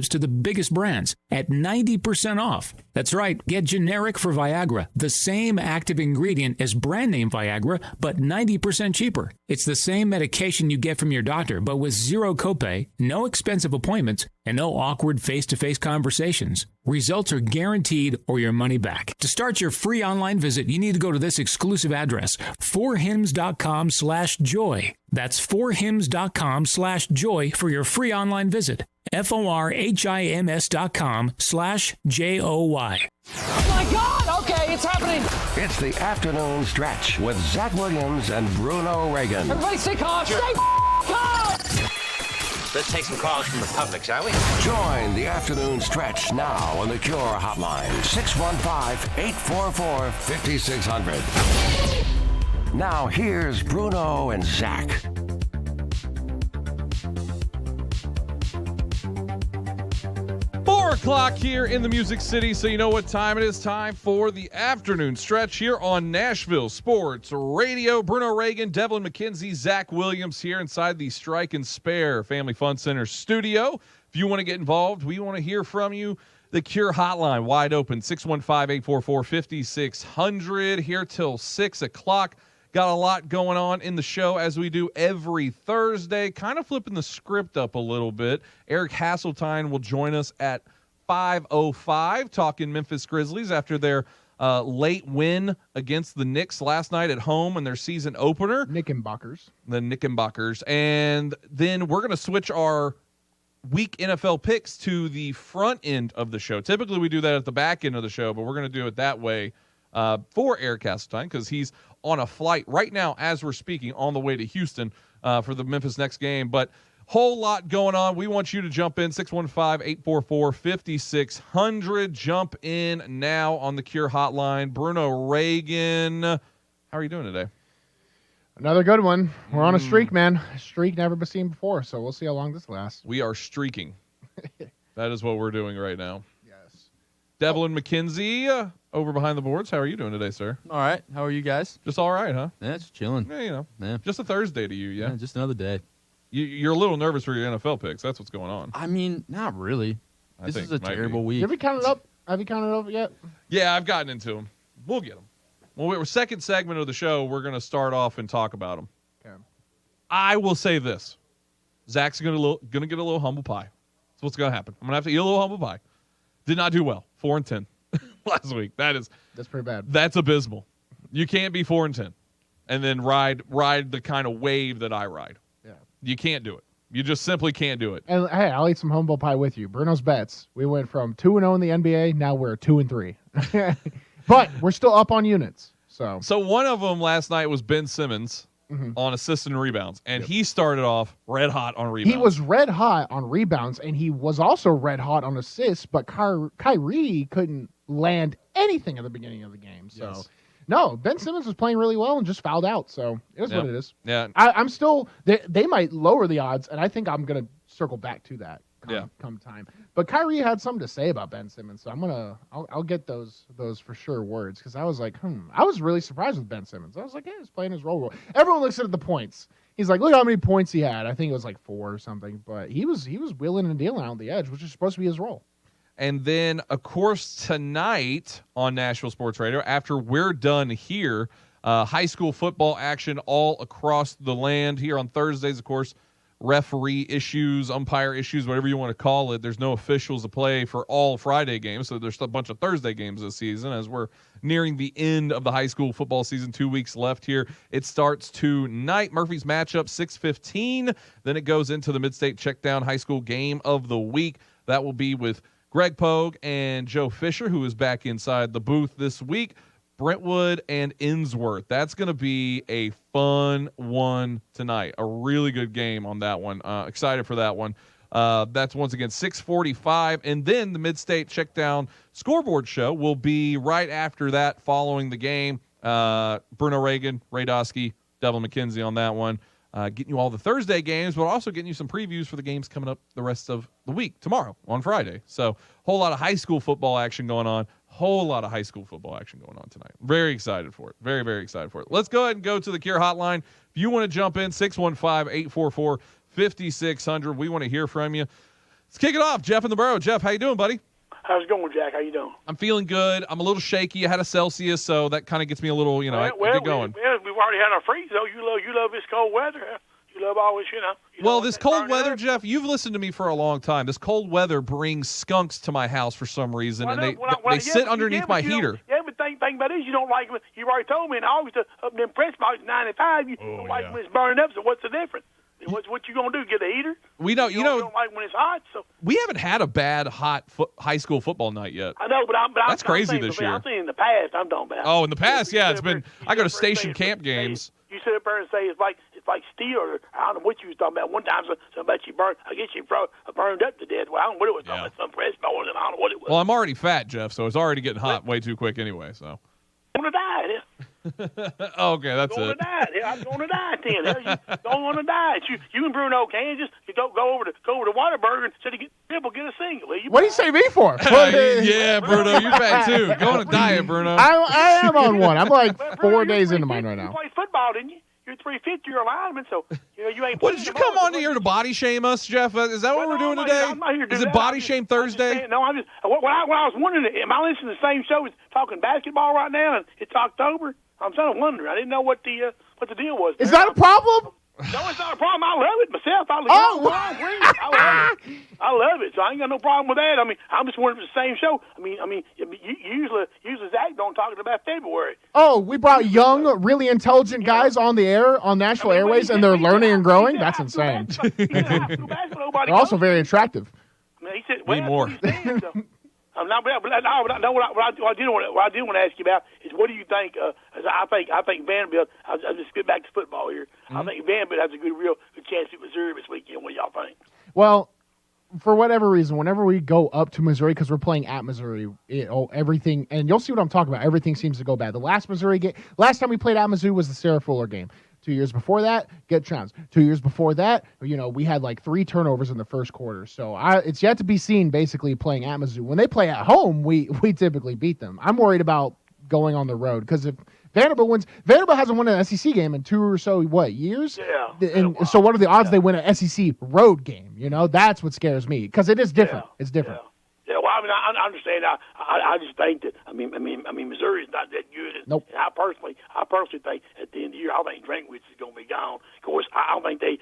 to the biggest brands at 90% off. That's right, get generic for Viagra, the same active ingredient as brand name Viagra, but 90% cheaper. It's the same medication you get from your doctor, but with zero copay, no expensive appointments, and no awkward face-to-face conversations. Results are guaranteed or your money back. To start your free online visit, you need to go to this exclusive address, forhims.com/joy. That's forhims.com/joy for your free online visit. forhims.com/JOY. Oh my God! Okay, it's happening. It's the afternoon stretch with Zach Williams and Bruno Reagan. Everybody stay calm. Stay calm. Let's take some calls from the public, shall we? Join the afternoon stretch now on the Cure Hotline. 615-844-5600. Now here's Bruno and Zach. 4 o'clock here in the Music City, so you know what time it is. Time for the afternoon stretch here on Nashville Sports Radio. Bruno Reagan, Devlin McKenzie, Zach Williams here inside the Strike and Spare Family Fun Center studio. If you want to get involved, we want to hear from you. The Cure Hotline, wide open, 615-844-5600, here till 6 o'clock. Got a lot going on in the show, as we do every Thursday. Kind of flipping the script up a little bit. Eric Hasseltine will join us at 5:05, talking Memphis Grizzlies after their late win against the Knicks last night at home in their season opener. Knickerbockers. The Knickerbockers. And then we're going to switch our week NFL picks to the front end of the show. Typically, we do that at the back end of the show, but we're going to do it that way for Eric Hasseltine because he's on a flight right now as we're speaking on the way to Houston for the Memphis next game. But whole lot going on. We want you to jump in, 615-844-5600. Jump in now on the Cure Hotline. Bruno Reagan, how are you doing today? Another good one. We're on a streak, man. A streak never been seen before, so we'll see how long this lasts. We are streaking. That is what we're doing right now. Yes. Devlin McKenzie, over behind the boards. How are you doing today, sir? All right. How are you guys? Just all right, huh? Yeah, just chilling. Yeah, you know. Yeah. Just a Thursday to you, yeah? Just another day. You're a little nervous for your NFL picks. That's what's going on. I mean, not really. This is a terrible week. Have you counted up? Have you counted up yet? Yeah, I've gotten into them. We'll get them. Well, we're second segment of the show. We're going to start off and talk about them. Okay. I will say this. Zach's going to get a little humble pie. That's what's going to happen. I'm going to have to eat a little humble pie. Did not do well. 4-10 last week. That's pretty bad. That's abysmal. You can't be 4-10 and then ride the kind of wave that I ride. Yeah. You can't do it. You just simply can't do it. And hey, I'll eat some humble pie with you. Bruno's bets. We went from 2-0 in the NBA. Now we're 2-3. But we're still up on units. So one of them last night was Ben Simmons on assists and rebounds, and he started off red hot on rebounds. He was red hot on rebounds, and he was also red hot on assists, but Kyrie couldn't land anything at the beginning of the game. So, Yes. No, Ben Simmons was playing really well and just fouled out. So it is what it is. Yeah. I'm still they might lower the odds, and I think I'm going to circle back to that come time. But Kyrie had something to say about Ben Simmons, so I'll get those for sure words, because I was like, I was really surprised with Ben Simmons. I was like, yeah, he's playing his role. Everyone looks at the points. He's like, look how many points he had. I think it was like 4 or something, but he was wheeling and dealing out on the edge, which is supposed to be his role. And then, of course, tonight on Nashville Sports Radio, after we're done here, high school football action all across the land. Here on Thursdays, of course, referee issues, umpire issues, whatever you want to call it. There's no officials to play for all Friday games, so there's a bunch of Thursday games this season as we're nearing the end of the high school football season. 2 weeks left here. It starts tonight. Murphy's matchup, 6:15. Then it goes into the Mid-State Checkdown High School Game of the Week. That will be with Greg Pogue and Joe Fisher, who is back inside the booth this week. Brentwood and Innsworth. That's going to be a fun one tonight. A really good game on that one. Excited for that one. That's once again 6:45. And then the Mid-State Checkdown Scoreboard Show will be right after that following the game. Bruno Reagan, Ray Dosky, Devlin McKenzie on that one. Getting you all the Thursday games, but also getting you some previews for the games coming up the rest of the week, tomorrow on Friday. So whole lot of high school football action going on. Whole lot of high school football action going on tonight. Very excited for it. Very, very excited for it. Let's go ahead and go to the Cure Hotline. If you want to jump in, 615-844-5600. We want to hear from you. Let's kick it off. Jeff in the Borough. Jeff, how you doing, buddy? How's it going, Jack? How you doing? I'm feeling good. I'm a little shaky. I had a Celsius, so that kind of gets me a little, I get going. We've already had our freeze, though. You love this cold weather. You love always, Well, this cold weather, Jeff, you've listened to me for a long time. This cold weather brings skunks to my house for some reason, and they sit underneath my heater. Yeah, but think about this. You don't like them. You've already told me in August up in them press box 95, you don't like when it's burning up, so what's the difference? What you going to do, get a heater? We don't, you don't like when it's hot. So we haven't had a bad high school football night yet. I know, but that's crazy this year. I'm saying in the past, I'm talking about. Oh, in the past, yeah, it's been. I go to station camp games. You sit up there and say it's like steel, or I don't know what you was talking about. One time, somebody I guess you burned up to death. Well, I don't know what it was talking about. Some press board, and I don't know what it was. Well, I'm already fat, Jeff, so it's already getting hot way too quick anyway. So. I'm gonna die. Okay, that's it. I'm going to die then. You don't want to die. You and Bruno can just go over to Whataburger and get a single. What do you say me for? Yeah, Bruno, you fat too. Go on a diet, Bruno. I am on one. I'm like 4 days into mine right now. You played football, didn't you? You're 350, you're a lineman, so you ain't. What, did you come on here to body shame us, Jeff? Is that what we're doing today? I'm not here to do Is it Body Shame Thursday? No, I'm just. What I was wondering, am I listening to the same show as talking basketball right now, and it's October? I'm trying to wonder. I didn't know what the deal was. Is that a problem? No, it's not a problem. I love it myself. I love it. So I ain't got no problem with that. I mean, I'm just wondering if it's the same show. I mean, usually Zach don't talk about February. Oh, we brought young, really intelligent guys on the air on national airways, and they're learning and growing. That's insane. They're also very attractive. I mean, he said, need more. What I did want to ask you about is what do you think? I think Vanderbilt. I'll just get back to football here. Mm-hmm. I think Vanderbilt has a real good chance at Missouri this weekend. What do y'all think? Well, for whatever reason, whenever we go up to Missouri, because we're playing at Missouri, everything, and you'll see what I'm talking about. Everything seems to go bad. The last time we played at Missouri was the Sarah Fuller game. 2 years before that, get trounced. 2 years before that, we had like 3 turnovers in the first quarter. So it's yet to be seen, basically, playing at Mizzou. When they play at home, we typically beat them. I'm worried about going on the road because if Vanderbilt wins, Vanderbilt hasn't won an SEC game in 2 or so, years? Yeah. And so what are the odds they win an SEC road game? That's what scares me because it is different. Yeah. It's different. Yeah, well, I mean, I understand. I just think that I mean, Missouri's not that good. Nope. And I personally think at the end of the year, I think Drinkwitz is going to be gone. Of course, I don't think they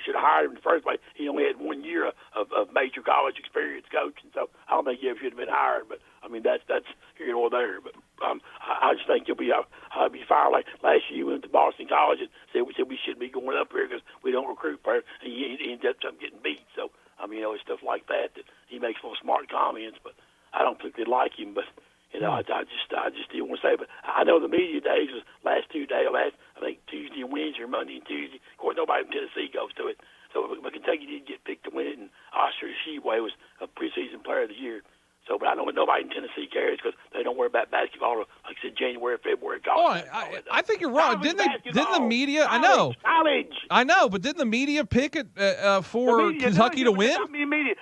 should have hired him in the first place. He only had 1 year of major college experience coaching, so I don't think he ever should have been hired. But I mean, that's here or there. But I just think he'll be fired like last year. He went to Boston College and said we shouldn't be going up here because we don't recruit players. And he ended up getting beat. So. I mean, it's stuff like that he makes little smart comments, but I don't particularly like him. But I just didn't want to say. But I know the media days was last 2 days. I think Tuesday and Wednesday, or Monday and Tuesday. Of course, nobody from Tennessee goes to it. So, but Kentucky did get picked to win it, and Oscar Sheway was a preseason player of the year. So, but I know nobody in Tennessee cares because they don't worry about basketball, like I said, January, February. I think you're wrong. Didn't the media? College. I know, but didn't the media pick it for Kentucky to win?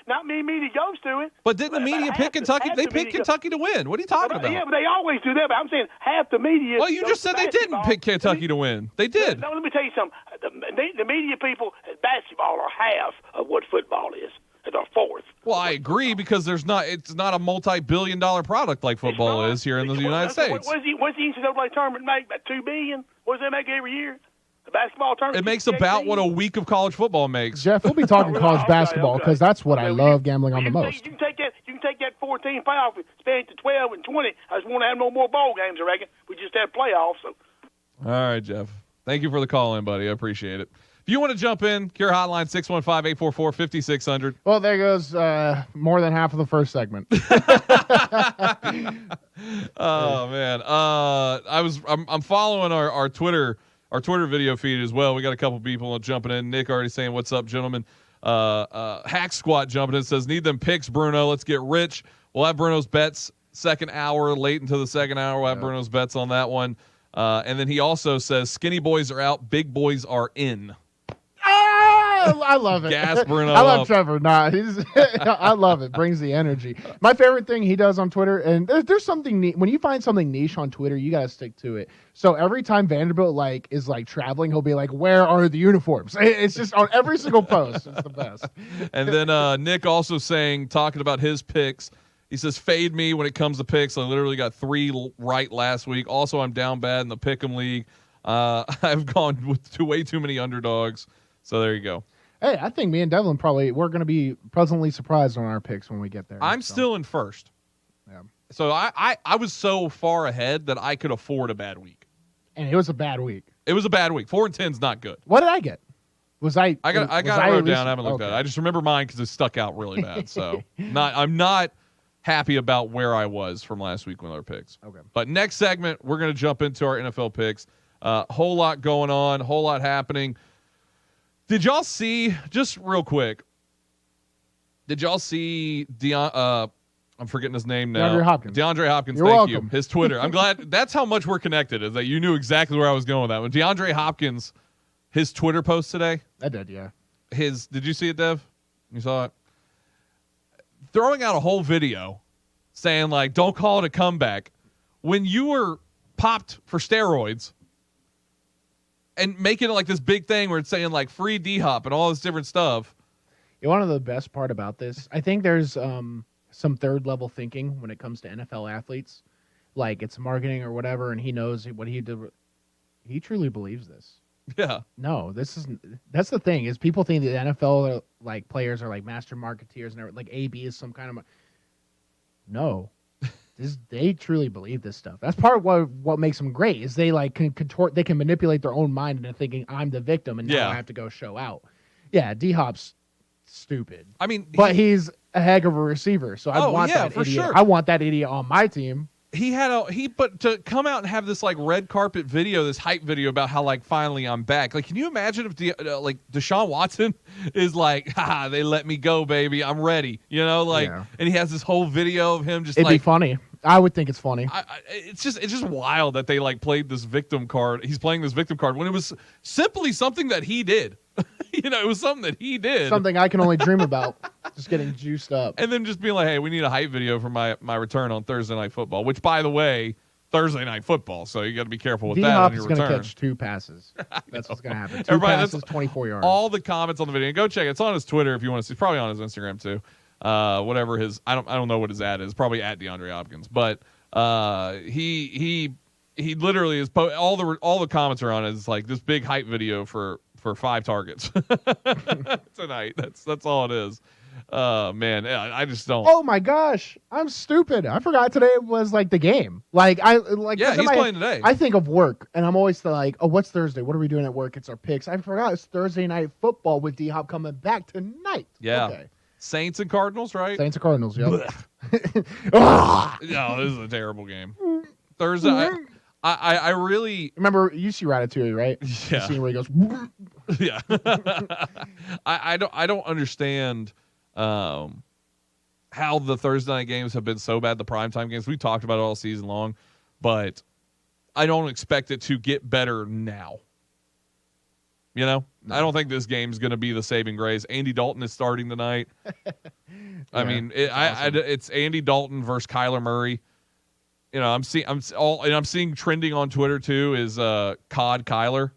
Not many media goes to it. But didn't the media pick Kentucky? They picked Kentucky to win. What are you talking about? Yeah, but they always do that. But I'm saying half the media. Well, you just said they didn't pick Kentucky to win. They did. No, let me tell you something. The media people at basketball are half of what football is. It's a fourth. Well, I agree because it's not a multi-billion-dollar product like football is here in the United States. What's the NCAA tournament make? About $2 billion? What does that make every year? The basketball tournament. It makes about what a week of college football makes. Jeff, we'll be talking college basketball because that's what I love gambling on the most. You can take that 14 playoff and spend it to 12 and 20. I just want to have no more bowl games. I reckon we just have playoffs. So. All right, Jeff. Thank you for the call in, buddy. I appreciate it. If you want to jump in, Cure Hotline 615-844-5600. Well, there goes more than half of the first segment. Oh man, I'm following our Twitter video feed as well. We got a couple people jumping in. Nick already saying what's up, gentlemen. Hack Squat jumping in says need them picks, Bruno. Let's get rich. We'll have Bruno's bets second hour, late into the second hour. We'll have Bruno's bets on that one. And then he also says skinny boys are out, big boys are in. I love it. Gas Bruno I love up. Trevor. Nah, I love it. Brings the energy. My favorite thing he does on Twitter, and there's something neat. When you find something niche on Twitter, you gotta stick to it. So every time Vanderbilt is traveling, he'll be like, "Where are the uniforms?" It's just on every single post. It's the best. And then Nick also talking about his picks. He says, fade me when it comes to picks. I literally got 3 right last week. Also, I'm down bad in the Pick'em League. I've gone with way too many underdogs. So there you go. Hey, I think me and Devlin we're going to be pleasantly surprised on our picks when we get there. I'm still in first. Yeah. So I was so far ahead that I could afford a bad week. And it was a bad week. It was a bad week. 4-10's not good. What did I get? I got it wrote down. I haven't looked at it. I just remember mine because it stuck out really bad. So I'm not happy about where I was from last week with our picks. Okay. But next segment, we're going to jump into our NFL picks. Whole lot going on, whole lot happening. Did y'all see, just real quick, did y'all see I'm forgetting his name now. DeAndre Hopkins, You're thank welcome. you. His Twitter. I'm glad. That's how much we're connected, is that you knew exactly where I was going with that. When DeAndre Hopkins, his Twitter post today. I did, yeah. Did you see it, Dev? You saw it? Throwing out a whole video saying, like, don't call it a comeback. When you were popped for steroids and making it like this big thing where it's saying, like, free D-Hop and all this different stuff. One of the best part about this, I think there's some third-level thinking when it comes to NFL athletes. Like, it's marketing or whatever, and he knows what he did. He truly believes this. Yeah. No, that's the thing, is people think that NFL players are like master marketeers and like AB is some kind of they truly believe this stuff. That's part of what makes them great, is they can manipulate their own mind into thinking I'm the victim and now I have to go show out. Yeah, D-Hop's stupid. I mean, but he's a heck of a receiver, so I want that idiot. Sure. I want that idiot on my team. But to come out and have this like red carpet video, this hype video about how like finally I'm back. Like, can you imagine if Deshaun Watson is like, they let me go, baby, I'm ready. You know, and he has this whole video of him just It'd be funny. I would think it's funny. It's just wild that they like played this victim card. He's playing this victim card when it was simply something that he did. You know, it was something that he did. Something I can only dream about. Just getting juiced up. And then just being like, hey, we need a hype video for my return on Thursday Night Football, which, by the way, Thursday Night Football, so you got to be careful with that on your return. D-Hop is going to catch 2 passes. That's what's going to happen. 2 passes, 24 yards. All the comments on the video. Go check it. It's on his Twitter if you want to see. It's probably on his Instagram too. Whatever his, I don't know what his ad is. Probably at DeAndre Hopkins. But he literally is all the comments are on it. It's like this big hype video for 5 targets tonight. That's all it is. Man, I just don't. Oh my gosh, I'm stupid. I forgot today was like the game. He's playing today. I think of work, and I'm always like, oh, what's Thursday? What are we doing at work? It's our picks. I forgot it's Thursday Night Football with D-Hop coming back tonight. Yeah. Okay. Saints and Cardinals, right? Saints and Cardinals. Yep. No, this is a terrible game. Thursday. I really remember, you see Ratatouille, right? Yeah. The scene where he goes. Yeah. I don't understand how the Thursday night games have been so bad. The primetime games, we talked about it all season long, but I don't expect it to get better now. You know, no. I don't think this game's going to be the saving grace. Andy Dalton is starting tonight. I mean, it's Andy Dalton versus Kyler Murray. You know, I'm seeing trending on Twitter too is COD Kyler,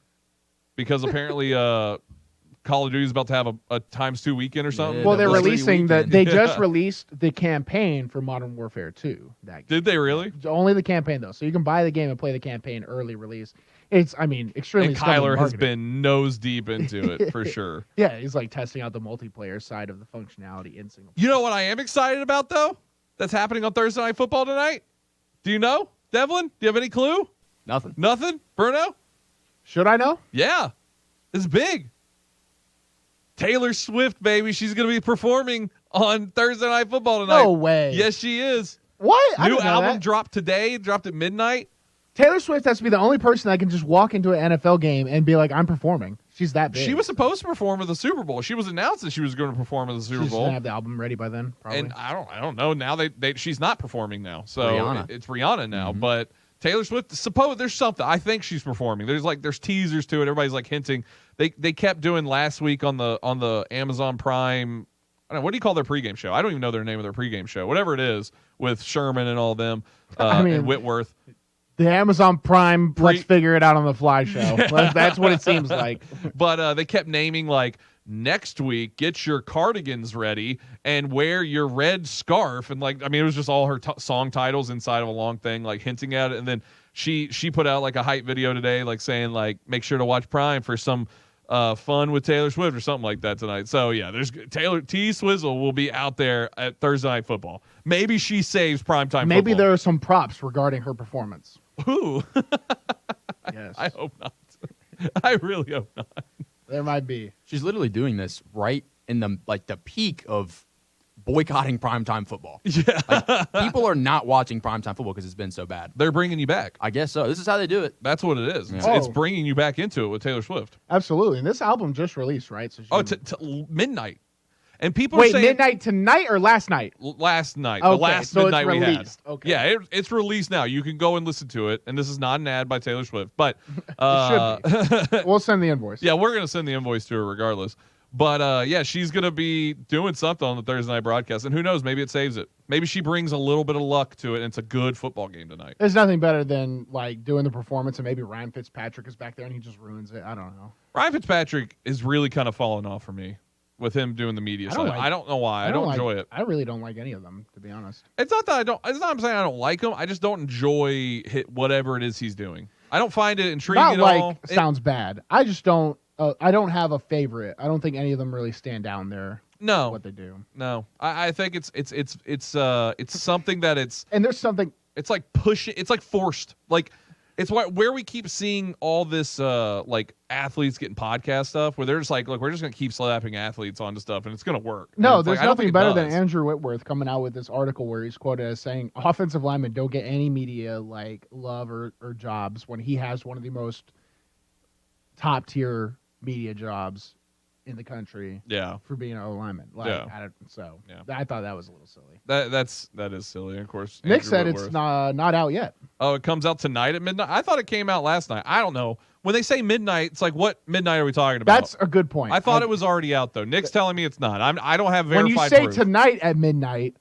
because apparently Call of Duty is about to have a ×2 weekend or something. Well, they're releasing that. They just released the campaign for Modern Warfare 2. Did they really? Only the campaign though, so you can buy the game and play the campaign early release. It's, extremely. And Kyler has been nose deep into it for sure. Yeah, he's like testing out the multiplayer side of the functionality in single. You know what I am excited about though? That's happening on Thursday Night Football tonight. Do you know, Devlin? Do you have any clue? Nothing. Bruno? Should I know? Yeah, it's big. Taylor Swift, baby. She's going to be performing on Thursday Night Football tonight. No way. Yes, she is. What? New album dropped today. Dropped at midnight. Taylor Swift has to be the only person that can just walk into an NFL game and be like, I'm performing. She's that big. She was supposed to perform at the Super Bowl. She was announced that she was going to perform at the Super Bowl. She's going to have the album ready by then, probably. And I don't know. Now she's not performing now. So it's Rihanna now. Mm-hmm. But Taylor Swift, suppose there's something. I think she's performing. There's teasers to it. Everybody's like hinting. They kept doing last week on the Amazon Prime. I don't know, what do you call their pregame show? I don't even know their name of their pregame show. Whatever it is with Sherman and all them and Whitworth. The Amazon Prime let's figure it out on the fly show. That's what it seems like. But they kept naming like next week, get your cardigans ready and wear your red scarf. And like, I mean, it was just all her song titles inside of a long thing, like hinting at it. And then she put out like a hype video today, like saying like, make sure to watch Prime for some fun with Taylor Swift or something like that tonight. So yeah, there's Taylor T Swizzle will be out there at Thursday Night Football. Maybe she saves primetime Maybe football. there are some props regarding her performance. Ooh. Yes. I hope not. I really hope not. There might be. She's literally doing this right in the peak of boycotting primetime football. Yeah. Like, people are not watching primetime football because it's been so bad. They're bringing you back. I guess so. This is how they do it. That's what it is. Yeah. It's bringing you back into it with Taylor Swift. Absolutely. And this album just released, right? So To midnight. And people wait, are saying midnight tonight or last night? Last night. Okay, the last so midnight it's we had. released. Okay. Yeah, it's released now. You can go and listen to it. And this is not an ad by Taylor Swift. But It should be. We'll send the invoice. Yeah, we're going to send the invoice to her regardless. But yeah, she's going to be doing something on the Thursday night broadcast. And who knows, maybe it saves it. Maybe she brings a little bit of luck to it and it's a good football game tonight. There's nothing better than like doing the performance and maybe Ryan Fitzpatrick is back there and he just ruins it. I don't know. Ryan Fitzpatrick is really kind of falling off for me with him doing the media side. I don't know why. I don't enjoy it. I really don't like any of them, to be honest. It's not that it's not I'm saying I don't like him. I just don't enjoy whatever it is he's doing. I don't find it intriguing Not at like all. sounds bad. I just don't. I don't have a favorite. I don't think any of them really stand down there. No, what they do. No, I think it's something that it's and there's something. It's like pushing. It's like forced. Like it's where we keep seeing all this like athletes getting podcast stuff where they're just like, look, we're just gonna keep slapping athletes onto stuff and it's gonna work. No, there's there's nothing better than Andrew Whitworth coming out with this article where he's quoted as saying offensive linemen don't get any media like love or jobs when he has one of the most top tier media jobs in the country. Yeah, for being an O lineman. Like, yeah. I thought that was a little silly. That is silly. Of course, Nick said it's not out yet. Oh, it comes out tonight at midnight. I thought it came out last night. I don't know. When they say midnight, it's like what midnight are we talking about? That's a good point. I thought it was already out though. Nick's telling me it's not. I don't have verified when you say proof. Tonight at midnight.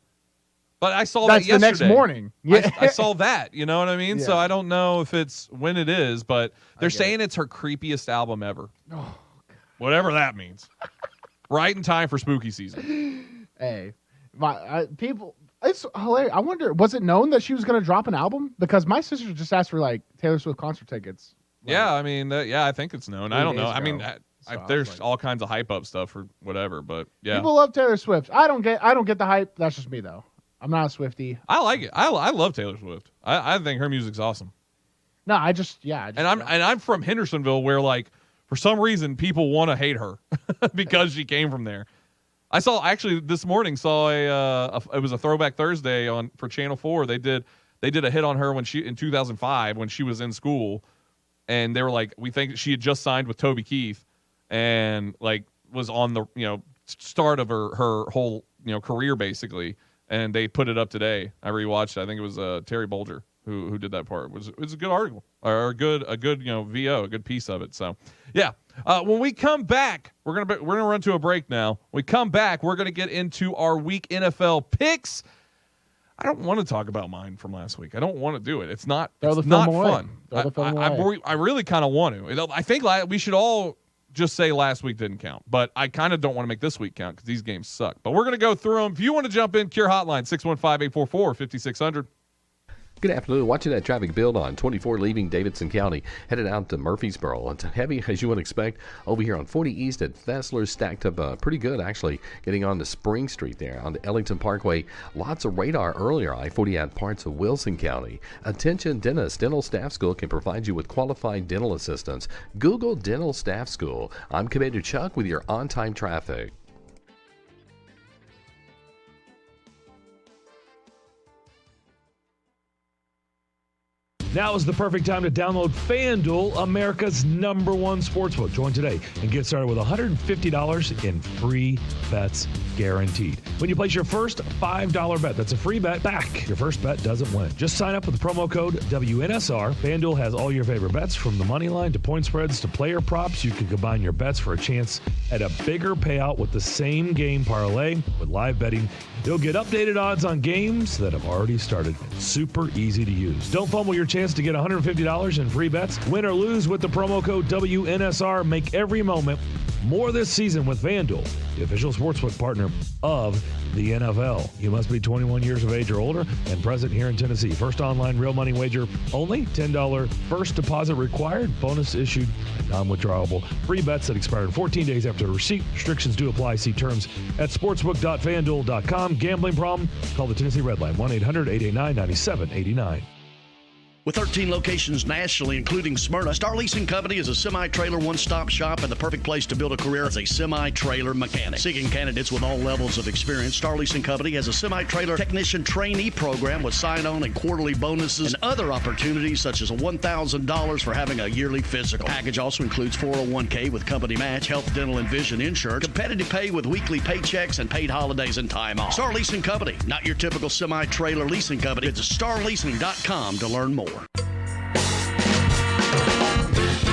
But I saw that's that yesterday. the next morning. Yeah. I saw that. You know what I mean? Yeah. So I don't know if it's when it is, but they're saying it's her creepiest album ever. Oh, God. Whatever that means. Right in time for spooky season. Hey, people, it's hilarious. I wonder, was it known that she was going to drop an album? Because my sister just asked for like Taylor Swift concert tickets. Like, yeah, I mean, I think it's known. I don't know. I mean, there's like, all kinds of hype up stuff or whatever, but yeah. People love Taylor Swift. I don't get the hype. That's just me though. I'm not a Swiftie. I like it. I love Taylor Swift. I think her music's awesome. No, and I'm from Hendersonville where like for some reason people want to hate her because she came from there. I saw actually this morning it was a Throwback Thursday for Channel 4. They did a hit on her when in 2005 when she was in school, and they were like, we think she had just signed with Toby Keith and like was on the start of her whole career basically. And they put it up today. I rewatched it. I think it was Terry Bolger who did that part. It was a good article or a good VO, a good piece of it. So yeah. When we come back, we're gonna run to a break now. When we come back, we're gonna get into our week NFL picks. I don't want to talk about mine from last week. I don't want to do it. It's not fun. I really kind of want to. I think we should all just say last week didn't count, but I kind of don't want to make this week count because these games suck. But we're going to go through them. If you want to jump in, Cure Hotline, 615-844-5600. Good afternoon. Watching that traffic build on 24 leaving Davidson County, headed out to Murfreesboro. It's heavy, as you would expect, over here on 40 East at Thessler, stacked up pretty good, actually, getting on to Spring Street there. On the Ellington Parkway, lots of radar earlier. I-40 at parts of Wilson County. Attention dentists. Dental Staff School can provide you with qualified dental assistants. Google Dental Staff School. I'm Commander Chuck with your on-time traffic. Now is the perfect time to download FanDuel, America's #1 sportsbook. Join today and get started with $150 in free bets guaranteed. When you place your first $5 bet, that's a free bet back. Your first bet doesn't win. Just sign up with the promo code WNSR. FanDuel has all your favorite bets, from the money line to point spreads to player props. You can combine your bets for a chance at a bigger payout with the same game parlay. With live betting, you'll get updated odds on games that have already started. It's super easy to use. Don't fumble your chance to get $150 in free bets. Win or lose with the promo code WNSR. Make every moment more this season with FanDuel, the official sportsbook partner of the NFL. You must be 21 years of age or older and present here in Tennessee. First online real money wager only. $10 first deposit required. Bonus issued and non-withdrawable. Free bets that expire in 14 days after receipt. Restrictions do apply. See terms at sportsbook.fanduel.com. Gambling problem? Call the Tennessee Red Line, 1-800-889-9789. With 13 locations nationally, including Smyrna, Star Leasing Company is a semi-trailer one-stop shop and the perfect place to build a career as a semi-trailer mechanic. Seeking candidates with all levels of experience, Star Leasing Company has a semi-trailer technician trainee program with sign-on and quarterly bonuses and other opportunities such as $1,000 for having a yearly physical. Package also includes 401k with company match, health, dental, and vision insurance, competitive pay with weekly paychecks, and paid holidays and time off. Star Leasing Company, not your typical semi-trailer leasing company. Visit starleasing.com to learn more.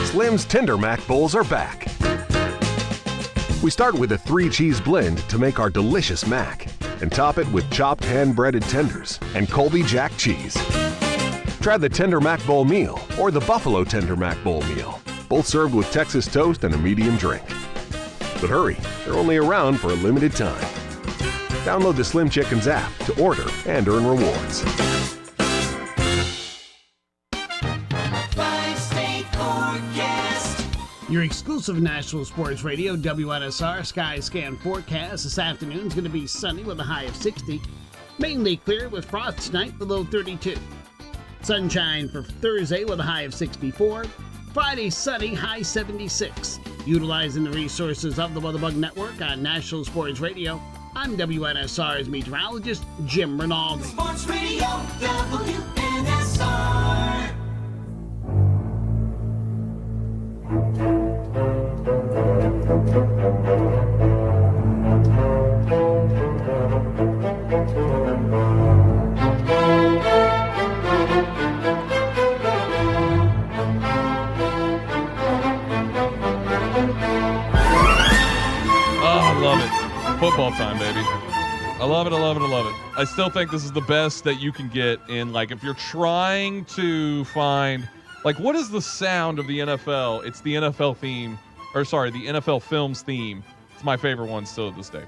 Slim's Tender Mac Bowls are back. We start with a 3-cheese blend to make our delicious mac and top it with chopped hand-breaded tenders and Colby Jack cheese. Try the Tender Mac Bowl meal or the Buffalo Tender Mac Bowl meal, both served with Texas toast and a medium drink. But hurry, they're only around for a limited time. Download the Slim Chickens app to order and earn rewards. Your exclusive national sports radio, WNSR Sky Scan forecast this afternoon is going to be sunny with a high of 60. Mainly clear with frost tonight, the low 32. Sunshine for Thursday with a high of 64. Friday sunny, high 76. Utilizing the resources of the WeatherBug Network on National Sports Radio, I'm WNSR's meteorologist, Jim Rinaldi. Sports Radio, WNSR. I love it. Football time, baby. I love it, I love it, I love it. I still think this is the best that you can get in, like, if you're trying to find, like, what is the sound of the NFL? It's the NFL theme, or sorry, the NFL Films theme. It's my favorite one still to this day.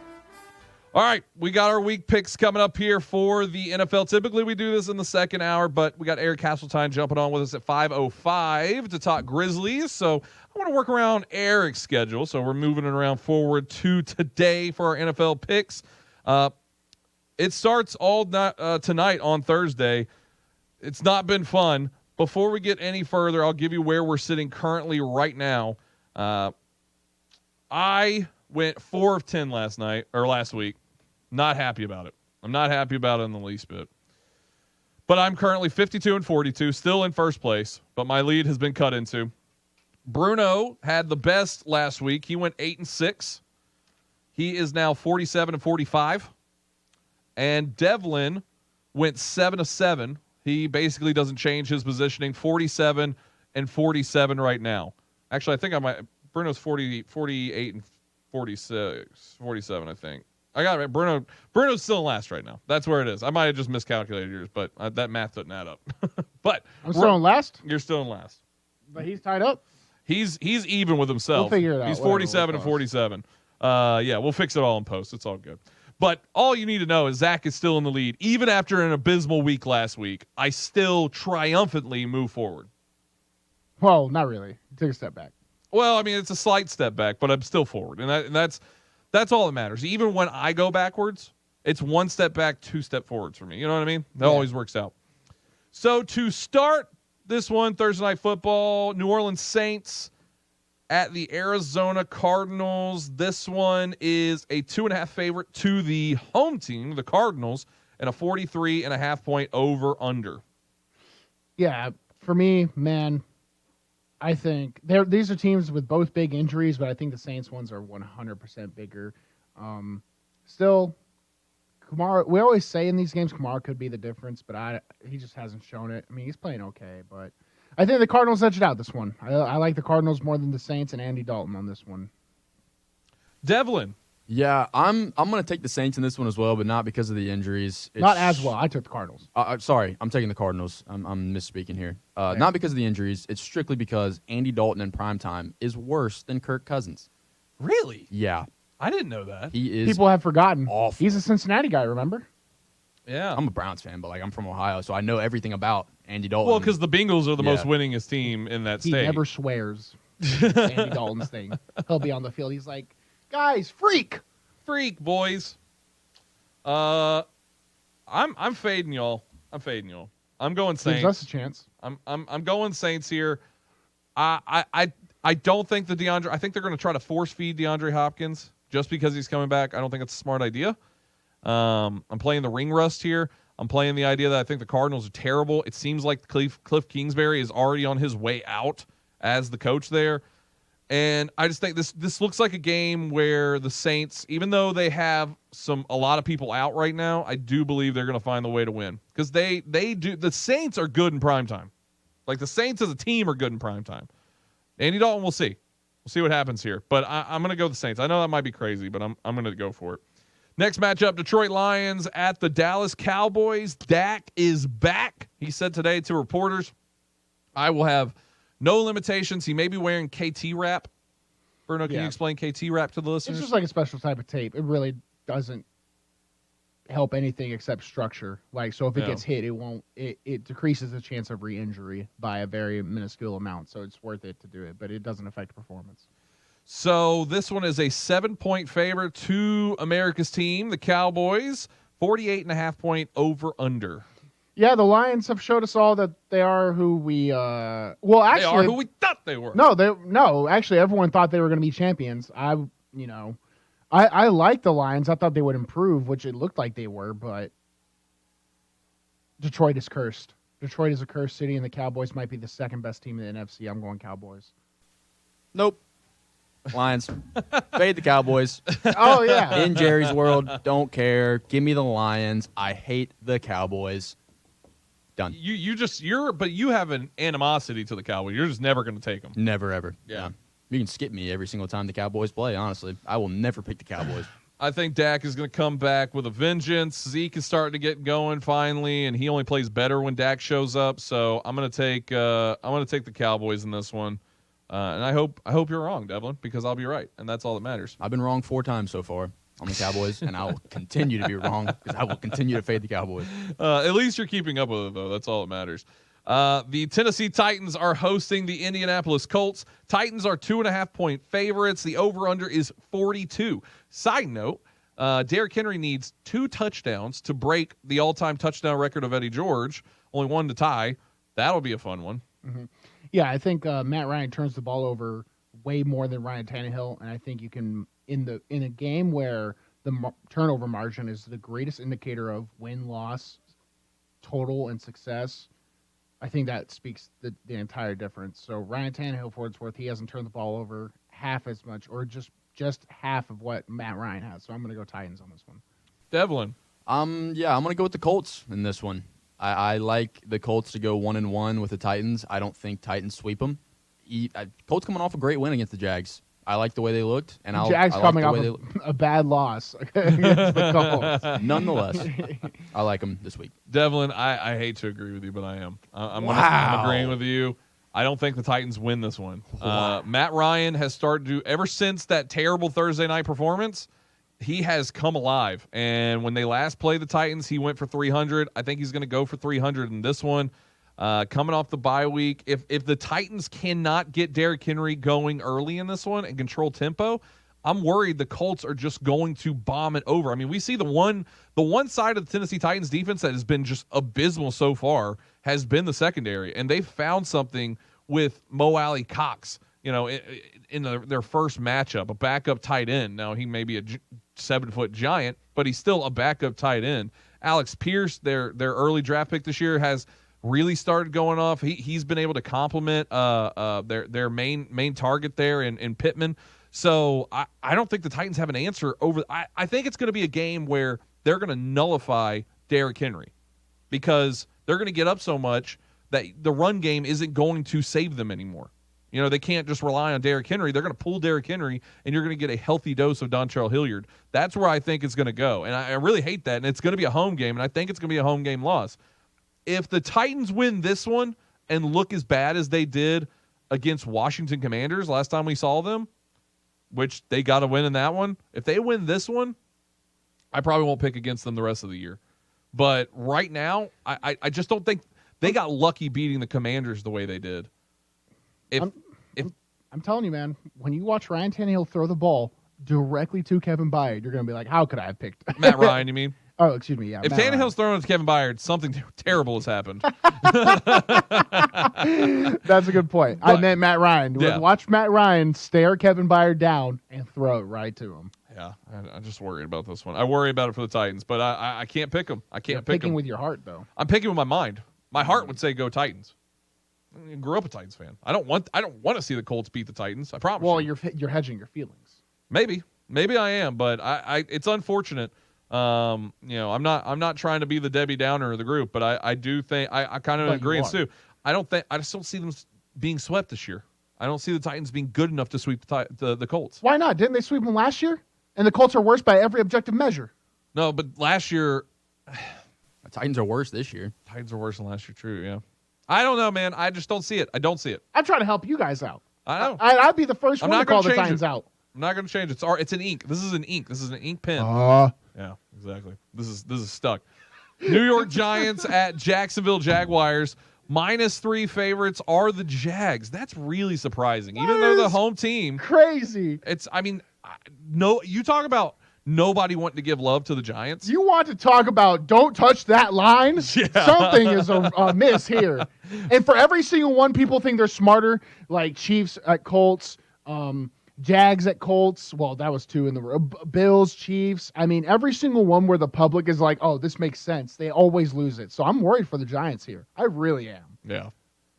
All right, we got our week picks coming up here for the NFL. Typically, we do this in the second hour, but we got Eric Hasseltine jumping on with us at 5:05 to talk Grizzlies. So I want to work around Eric's schedule, so we're moving it around forward to today for our NFL picks. It starts all tonight on Thursday. It's not been fun. Before we get any further, I'll give you where we're sitting currently right now. I went 4 of 10 last week. Not happy about it. I'm not happy about it in the least bit. But I'm currently 52-42, still in first place, but my lead has been cut into. Bruno had the best last week. He went 8-6. He is now 47-45. And Devlin went 7-7. He basically doesn't change his positioning. 47-47 right now. Actually, I think Bruno's 48 and 46, 47, I think. I got it. Bruno's still in last right now. That's where it is. I might have just miscalculated yours, but that math doesn't add up. But I'm still in last? You're still in last. But he's tied up? He's even with himself. We'll figure it out. He's 47-47. Yeah, we'll fix it all in post. It's all good. But all you need to know is Zach is still in the lead. Even after an abysmal week last week, I still triumphantly move forward. Well, not really. Take a step back. Well, I mean, it's a slight step back, but I'm still forward. And that's all that matters. Even when I go backwards, it's 1 step back, 2 step forwards for me. You know what I mean? That always works out. So to start this one, Thursday Night Football, New Orleans Saints at the Arizona Cardinals. This one is a 2.5 favorite to the home team, the Cardinals, and a 43.5 point over under. Yeah, for me, man, I think these are teams with both big injuries, but I think the Saints ones are 100% bigger. Still, Kamara, we always say in these games Kamara could be the difference, but he just hasn't shown it. I mean, he's playing okay, but I think the Cardinals edged out this one. I like the Cardinals more than the Saints and Andy Dalton on this one. Devlin. Yeah, I'm going to take the Saints in this one as well, but not because of the injuries. Not as well. I took the Cardinals. Sorry, I'm taking the Cardinals. I'm misspeaking here. Not because of the injuries. It's strictly because Andy Dalton in primetime is worse than Kirk Cousins. Really? Yeah. I didn't know that. He is. People have forgotten. Awful. He's a Cincinnati guy, remember? Yeah. I'm a Browns fan, but I'm from Ohio, so I know everything about Andy Dalton. Well, because the Bengals are the most winningest team in that state. He never swears. Andy Dalton's thing. He'll be on the field. He's like, guys, freak, boys. I'm fading y'all. I'm going Saints. Gives us a chance. I'm going Saints here. I don't think I think they're going to try to force feed DeAndre Hopkins just because he's coming back. I don't think it's a smart idea. I'm playing the ring rust here. I'm playing the idea that I think the Cardinals are terrible. It seems like Cliff Kingsbury is already on his way out as the coach there. And I just think this looks like a game where the Saints, even though they have a lot of people out right now, I do believe they're going to find the way to win. Because they do. The Saints are good in primetime. Like, the Saints as a team are good in primetime. Andy Dalton, we'll see. We'll see what happens here. But I'm going to go with the Saints. I know that might be crazy, but I'm going to go for it. Next matchup, Detroit Lions at the Dallas Cowboys. Dak is back. He said today to reporters, I will have no limitations. He may be wearing KT wrap. Bruno, can you explain KT wrap to the listeners? It's just like a special type of tape. It really doesn't help anything except structure. So if it gets hit, it decreases the chance of re-injury by a very minuscule amount. So it's worth it to do it, but it doesn't affect performance. So this one is a 7-point favorite to America's team, the Cowboys, 48.5-point over-under. Yeah, the Lions have showed us all that they are who we they are who we thought they were. No, actually everyone thought they were going to be champions. I like the Lions. I thought they would improve, which it looked like they were, but Detroit is cursed. Detroit is a cursed city, and the Cowboys might be the second best team in the NFC. I'm going Cowboys. Nope. Lions. Fade the Cowboys. Oh, yeah. In Jerry's world, don't care. Give me the Lions. I hate the Cowboys. Done. But you have an animosity to the Cowboys. You're just never going to take them. Never, ever. Yeah. You can skip me every single time the Cowboys play, honestly. I will never pick the Cowboys. I think Dak is going to come back with a vengeance. Zeke is starting to get going finally, and he only plays better when Dak shows up. So I'm going to take the Cowboys in this one. And I hope you're wrong, Devlin, because I'll be right, and that's all that matters. I've been wrong 4 times so far on the Cowboys, and I will continue to be wrong because I will continue to fade the Cowboys. At least you're keeping up with it, though. That's all that matters. The Tennessee Titans are hosting the Indianapolis Colts. Titans are 2.5-point favorites. The over-under is 42. Side note, Derrick Henry needs 2 touchdowns to break the all-time touchdown record of Eddie George. Only 1 to tie. That'll be a fun one. Mm-hmm. Yeah, I think Matt Ryan turns the ball over way more than Ryan Tannehill, and I think you can in a game where the turnover margin is the greatest indicator of win-loss, total, and success. I think that speaks the entire difference. So Ryan Tannehill, for what it's worth, he hasn't turned the ball over half as much, or just half of what Matt Ryan has. So I'm going to go Titans on this one. Devlin. I'm going to go with the Colts in this one. I like the Colts to go 1-1 with the Titans. I don't think Titans sweep them. Colts coming off a great win against the Jags. I like the way they looked, and Jags coming off a bad loss against the Colts. Nonetheless, I like them this week. Devlin, I hate to agree with you, but I am. I'm agreeing with you. I don't think the Titans win this one. Matt Ryan has started to, ever since that terrible Thursday night performance, he has come alive. And when they last played the Titans, he went for 300. I think he's going to go for 300 in this one. Coming off the bye week, if the Titans cannot get Derrick Henry going early in this one and control tempo, I'm worried the Colts are just going to bomb it over. I mean, we see the one side of the Tennessee Titans defense that has been just abysmal so far has been the secondary, and they've found something with Mo Alley Cox. In their first matchup, a backup tight end. Now, he may be a 7-foot giant, but he's still a backup tight end. Alex Pierce, their early draft pick this year, has really started going off. He's been able to complement their main target there in Pittman. So I don't think the Titans have an answer over. I think it's going to be a game where they're going to nullify Derrick Henry because they're going to get up so much that the run game isn't going to save them anymore. You know, they can't just rely on Derrick Henry. They're going to pull Derrick Henry, and you're going to get a healthy dose of Dontrell Hilliard. That's where I think it's going to go. And I really hate that. And it's going to be a home game, and I think it's going to be a home game loss. If the Titans win this one and look as bad as they did against Washington Commanders last time we saw them, which they got to win in that one. If they win this one, I probably won't pick against them the rest of the year. But right now, I just don't think they got lucky beating the Commanders the way they did. I'm telling you, man, when you watch Ryan Tannehill throw the ball directly to Kevin Byard, you're going to be like, how could I have picked Matt Ryan, you mean? Oh, excuse me, yeah. If Tannehill's throwing it to Kevin Byard, something terrible has happened. That's a good point. I meant Matt Ryan. Yeah. Watch Matt Ryan stare Kevin Byard down and throw it right to him. Yeah, I'm just worried about this one. I worry about it for the Titans, but I can't pick them. I can't pick them. Picking with your heart, though. I'm picking with my mind. My heart would say go Titans. I grew up a Titans fan. I don't want to see the Colts beat the Titans. I promise. Well, you're hedging your feelings. Maybe I am, but I it's unfortunate. I'm not trying to be the Debbie Downer of the group, but I do think I kind of agree too. I just don't see them being swept this year. I don't see the Titans being good enough to sweep the Colts. Why not? Didn't they sweep them last year? And the Colts are worse by every objective measure. No, but last year, the Titans are worse this year. Titans are worse than last year. True, yeah. I don't know, man. I just don't see it. I don't see it. I'm trying to help you guys out. I know. I'd be the first one to call the Titans out. I'm not going to change it. It's an ink. This is an ink. This is an ink pen. Yeah, exactly. This is stuck. New York Giants at Jacksonville Jaguars. -3 favorites are the Jags. That's really surprising. Even though the home team. Crazy. You talk about nobody wanting to give love to the Giants. You want to talk about don't touch that line? Yeah. Something is amiss here. And for every single one, people think they're smarter, like Chiefs at Colts, Jags at Colts. Well, that was 2 in the row. Bills, Chiefs. I mean, every single one where the public is like, oh, this makes sense. They always lose it. So I'm worried for the Giants here. I really am. Yeah.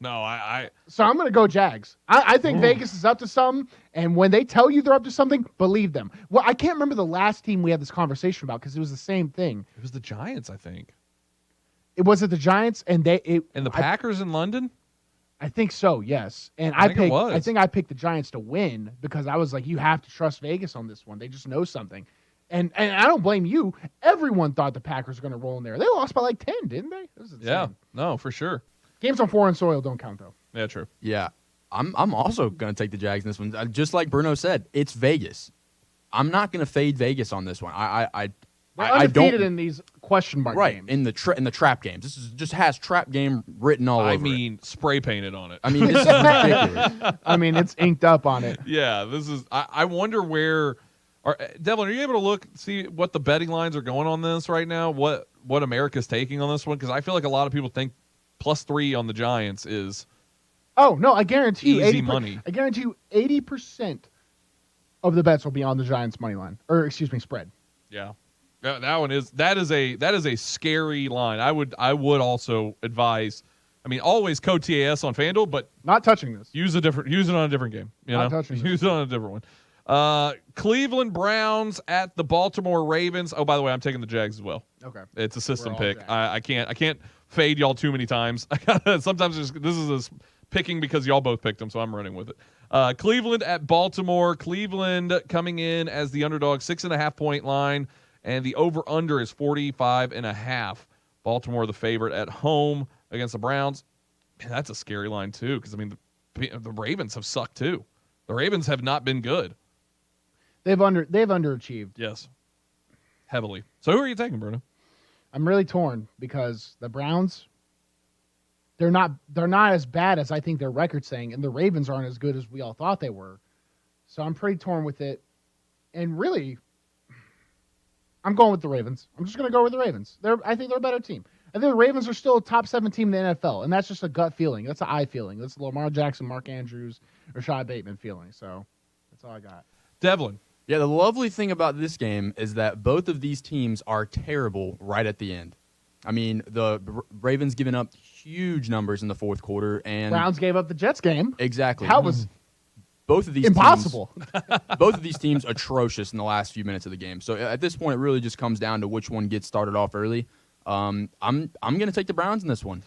No, So I'm going to go Jags. I think Vegas is up to something, and when they tell you they're up to something, believe them. Well, I can't remember the last team we had this conversation about because it was the same thing. It was the Giants, I think. Was it the Giants and the Packers in London? I think so, yes. And I think I picked the Giants to win because I was like, you have to trust Vegas on this one. They just know something. And I don't blame you. Everyone thought the Packers were going to roll in there. They lost by like 10, didn't they? It was insane. Yeah, no, for sure. Games on foreign soil don't count, though. Yeah, true. Yeah, I'm also going to take the Jags in this one. Just like Bruno said, it's Vegas. I'm not going to fade Vegas on this one. I undefeated in these question mark games. in the trap games. This just has trap game written all over. I mean, spray painted on it. I mean, this is ridiculous. I mean, it's inked up on it. Yeah, this is. I wonder where. Devlin, are you able to see what the betting lines are going on this right now? What America's taking on this one? Because I feel like a lot of people think +3 on the Giants is. Oh no! I guarantee you, easy money. I guarantee you, 80% of the bets will be on the Giants money line, or excuse me, spread. Yeah. That is a scary line. I would also advise. I mean, always code TAS on FanDuel, but not touching this. Use it on a different game. Not touching use it on a different one. Cleveland Browns at the Baltimore Ravens. Oh, by the way, I'm taking the Jags as well. Okay, it's a system pick. I can't fade y'all too many times. Sometimes this is picking because y'all both picked them, so I'm running with it. Cleveland at Baltimore. Cleveland coming in as the underdog, 6.5 point line. And the over-under is 45.5. Baltimore the favorite at home against the Browns. Man, that's a scary line, too, because, I mean, the Ravens have sucked, too. The Ravens have not been good. They've underachieved. Yes, heavily. So who are you taking, Bruno? I'm really torn because the Browns, they're not as bad as I think their record's saying, and the Ravens aren't as good as we all thought they were. So I'm pretty torn with it. And really, I'm going with the Ravens. I'm just going to go with the Ravens. I think they're a better team. I think the Ravens are still a top 7 team in the NFL, and that's just a gut feeling. That's an eye feeling. That's Lamar Jackson, Mark Andrews, Rashad Bateman feeling. So that's all I got. Devlin. Yeah, the lovely thing about this game is that both of these teams are terrible right at the end. I mean, the Ravens giving up huge numbers in the fourth quarter, and Browns gave up the Jets game. Exactly. That was both of these impossible. Both of these teams atrocious in the last few minutes of the game. So at this point, it really just comes down to which one gets started off early. I'm going to take the Browns in this one.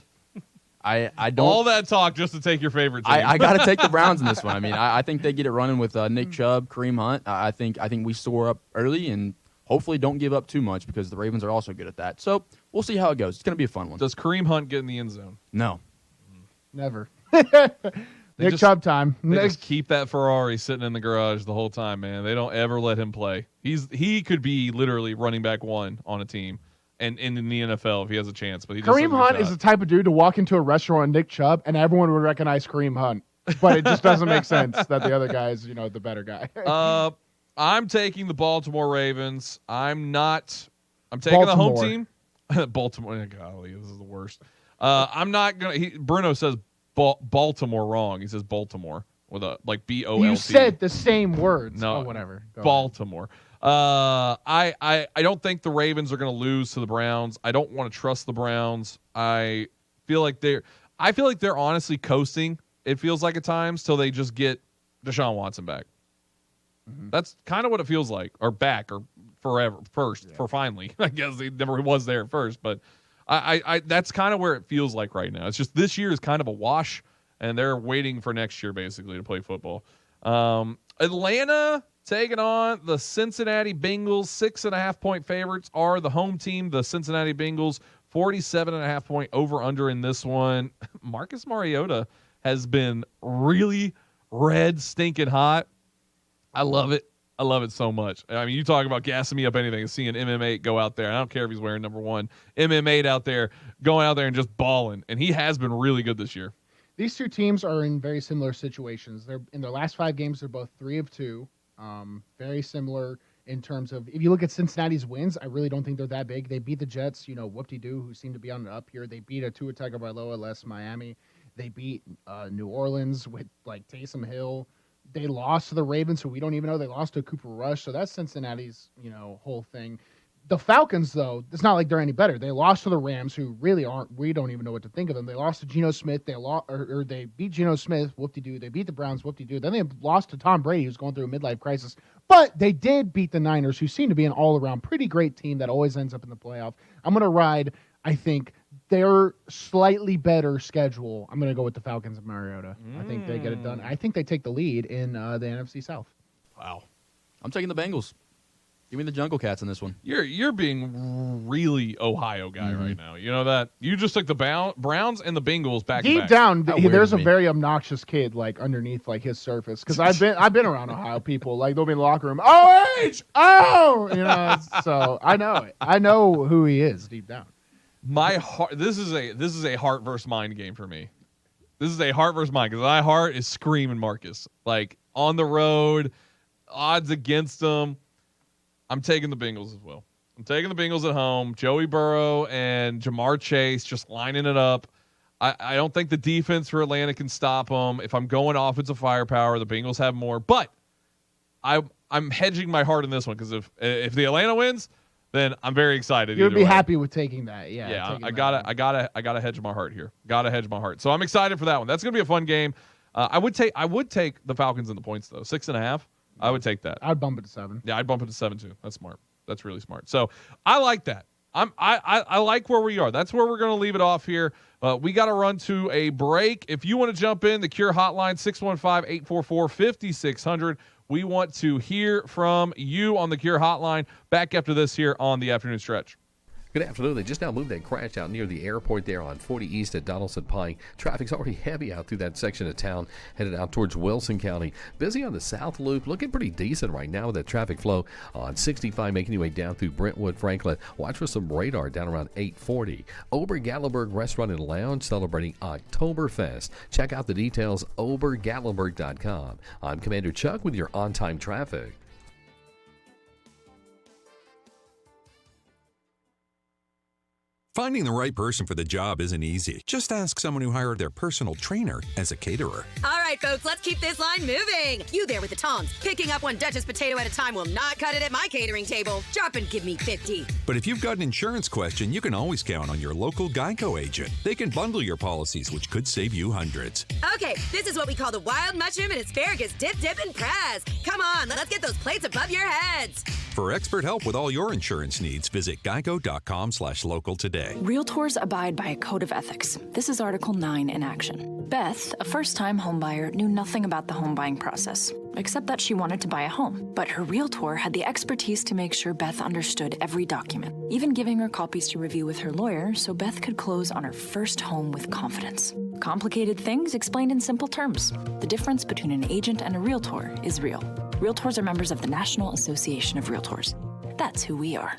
I don't all that talk just to take your favorite team. I got to take the Browns in this one. I mean, I think they get it running with Nick Chubb, Kareem Hunt. I think we soar up early and hopefully don't give up too much because the Ravens are also good at that. So we'll see how it goes. It's going to be a fun one. Does Kareem Hunt get in the end zone? No. Never. Nick Chubb time. They just keep that Ferrari sitting in the garage the whole time, man. They don't ever let him play. He could be literally running back one on a team and in the NFL if he has a chance. But Kareem Hunt is the type of dude to walk into a restaurant with Nick Chubb and everyone would recognize Kareem Hunt. But it just doesn't make sense that the other guy is, the better guy. I'm taking the Baltimore Ravens. I'm taking the home team. Baltimore. Golly, this is the worst. I'm not going to. Bruno says Baltimore wrong. He says Baltimore with a B-O-L-T. You said the same words. No, whatever. Go Baltimore. I don't think the Ravens are going to lose to the Browns. I don't want to trust the Browns. I feel like they're honestly coasting. It feels like at times till they just get Deshaun Watson back. Mm-hmm. That's kind of what it feels like, or back, or forever, for finally. I guess he never was there at first, but I that's kind of where it feels like right now. It's just this year is kind of a wash, and they're waiting for next year basically to play football. Atlanta taking on the Cincinnati Bengals. 6.5-point favorites are the home team, the Cincinnati Bengals. 47.5-point over-under in this one. Marcus Mariota has been really red, stinking hot. I love it. I love it so much. I mean, you talk about gassing me up anything and seeing MM8 go out there. I don't care if he's wearing number 1. MM8 out there, going out there and just balling. And he has been really good this year. These two teams are in very similar situations. They're in their last 5 games, they're both 3 of 2. Very similar in terms of, if you look at Cincinnati's wins, I really don't think they're that big. They beat the Jets, whoop-de-doo, who seem to be on the up here. They beat a Tua Tagovailoa less Miami. They beat New Orleans with Taysom Hill. They lost to the Ravens, who we don't even know. They lost to Cooper Rush, so that's Cincinnati's, whole thing. The Falcons, though, it's not like they're any better. They lost to the Rams, who really aren't. We don't even know what to think of them. They lost to Geno Smith. They beat Geno Smith, whoop-de-doo. They beat the Browns, whoop-de-doo. Then they lost to Tom Brady, who's going through a midlife crisis. But they did beat the Niners, who seem to be an all-around pretty great team that always ends up in the playoff. I'm going to ride, I think, their slightly better schedule. I'm going to go with the Falcons and Mariota. I think they get it done. I think they take the lead in the NFC South. Wow. I'm taking the Bengals. Give me the Jungle Cats in this one. You're being really Ohio guy right now. You know that? You just took the Browns and the Bengals back to back. Deep down, there's a very obnoxious kid underneath his surface. Because I've been around Ohio people. They'll be in the locker room. So I know it. I know who he is deep down. My heart. This is a heart versus mind game for me. This is a heart versus mind because my heart is screaming Marcus. On the road, odds against them. I'm taking the Bengals as well. I'm taking the Bengals at home. Joey Burrow and Jamar Chase just lining it up. I don't think the defense for Atlanta can stop them. If I'm going offensive firepower, the Bengals have more. But I'm hedging my heart in this one because if the Atlanta wins, then I'm very excited. You'd be happy with taking that, yeah. Yeah, I gotta hedge my heart here. Gotta hedge my heart. So I'm excited for that one. That's gonna be a fun game. I would take the Falcons in the points though. 6.5. I would take that. I'd bump it to 7. Yeah, I'd bump it to 7 too. That's smart. That's really smart. So I like that. I like where we are. That's where we're going to leave it off here. We got to run to a break. If you want to jump in, the Cure hotline, 615-844-5600. We want to hear from you on the Cure hotline. Back after this here on the Afternoon Stretch. Good afternoon. They just now moved that crash out near the airport there on 40 East at Donaldson Pike. Traffic's already heavy out through that section of town, headed out towards Wilson County. Busy on the South Loop, looking pretty decent right now with that traffic flow on 65, making your way down through Brentwood, Franklin. Watch for some radar down around 840. Ober-Gatlinburg Restaurant and Lounge celebrating Oktoberfest. Check out the details, obergatlinburg.com. I'm Commander Chuck with your on-time traffic. Finding the right person for the job isn't easy. Just ask someone who hired their personal trainer as a caterer. All right, folks, let's keep this line moving. You there with the tongs. Picking up one Duchess potato at a time will not cut it at my catering table. Drop and give me 50. But if you've got an insurance question, you can always count on your local Geico agent. They can bundle your policies, which could save you hundreds. Okay, this is what we call the wild mushroom and asparagus dip, and press. Come on, let's get those plates above your heads. For expert help with all your insurance needs, visit geico.com/local today. Realtors abide by a code of ethics. This is Article 9 in action. Beth, a first-time homebuyer, knew nothing about the home buying process, except that she wanted to buy a home. But her realtor had the expertise to make sure Beth understood every document, even giving her copies to review with her lawyer so Beth could close on her first home with confidence. Complicated things explained in simple terms. The difference between an agent and a realtor is real. Realtors are members of the National Association of Realtors. That's who we are.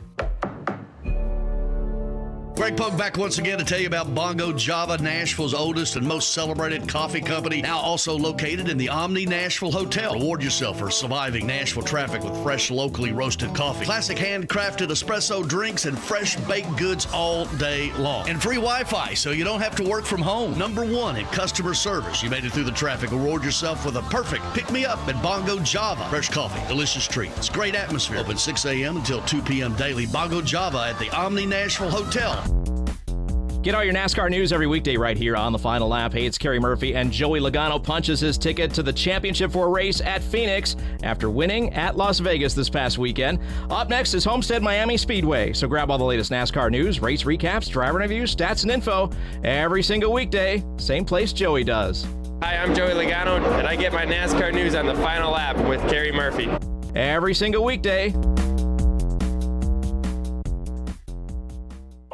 Greg Pogue back once again to tell you about Bongo Java, Nashville's oldest and most celebrated coffee company, now also located in the Omni Nashville Hotel. Reward yourself for surviving Nashville traffic with fresh, locally roasted coffee, classic handcrafted espresso drinks, and fresh baked goods all day long. And free Wi-Fi, so you don't have to work from home. Number one in customer service. You made it through the traffic. Reward yourself with a perfect pick-me-up at Bongo Java. Fresh coffee, delicious treats, great atmosphere. Open 6 a.m. until 2 p.m. daily. Bongo Java at the Omni Nashville Hotel. Get all your NASCAR news every weekday right here on The Final Lap. Hey, it's Kerry Murphy, and Joey Logano punches his ticket to the championship for a race at Phoenix after winning at Las Vegas this past weekend. Up next is Homestead Miami Speedway. So grab all the latest NASCAR news, race recaps, driver interviews, stats, and info every single weekday. Same place Joey does. Hi, I'm Joey Logano, and I get my NASCAR news on The Final Lap with Kerry Murphy. Every single weekday.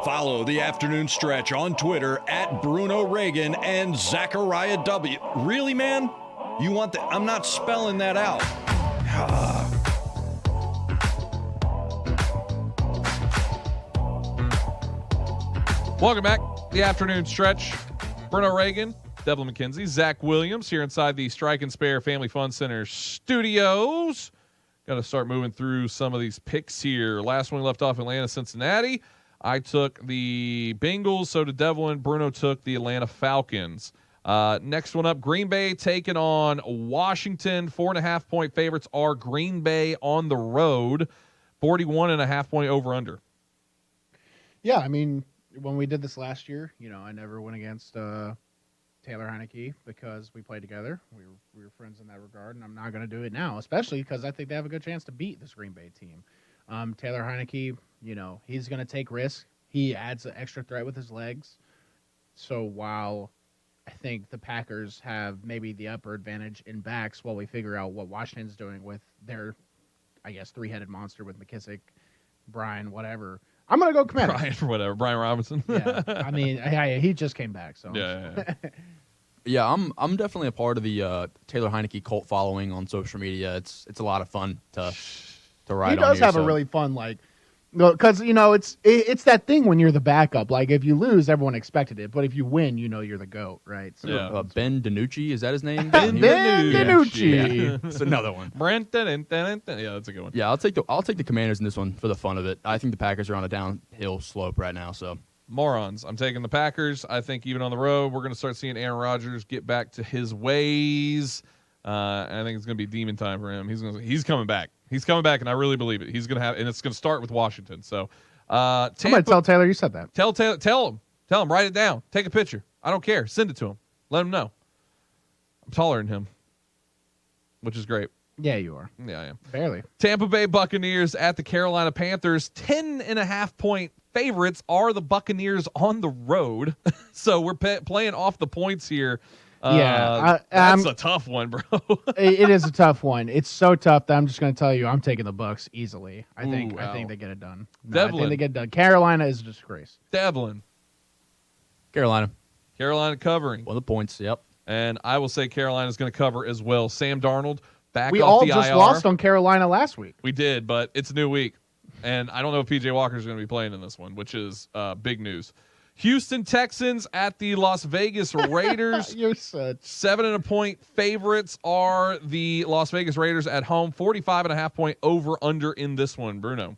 Follow the afternoon stretch on Twitter at Bruno Reagan and Zachariah W. Really, man? You want that? I'm not spelling that out. Welcome back. The afternoon stretch. Bruno Reagan, Devlin McKenzie, Zach Williams here inside the Strike and Spare Family Fun Center studios. Got to start moving through some of these picks here. Last one we left off Atlanta, Cincinnati. I took the Bengals, so did Devlin. Bruno took the Atlanta Falcons. Next one up, Green Bay taking on Washington. 4.5-point favorites are Green Bay on the road. 41.5-point over-under. Yeah, I mean, when we did this last year, I never went against Taylor Heineke because we played together. We were friends in that regard, and I'm not going to do it now, especially because I think they have a good chance to beat this Green Bay team. Taylor Heineke, he's going to take risks. He adds an extra threat with his legs. So while I think the Packers have maybe the upper advantage in backs while we figure out what Washington's doing with their, I guess, three-headed monster with McKissick, Brian, whatever, I'm going to go Commanders. Brian Robinson. Yeah, I mean, he just came back. So Yeah, I'm definitely a part of the Taylor Heineke cult following on social media. It's a lot of fun to ride on. He does have a really fun, because it's that thing when you're the backup. Like if you lose, everyone expected it, but if you win, you're the GOAT, right? So, Ben DiNucci, is that his name? Ben DiNucci. Yeah. It's another one. Yeah, that's a good one. Yeah, I'll take the Commanders in this one for the fun of it. I think the Packers are on a downhill slope right now. So morons. I'm taking the Packers. I think even on the road, we're going to start seeing Aaron Rodgers get back to his ways. I think it's going to be demon time for him. He's coming back. He's coming back, and I really believe it. He's going to have, and it's going to start with Washington. So, I'm going to tell Taylor you said that. Tell him, write it down, take a picture. I don't care. Send it to him. Let him know. I'm taller than him, which is great. Yeah, you are. Yeah, I am. Barely. Tampa Bay Buccaneers at the Carolina Panthers. 10.5-point favorites are the Buccaneers on the road. So we're playing off the points here. That's a tough one, bro. It is a tough one. It's so tough that I'm just going to tell you I'm taking the Bucs easily. I think they get it done. I think they get it done. Carolina is a disgrace. Devlin. Carolina covering. 1 of the points, yep. And I will say Carolina's going to cover as well. Sam Darnold back we off all the just IR. lost on Carolina last week. We did, but it's a new week. And I don't know if P.J. Walker's going to be playing in this one, which is big news. Houston Texans at the Las Vegas Raiders. You're such 7.5-point favorites are the Las Vegas Raiders at home. 45.5-point over under in this one, Bruno.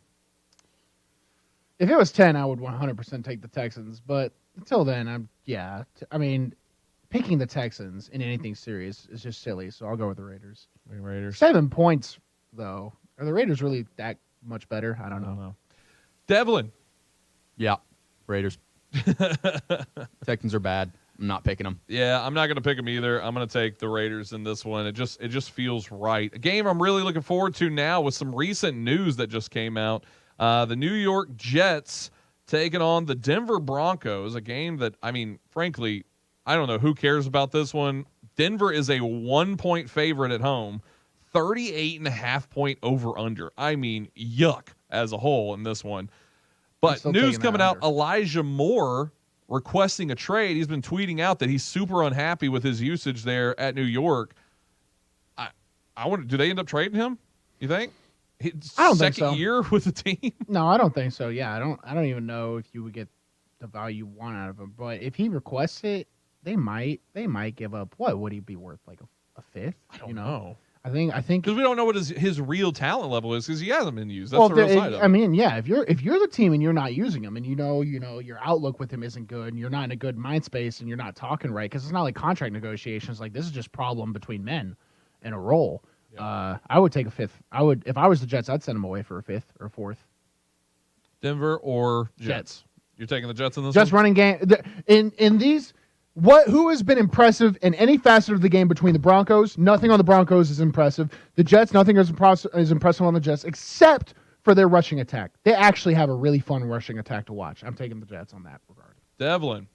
If it was 10, I would 100% take the Texans. But until then, picking the Texans in anything serious is just silly. So I'll go with the Raiders. Raiders. 7 points, though. Are the Raiders really that much better? I don't know. Devlin. Yeah, Raiders. Texans are bad. I'm not picking them. Yeah, I'm not going to pick them either. I'm going to take the Raiders in this one. It just feels right. A game I'm really looking forward to now with some recent news that just came out. The New York Jets taking on the Denver Broncos, a game that, frankly, I don't know who cares about this one. Denver is a 1-point favorite at home, 38.5 point over-under. Yuck as a whole in this one. But news coming out, Elijah Moore requesting a trade. He's been tweeting out that he's super unhappy with his usage there at New York. I wonder, do they end up trading him? You think? I don't think so. Second year with the team? No, I don't think so. Yeah, I don't even know if you would get the value you want out of him. But if he requests it, they might give up. What would he be worth? Like a fifth? I don't know. I think because we don't know what his real talent level is because he hasn't been used. That's the real side of it. If you're the team and you're not using him, and you know your outlook with him isn't good, and you're not in a good mind space, and you're not talking right, because it's not like contract negotiations. Like, this is just problem between men in a role. Yeah. I would take a fifth. If I was the Jets, I'd send him away for a fifth or a fourth. Denver or Jets? You're taking the Jets in this Jets one? Running game in these. Who has been impressive in any facet of the game between the Broncos? Nothing on the Broncos is impressive. The Jets, nothing is impressive on the Jets except for their rushing attack. They actually have a really fun rushing attack to watch. I'm taking the Jets on that regard. Devlin.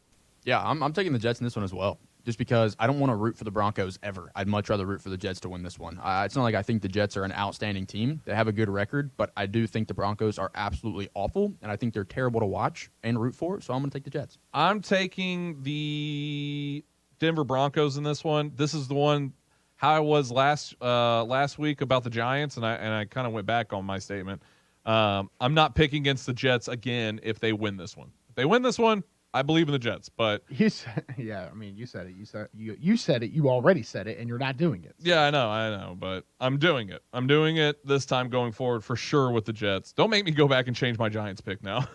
Yeah, I'm taking the Jets in this one as well. Just because I don't want to root for the Broncos ever. I'd much rather root for the Jets to win this one. It's not like I think the Jets are an outstanding team. They have a good record, but I do think the Broncos are absolutely awful, and I think they're terrible to watch and root for, so I'm going to take the Jets. I'm taking the Denver Broncos in this one. This is the one how I was last week about the Giants, and I kind of went back on my statement. I'm not picking against the Jets again if they win this one. If they win this one, I believe in the Jets, but you said it. You said it. You already said it, and you're not doing it. Yeah, I know, but I'm doing it. I'm doing it this time going forward for sure with the Jets. Don't make me go back and change my Giants pick now.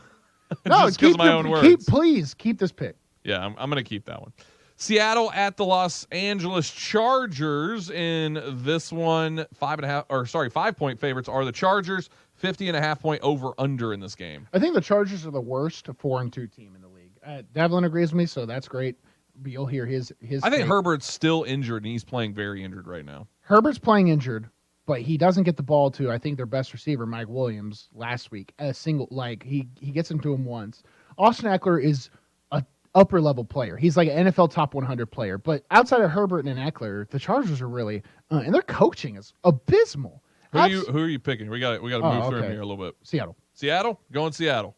No, just because of my own words. Please keep this pick. Yeah, I'm going to keep that one. Seattle at the Los Angeles Chargers in this one. 5-point favorites are the Chargers. 50.5 point over under in this game. I think the Chargers are the worst 4-2 team in the league. Devlin agrees with me, so that's great. But you'll hear his. I think Herbert's still injured, and he's playing very injured right now. Herbert's playing injured, but he doesn't get the ball to, I think, their best receiver, Mike Williams, last week. He gets into him once. Austin Eckler is an upper-level player. He's like an NFL top 100 player. But outside of Herbert and Eckler, the Chargers are really and their coaching is abysmal. Who are you picking? We got to move through them here a little bit. Seattle? Going Seattle.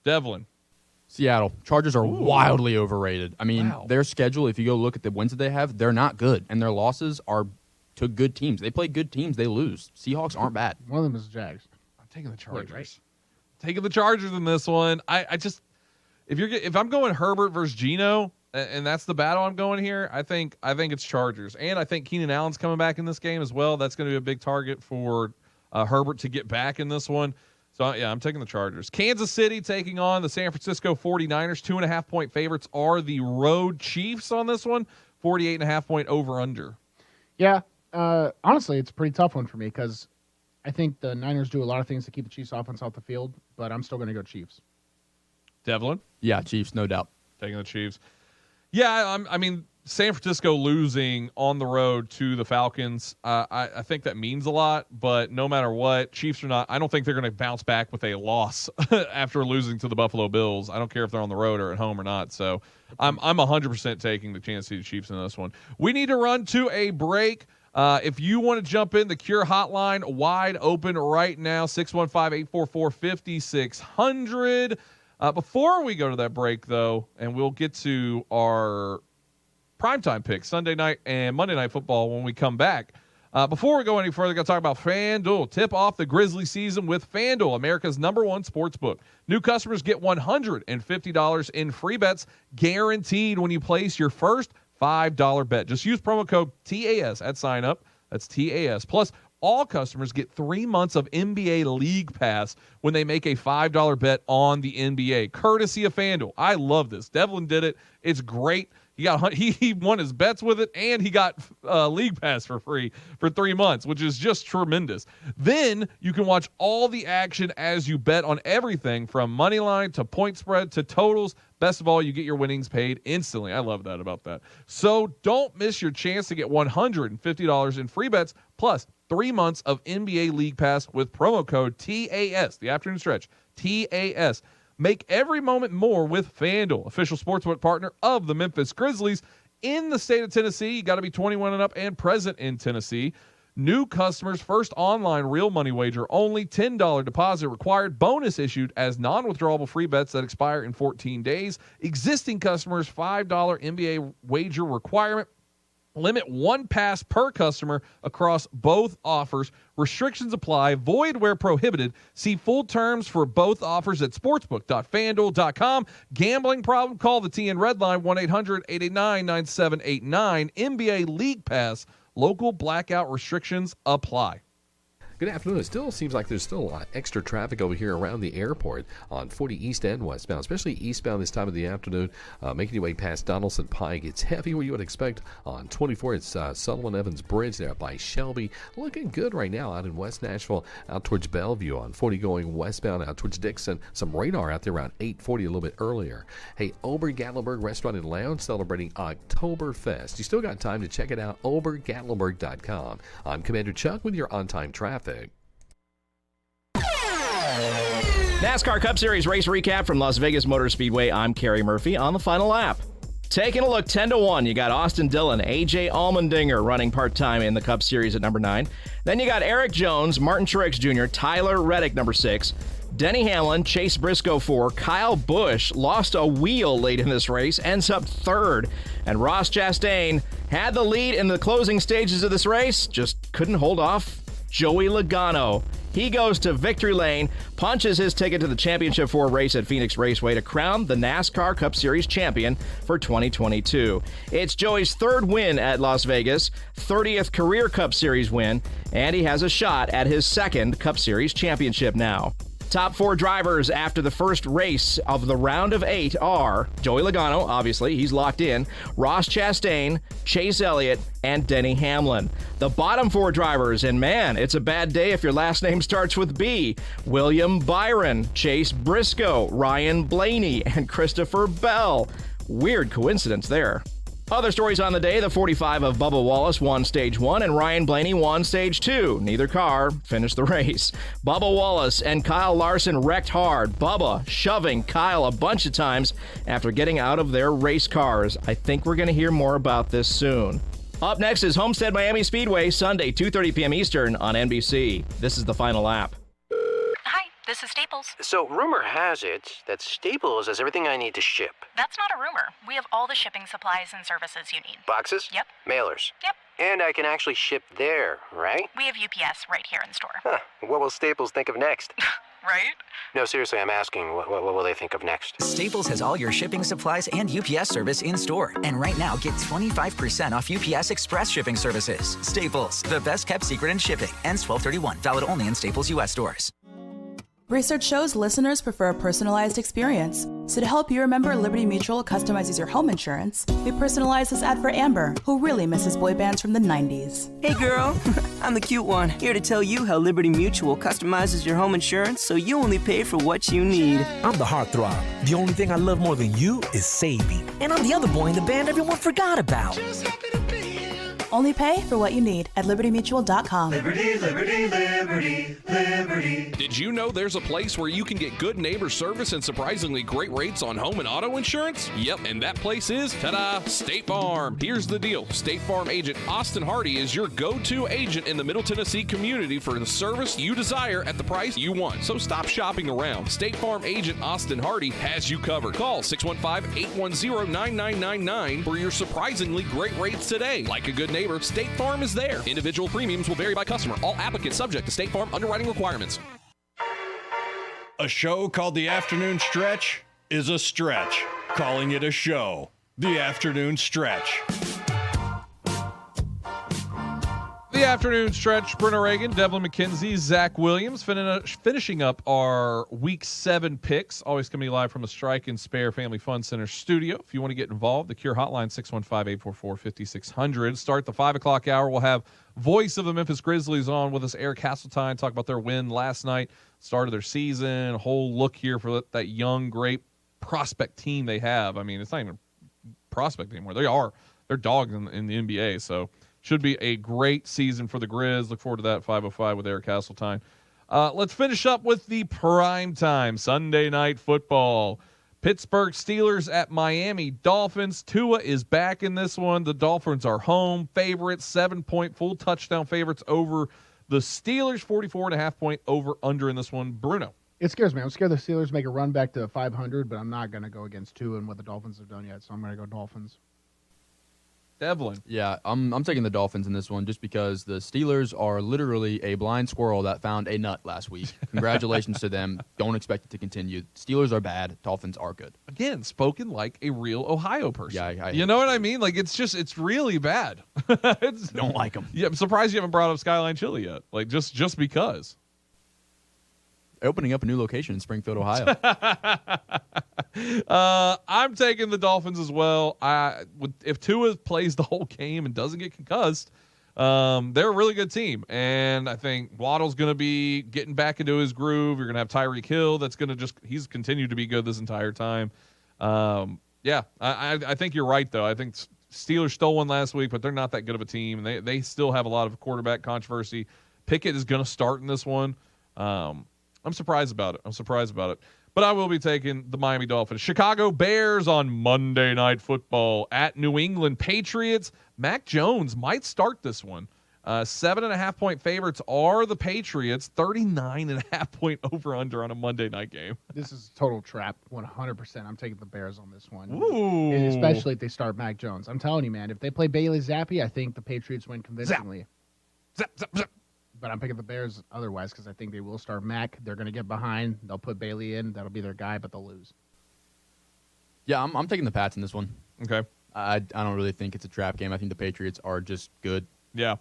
Devlin. Seattle. Chargers are wildly overrated. Their schedule, if you go look at the wins that they have, they're not good. And their losses are to good teams. They play good teams. They lose. Seahawks aren't bad. One of them is Jags. I'm taking the Chargers. Right? Taking the Chargers in this one. I just if I'm going Herbert versus Geno, and that's the battle I'm going here, I think it's Chargers. And I think Keenan Allen's coming back in this game as well. That's going to be a big target for Herbert to get back in this one. So, yeah, I'm taking the Chargers. Kansas City taking on the San Francisco 49ers. 2.5 point favorites are the road Chiefs on this one. 48.5 point over under. Yeah, honestly, it's a pretty tough one for me because I think the Niners do a lot of things to keep the Chiefs offense off the field, but I'm still going to go Chiefs. Devlin? Yeah, Chiefs, no doubt. Taking the Chiefs. Yeah, San Francisco losing on the road to the Falcons, I think that means a lot, but no matter what, Chiefs are not, I don't think they're going to bounce back with a loss after losing to the Buffalo Bills. I don't care if they're on the road or at home or not. So I'm 100% taking the Kansas City Chiefs in this one. We need to run to a break. If you want to jump in, the Cure hotline wide open right now, 615-844-5600. Before we go to that break, though, and we'll get to our primetime picks, Sunday night and Monday Night Football when we come back. Before we go any further, got to talk about FanDuel. Tip off the Grizzly season with FanDuel, America's #1 sports book. New customers get $150 in free bets guaranteed when you place your first $5 bet. Just use promo code TAS at sign up. That's TAS. Plus, all customers get 3 months of NBA League Pass when they make a $5 bet on the NBA, courtesy of FanDuel. I love this. Devlin did it. It's great. He won his bets with it, and he got League Pass for free for 3 months, which is just tremendous. Then you can watch all the action as you bet on everything from money line to point spread to totals. Best of all, you get your winnings paid instantly. I love that about that. So don't miss your chance to get $150 in free bets plus 3 months of NBA League Pass with promo code TAS, the afternoon stretch, TAS. Make every moment more with FanDuel, official sportsbook partner of the Memphis Grizzlies. In the state of Tennessee, you got to be 21 and up and present in Tennessee. New customers, first online real money wager, only $10 deposit required. Bonus issued as non-withdrawable free bets that expire in 14 days. Existing customers, $5 NBA wager requirement. Limit 1 pass per customer across both offers. Restrictions apply. Void where prohibited. See full terms for both offers at sportsbook.fanduel.com. Gambling problem? Call the TN Red Line 1-800-889-9789. NBA League Pass. Local blackout restrictions apply. Good afternoon. It still seems like there's still a lot of extra traffic over here around the airport on 40 east and westbound, especially eastbound this time of the afternoon. Making your way past Donaldson Pike. It's heavy where you would expect on 24. It's Sullivan Evans Bridge there by Shelby. Looking good right now out in West Nashville, out towards Bellevue on 40 going westbound, out towards Dixon. Some radar out there around 8:40 a little bit earlier. Hey, Ober-Gatlinburg Restaurant and Lounge celebrating Oktoberfest. You still got time to check it out, obergatlinburg.com. I'm Commander Chuck with your on-time traffic. NASCAR Cup Series race recap from Las Vegas Motor Speedway. I'm Kerry Murphy on the final lap. Taking a look, 10-1, you got Austin Dillon, A.J. Allmendinger running part-time in the Cup Series at number 9. Then you got Eric Jones, Martin Truex Jr., Tyler Reddick, number 6. Denny Hamlin, Chase Briscoe 4. Kyle Busch lost a wheel late in this race, ends up 3rd. And Ross Chastain had the lead in the closing stages of this race, just couldn't hold off Joey Logano. He goes to victory lane, punches his ticket to the Championship 4 race at Phoenix Raceway to crown the NASCAR Cup Series champion for 2022. It's Joey's 3rd win at Las Vegas, 30th career Cup Series win, and he has a shot at his 2nd Cup Series championship now. Top 4 drivers after the first race of the round of 8 are Joey Logano, obviously, he's locked in, Ross Chastain, Chase Elliott, and Denny Hamlin. The bottom 4 drivers, and man, it's a bad day if your last name starts with B. William Byron, Chase Briscoe, Ryan Blaney, and Christopher Bell. Weird coincidence there. Other stories on the day, the 45 of Bubba Wallace won Stage 1 and Ryan Blaney won Stage 2. Neither car finished the race. Bubba Wallace and Kyle Larson wrecked hard. Bubba shoving Kyle a bunch of times after getting out of their race cars. I think we're going to hear more about this soon. Up next is Homestead Miami Speedway, Sunday, 2:30 p.m. Eastern on NBC. This is the final lap. This is Staples. So, rumor has it that Staples has everything I need to ship. That's not a rumor. We have all the shipping supplies and services you need. Boxes? Yep. Mailers? Yep. And I can actually ship there, right? We have UPS right here in store. Huh. What will Staples think of next? Right? No, seriously, I'm asking, what will they think of next? Staples has all your shipping supplies and UPS service in store. And right now, get 25% off UPS Express shipping services. Staples, the best kept secret in shipping. Ends 12/31. Valid only in Staples U.S. stores. Research shows listeners prefer a personalized experience. So to help you remember, Liberty Mutual customizes your home insurance. We personalized this ad for Amber, who really misses boy bands from the 90s. Hey girl, I'm the cute one, here to tell you how Liberty Mutual customizes your home insurance so you only pay for what you need. I'm the heartthrob. The only thing I love more than you is saving. And I'm the other boy in the band everyone forgot about. Only pay for what you need at libertymutual.com. Liberty, liberty, liberty, liberty. Did you know there's a place where you can get good neighbor service and surprisingly great rates on home and auto insurance? Yep, and that place is, ta-da, State Farm. Here's the deal. State Farm agent Austin Hardy is your go-to agent in the Middle Tennessee community for the service you desire at the price you want. So stop shopping around. State Farm agent Austin Hardy has you covered. Call 615-810-9999 for your surprisingly great rates today. Like a good neighbor, State Farm is there. Individual premiums will vary by customer. All applicants subject to State Farm underwriting requirements. A show called The Afternoon Stretch is a stretch. Calling it a show. The Afternoon Stretch. The The afternoon stretch, Bruno Reagan, Devlin McKenzie, Zach Williams, finishing up our Week 7 picks. Always coming live from a Strike and Spare Family Fun Center studio. If you want to get involved, the Cure Hotline, 615-844-5600. Start the 5 o'clock hour. We'll have voice of the Memphis Grizzlies on with us, Eric Hasseltine, talk about their win last night, start of their season, a whole look here for that young, great prospect team they have. I mean, it's not even prospect anymore. They're dogs in the NBA, so should be a great season for the Grizz. Look forward to that 5:05 with Eric Hasseltine. Let's finish up with the primetime Sunday night football. Pittsburgh Steelers at Miami Dolphins. Tua is back in this one. The Dolphins are home favorites, 7-point full touchdown favorites over the Steelers, 44.5-point over-under in this one. Bruno. It scares me. I'm scared the Steelers make a run back to 500, but I'm not going to go against Tua and what the Dolphins have done yet, so I'm going to go Dolphins. Devlin. Yeah, I'm taking the Dolphins in this one just because the Steelers are literally a blind squirrel that found a nut last week. Congratulations to them. Don't expect it to continue. Steelers are bad. Dolphins are good. Again, spoken like a real Ohio person. Yeah, you know what I mean? Like, it's really bad. Don't like them. Yeah, I'm surprised you haven't brought up Skyline Chili yet. Like, just because. Opening up a new location in Springfield, Ohio. I'm taking the Dolphins as well. If Tua plays the whole game and doesn't get concussed, they're a really good team. And I think Waddle's going to be getting back into his groove. You're going to have Tyreek Hill. That's going to he's continued to be good this entire time. I think you're right, though. I think Steelers stole one last week, but they're not that good of a team. They still have a lot of quarterback controversy. Pickett is going to start in this one. I'm surprised about it. But I will be taking the Miami Dolphins. Chicago Bears on Monday Night Football at New England Patriots. Mac Jones might start this one. 7.5-point favorites are the Patriots. 39.5-point over-under on a Monday night game. This is a total trap, 100%. I'm taking the Bears on this one. Ooh. And especially if they start Mac Jones. I'm telling you, man, if they play Bailey Zappi, I think the Patriots win convincingly. Zap. But I'm picking the Bears otherwise because I think they will start Mac. They're going to get behind. They'll put Bailey in. That'll be their guy, but they'll lose. Yeah, I'm taking the Pats in this one. Okay. I don't really think it's a trap game. I think the Patriots are just good. Yeah.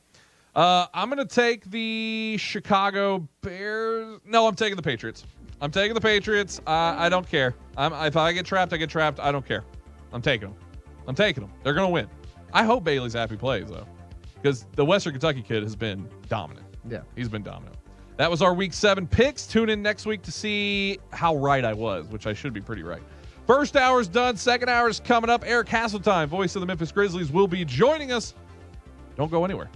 I'm going to take the Chicago Bears. No, I'm taking the Patriots. I don't care. If I get trapped, I get trapped. I don't care. I'm taking them. They're going to win. I hope Bailey Zappi plays, though, because the Western Kentucky kid has been dominant. Yeah. He's been dominant. That was our Week 7 picks. Tune in next week to see how right I was, which I should be pretty right. First hour's done. Second hour's coming up. Eric Hasseltine, voice of the Memphis Grizzlies, will be joining us. Don't go anywhere.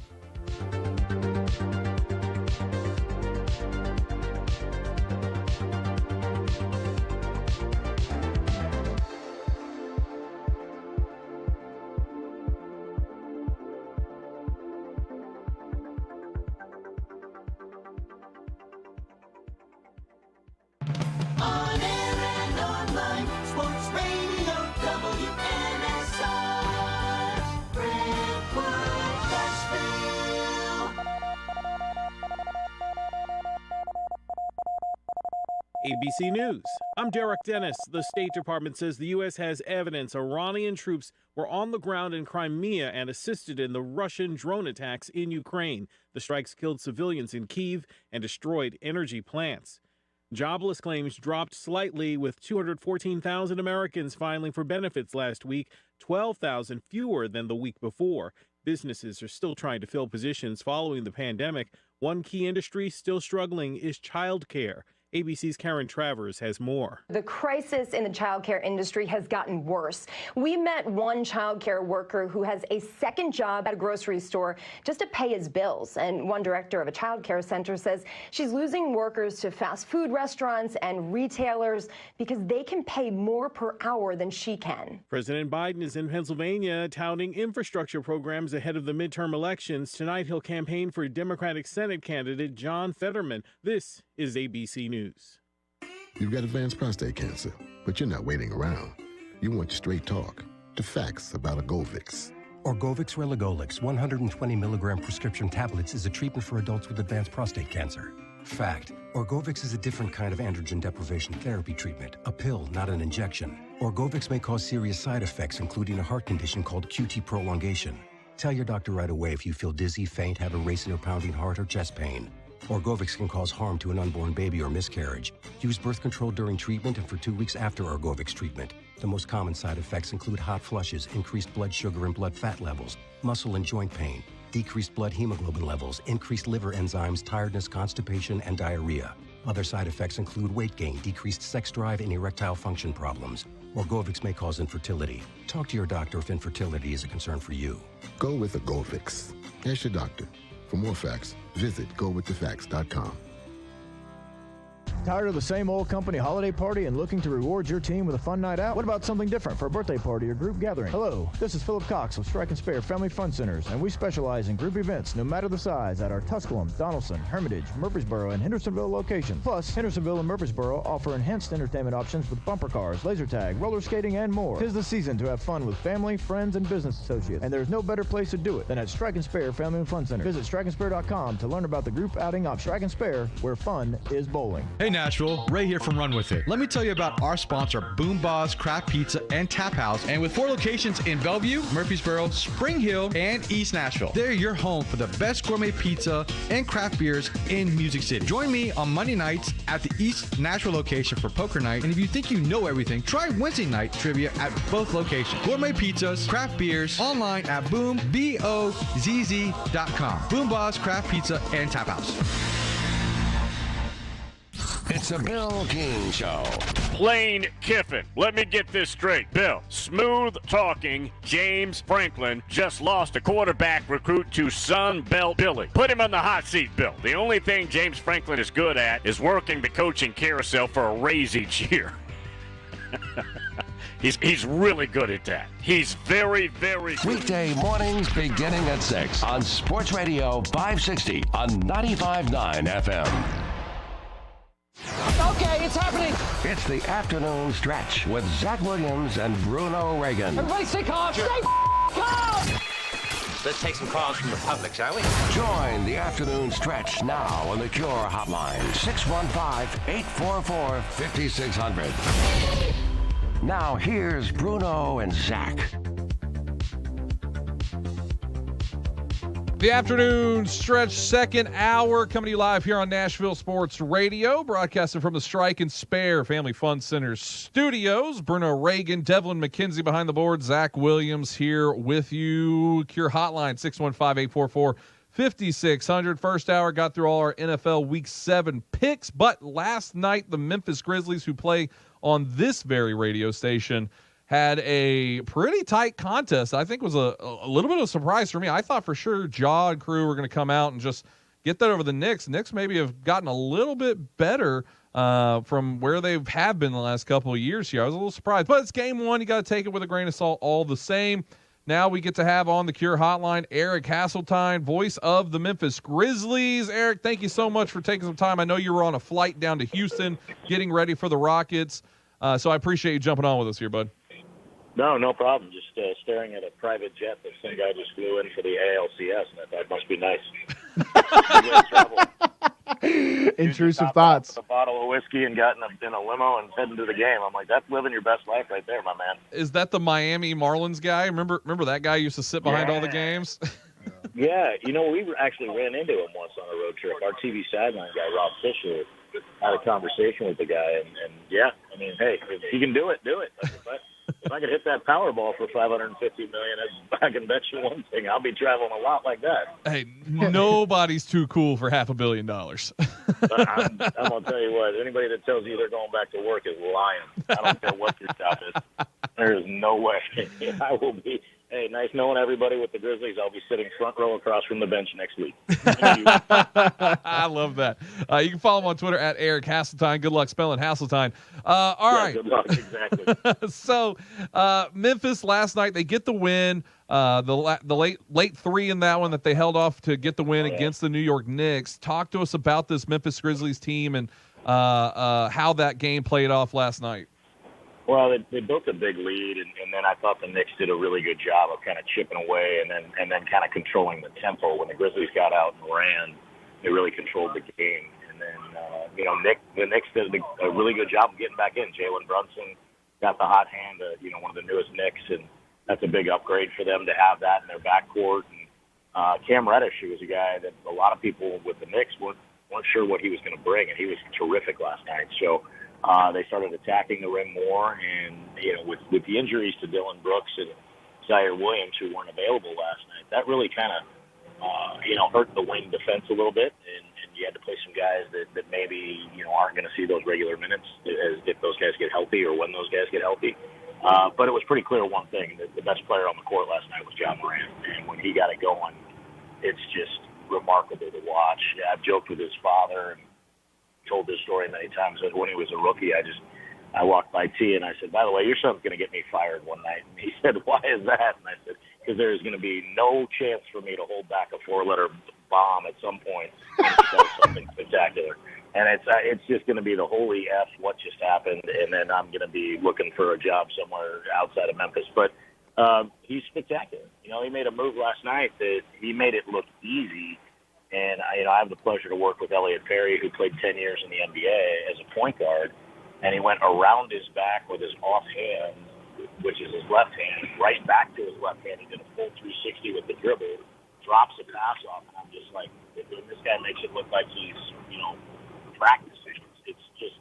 ABC News. I'm Derek Dennis. The State Department says the U.S. has evidence Iranian troops were on the ground in Crimea and assisted in the Russian drone attacks in Ukraine. The strikes killed civilians in Kyiv and destroyed energy plants. Jobless claims dropped slightly, with 214,000 Americans filing for benefits last week, 12,000 fewer than the week before. Businesses are still trying to fill positions following the pandemic. One key industry still struggling is childcare. ABC's Karen Travers has more. The crisis in the childcare industry has gotten worse. We met one childcare worker who has a second job at a grocery store just to pay his bills. And one director of a childcare center says she's losing workers to fast food restaurants and retailers because they can pay more per hour than she can. President Biden is in Pennsylvania touting infrastructure programs ahead of the midterm elections. Tonight, he'll campaign for Democratic Senate candidate John Fetterman. This is ABC News. You've got advanced prostate cancer, but you're not waiting around. You want straight talk to facts about Orgovix. Orgovix Relagolix 120 milligram prescription tablets is a treatment for adults with advanced prostate cancer. Fact: Orgovix is a different kind of androgen deprivation therapy treatment, a pill, not an injection. Orgovix may cause serious side effects, including a heart condition called QT prolongation. Tell your doctor right away if you feel dizzy, faint, have a racing or pounding heart, or chest pain. Orgovix can cause harm to an unborn baby or miscarriage. Use birth control during treatment and for 2 weeks after Orgovix treatment. The most common side effects include hot flushes, increased blood sugar and blood fat levels, muscle and joint pain, decreased blood hemoglobin levels, increased liver enzymes, tiredness, constipation, and diarrhea. Other side effects include weight gain, decreased sex drive, and erectile function problems. Orgovix may cause infertility. Talk to your doctor if infertility is a concern for you. Go with Orgovix. Ask your doctor. For more facts, visit gowiththefacts.com. Tired of the same old company holiday party and looking to reward your team with a fun night out? What about something different for a birthday party or group gathering? Hello, this is Philip Cox of Strike and Spare Family Fun Centers, and we specialize in group events no matter the size at our Tusculum, Donaldson, Hermitage, Murfreesboro, and Hendersonville locations. Plus, Hendersonville and Murfreesboro offer enhanced entertainment options with bumper cars, laser tag, roller skating, and more. 'Tis the season to have fun with family, friends, and business associates, and there's no better place to do it than at Strike and Spare Family Fun Center. Visit strikeandspare.com to learn about the group outing option. Strike and Spare, where fun is bowling. Hey Nashville, Ray here from Run With It. Let me tell you about our sponsor, Boom Boss Craft Pizza and Tap House. And with 4 locations in Bellevue, Murfreesboro, Spring Hill, and East Nashville, they're your home for the best gourmet pizza and craft beers in Music City. Join me on Monday nights at the East Nashville location for poker night. And if you think you know everything, try Wednesday night trivia at both locations. Gourmet pizzas, craft beers, online at BoomBozz.com. Boom Boss Craft Pizza and Tap House. It's a Bill King Show. Lane Kiffin. Let me get this straight. Bill, smooth-talking James Franklin just lost a quarterback recruit to Sun Belt Billy. Put him on the hot seat, Bill. The only thing James Franklin is good at is working the coaching carousel for a raise each year. He's really good at that. He's very, very good. Weekday mornings beginning at 6 on Sports Radio 560 on 95.9 FM. Okay, it's happening. It's the afternoon stretch with Zach Williams and Bruno Reagan. Everybody stay calm. Stay calm. Let's take some calls from the public, shall we? Join the afternoon stretch now on the Cure Hotline, 615-844-5600. Now here's Bruno and Zach. The afternoon stretch, second hour, coming to you live here on Nashville Sports Radio, broadcasting from the Strike and Spare Family Fun Center studios. Bruno Reagan, Devlin McKenzie behind the board, Zach Williams here with you. Cure Hotline, 615-844-5600. First hour, got through all our NFL Week 7 picks, but last night, the Memphis Grizzlies, who play on this very radio station, had a pretty tight contest. I think was a little bit of a surprise for me. I thought for sure Ja and crew were going to come out and just get that over the Knicks. Knicks maybe have gotten a little bit better from where they have been the last couple of years here. I was a little surprised. But it's game one. You got to take it with a grain of salt all the same. Now we get to have on the Cure Hotline Eric Hasseltine, voice of the Memphis Grizzlies. Eric, thank you so much for taking some time. I know you were on a flight down to Houston getting ready for the Rockets. So I appreciate you jumping on with us here, bud. No problem. Just staring at a private jet that some guy just flew in for the ALCS, and I thought it must be nice. Intrusive thoughts. A bottle of whiskey and got in a limo and heading to the game. I'm like, that's living your best life right there, my man. Is that the Miami Marlins guy? Remember that guy used to sit behind all the games? Yeah, we actually ran into him once on a road trip. Our TV sideline guy, Rob Fisher, had a conversation with the guy, and yeah, I mean, hey, if he can do it, do it. If I could hit that Powerball for $550 million, I can bet you one thing: I'll be traveling a lot like that. Hey, nobody's too cool for $500 million. I'm gonna tell you what: anybody that tells you they're going back to work is lying. I don't care what your job is. There is no way. I will be. Hey, nice knowing everybody with the Grizzlies. I'll be sitting front row across from the bench next week. I love that. You can follow him on Twitter at Eric Hasseltine. Good luck spelling Hasseltine. All right. Good luck, exactly. So Memphis last night, they get the win. The late three in that one that they held off to get the win against the New York Knicks. Talk to us about this Memphis Grizzlies team and how that game played off last night. Well, they built a big lead, and then I thought the Knicks did a really good job of kind of chipping away and then kind of controlling the tempo. When the Grizzlies got out and ran, they really controlled the game. And then, the Knicks did a really good job of getting back in. Jalen Brunson got the hot hand, one of the newest Knicks, and that's a big upgrade for them to have that in their backcourt. And Cam Reddish, who was a guy that a lot of people with the Knicks weren't sure what he was going to bring, and he was terrific last night. So they started attacking the rim more, and with the injuries to Dylan Brooks and Zaire Williams, who weren't available last night, that really kind of hurt the wing defense a little bit, and you had to play some guys that maybe aren't going to see those regular minutes if those guys get healthy or when those guys get healthy. But it was pretty clear one thing: that the best player on the court last night was Ja Morant, and when he got it going, it's just remarkable to watch. I've joked with his father and told this story many times. That when he was a rookie, I walked by T and I said, "By the way, your son's going to get me fired one night." And he said, "Why is that?" And I said, "Because there's going to be no chance for me to hold back a 4-letter bomb at some point and does something spectacular. And it's just going to be the holy F, what just happened, and then I'm going to be looking for a job somewhere outside of Memphis." But he's spectacular. He made a move last night that he made it look easy. And I have the pleasure to work with Elliot Perry, who played 10 years in the NBA as a point guard, and he went around his back with his offhand, which is his left hand, right back to his left hand. He did a full 360 with the dribble, drops a pass off, and I'm just like, this guy makes it look like he's, practicing. It's just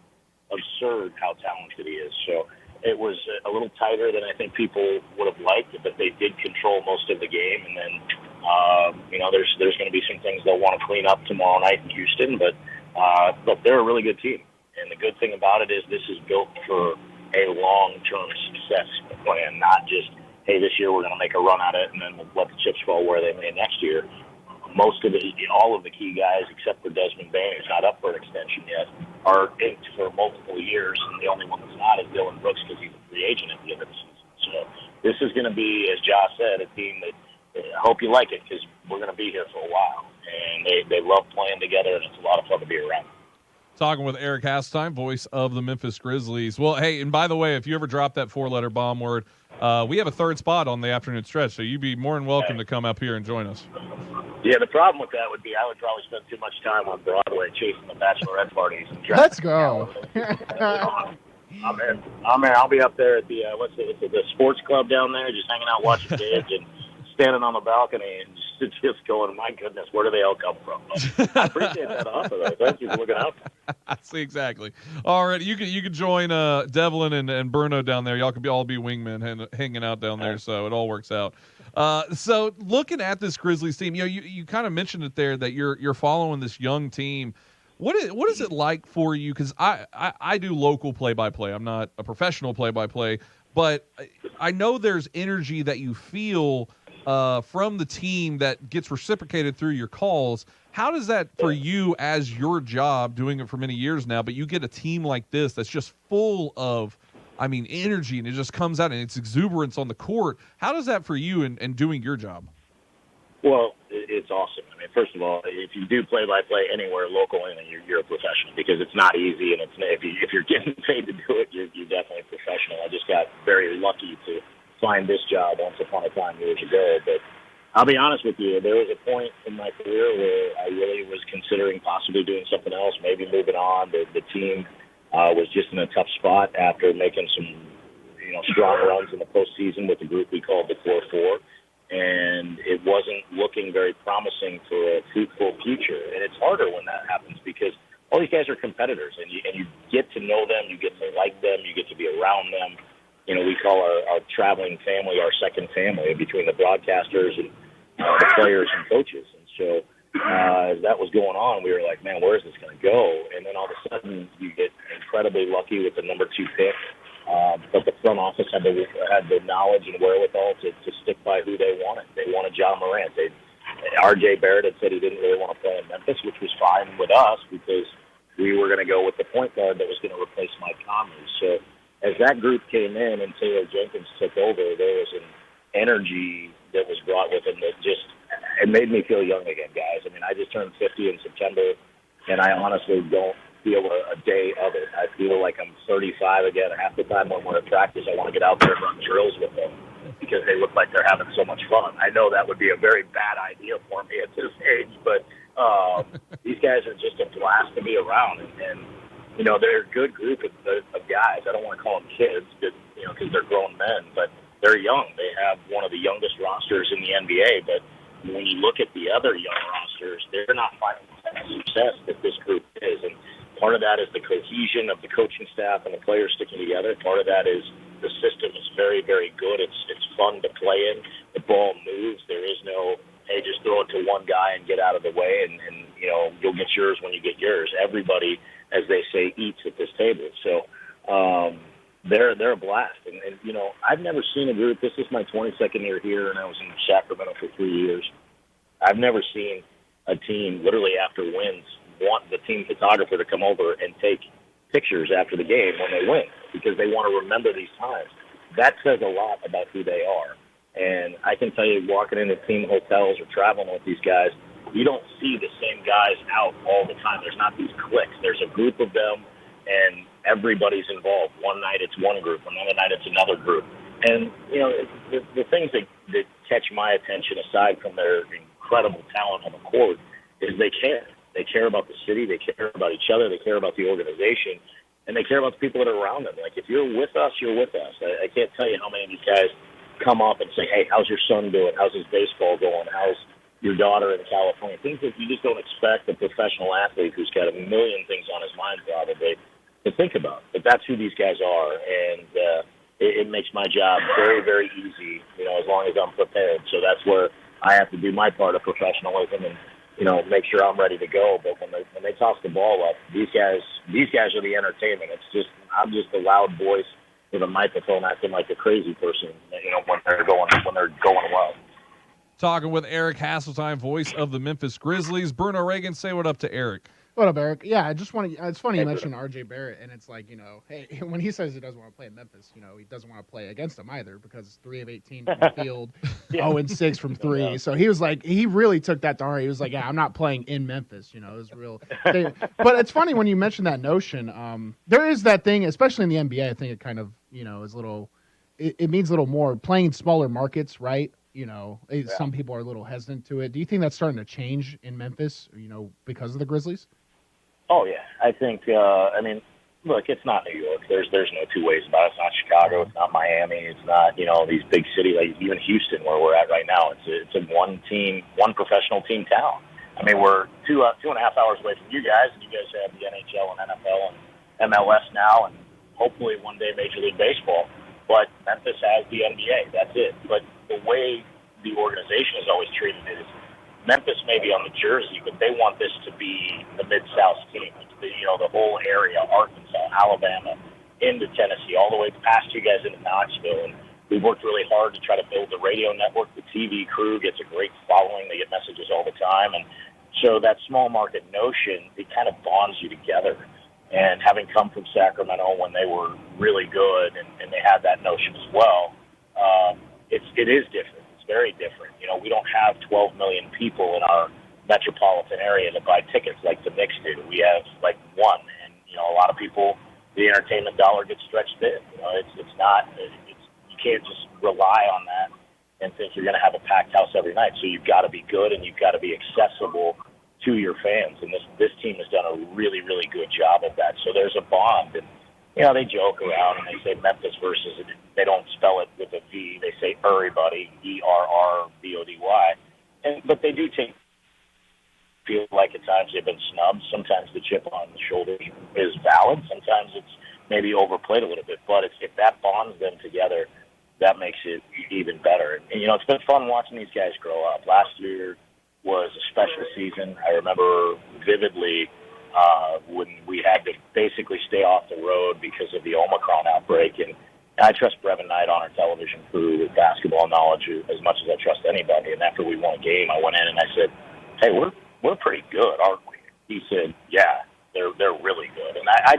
absurd how talented he is. So it was a little tighter than I think people would have liked, but they did control most of the game. And then, there's going to be some things they'll want to clean up tomorrow night in Houston. But look, they're a really good team. And the good thing about it is this is built for a long-term success plan, not just, hey, this year we're going to make a run at it and then we'll let the chips fall where they may next year. All of the key guys, except for Desmond Bain, who's not up for an extension yet, are inked for multiple years, and the only one that's not is Dylan Brooks because he's a free agent at the end of the season. So this is going to be, as Josh said, a team that I hope you like it because we're going to be here for a while, and they love playing together, and it's a lot of fun to be around. Talking with Eric Hastime, voice of the Memphis Grizzlies. Well, hey, and by the way, if you ever drop that 4-letter bomb word, we have a third spot on the afternoon stretch, so you'd be more than welcome to come up here and join us. Yeah, the problem with that would be I would probably spend too much time on Broadway chasing the bachelorette parties. And Let's go. I'm in. I'll be up there at the the sports club down there, just hanging out watching kids and standing on the balcony and just going, my goodness, where do they all come from? I appreciate that offer, though. Thank you for looking out. I see, exactly. All right, you can join Devlin and Bruno down there. Y'all could all be wingmen hanging out down there, so it all works out. So looking at this Grizzlies team, you kind of mentioned it there that you're following this young team. What is it like for you? Because I do local play-by-play. I'm not a professional play-by-play, but I know there's energy that you feel from the team that gets reciprocated through your calls. How does that for you as your job, doing it for many years now, but you get a team like this that's just full of, energy, and it just comes out and it's exuberance on the court. How does that for you in doing your job? Well, it's awesome. First of all, if you do play-by-play anywhere local, you're a professional because it's not easy, and if you're getting paid to do it, you're definitely a professional. I just got very lucky to find this job once upon a time years ago. But I'll be honest with you, there was a point in my career where I really was considering possibly doing something else, maybe moving on. The team was just in a tough spot after making some strong runs in the postseason with the group we called the Core Four. And it wasn't looking very promising for a fruitful future. And it's harder when that happens because all these guys are competitors, and you get to know them, you get to like them, you get to be around them. We call our traveling family our second family between the broadcasters and the players and coaches. And so as that was going on, we were like, man, where is this going to go? And then all of a sudden you get incredibly lucky with the number 2 pick. But the front office had the knowledge and wherewithal to stick by who they wanted. They wanted Ja Morant. R.J. Barrett had said he didn't really want to play in Memphis, which was fine with us because we were going to go with the point guard that was going to replace Mike Conley. So as that group came in and Taylor Jenkins took over, there was an energy that was brought with him that it made me feel young again, guys. I just turned 50 in September, and I honestly don't feel a day of it. I feel like I'm 35 again. Half the time when we're at practice, I want to get out there and run drills with them because they look like they're having so much fun. I know that would be a very bad idea for me at this age, but these guys are just a blast to be around. And they're a good group of guys. I don't want to call them kids because they're grown men, but they're young. They have one of the youngest rosters in the NBA, but when you look at the other young rosters, they're not finding the kind of success that this group is. And part of that is the cohesion of the coaching staff and the players sticking together. Part of that is the system is very, very good. It's fun to play in. The ball moves. There is no, hey, just throw it to one guy and get out of the way, and you'll get yours when you get yours. Everybody, as they say, eats at this table. So they're a blast. And I've never seen a group. This is my 22nd year here, and I was in Sacramento for 3 years. I've never seen a team literally after wins want the team photographer to come over and take pictures after the game when they win, because they want to remember these times. That says a lot about who they are. And I can tell you, walking into team hotels or traveling with these guys, you don't see the same guys out all the time. There's not these cliques. There's a group of them, and everybody's involved. One night it's one group, another night it's another group. And, the things that catch my attention, aside from their incredible talent on the court, is they care. They care about the city. They care about each other. They care about the organization. And they care about the people that are around them. Like, if you're with us, you're with us. I can't tell you how many of these guys come up and say, hey, how's your son doing? How's his baseball going? How's your daughter in California? Things that you just don't expect a professional athlete who's got a million things on his mind probably to think about. But that's who these guys are. And it makes my job very, very easy, as long as I'm prepared. So that's where I have to do my part of professionalism and make sure I'm ready to go. But when they toss the ball up, these guys are the entertainment. I'm just a loud voice with a microphone acting like a crazy person, when they're going well. Talking with Eric Hasseltine, voice of the Memphis Grizzlies. Bruno Reagan, say what up to Eric. What up, Eric? Yeah, I just want to. It's funny you mentioned RJ Barrett, and it's like, hey, when he says he doesn't want to play in Memphis, he doesn't want to play against them either, because 3 of 18 from the field, 0-6 from 3. So he was like, he really took that to heart. He was like, yeah, I'm not playing in Memphis. It was real. But it's funny when you mention that notion. There is that thing, especially in the NBA. I think it kind of is a little. It means a little more playing in smaller markets, right? Some people are a little hesitant to it. Do you think that's starting to change in Memphis? Because of the Grizzlies? Oh, yeah. I think, look, it's not New York. There's no two ways about it. It's not Chicago. It's not Miami. It's not, these big cities, like even Houston, where we're at right now. It's a one professional team town. We're 2.5 hours away from you guys, and you guys have the NHL and NFL and MLS now, and hopefully one day Major League Baseball. But Memphis has the NBA. That's it. But the way the organization has always treated it is, Memphis may be on the jersey, but they want this to be the Mid-South team. The whole area, Arkansas, Alabama, into Tennessee, all the way past you guys into Knoxville. And we've worked really hard to try to build the radio network. The TV crew gets a great following. They get messages all the time. And so that small market notion, it kind of bonds you together. And having come from Sacramento when they were really good and they had that notion as well, it is different. It's very different. We don't have 12 million people in our metropolitan area to buy tickets like the Knicks do. We have like one, and a lot of people, the entertainment dollar gets stretched thin. You can't just rely on that and think you're going to have a packed house every night. So you've got to be good, and you've got to be accessible to your fans. And this team has done a really, really good job of that. So there's a bond, and they joke around and they say Memphis versus, they don't spell it with a V. They say everybody, ERRBODY. But they do feel like at times they've been snubbed. Sometimes the chip on the shoulder is valid. Sometimes it's maybe overplayed a little bit. But if that bonds them together, that makes it even better. And it's been fun watching these guys grow up. Last year was a special season. I remember vividly when we had to basically stay off the road because of the Omicron outbreak. And I trust Brevin Knight on our television crew with basketball knowledge as much as I trust anybody. And after we won a game, I went in and I said, hey, we're pretty good, aren't we? He said, yeah, they're really good. And I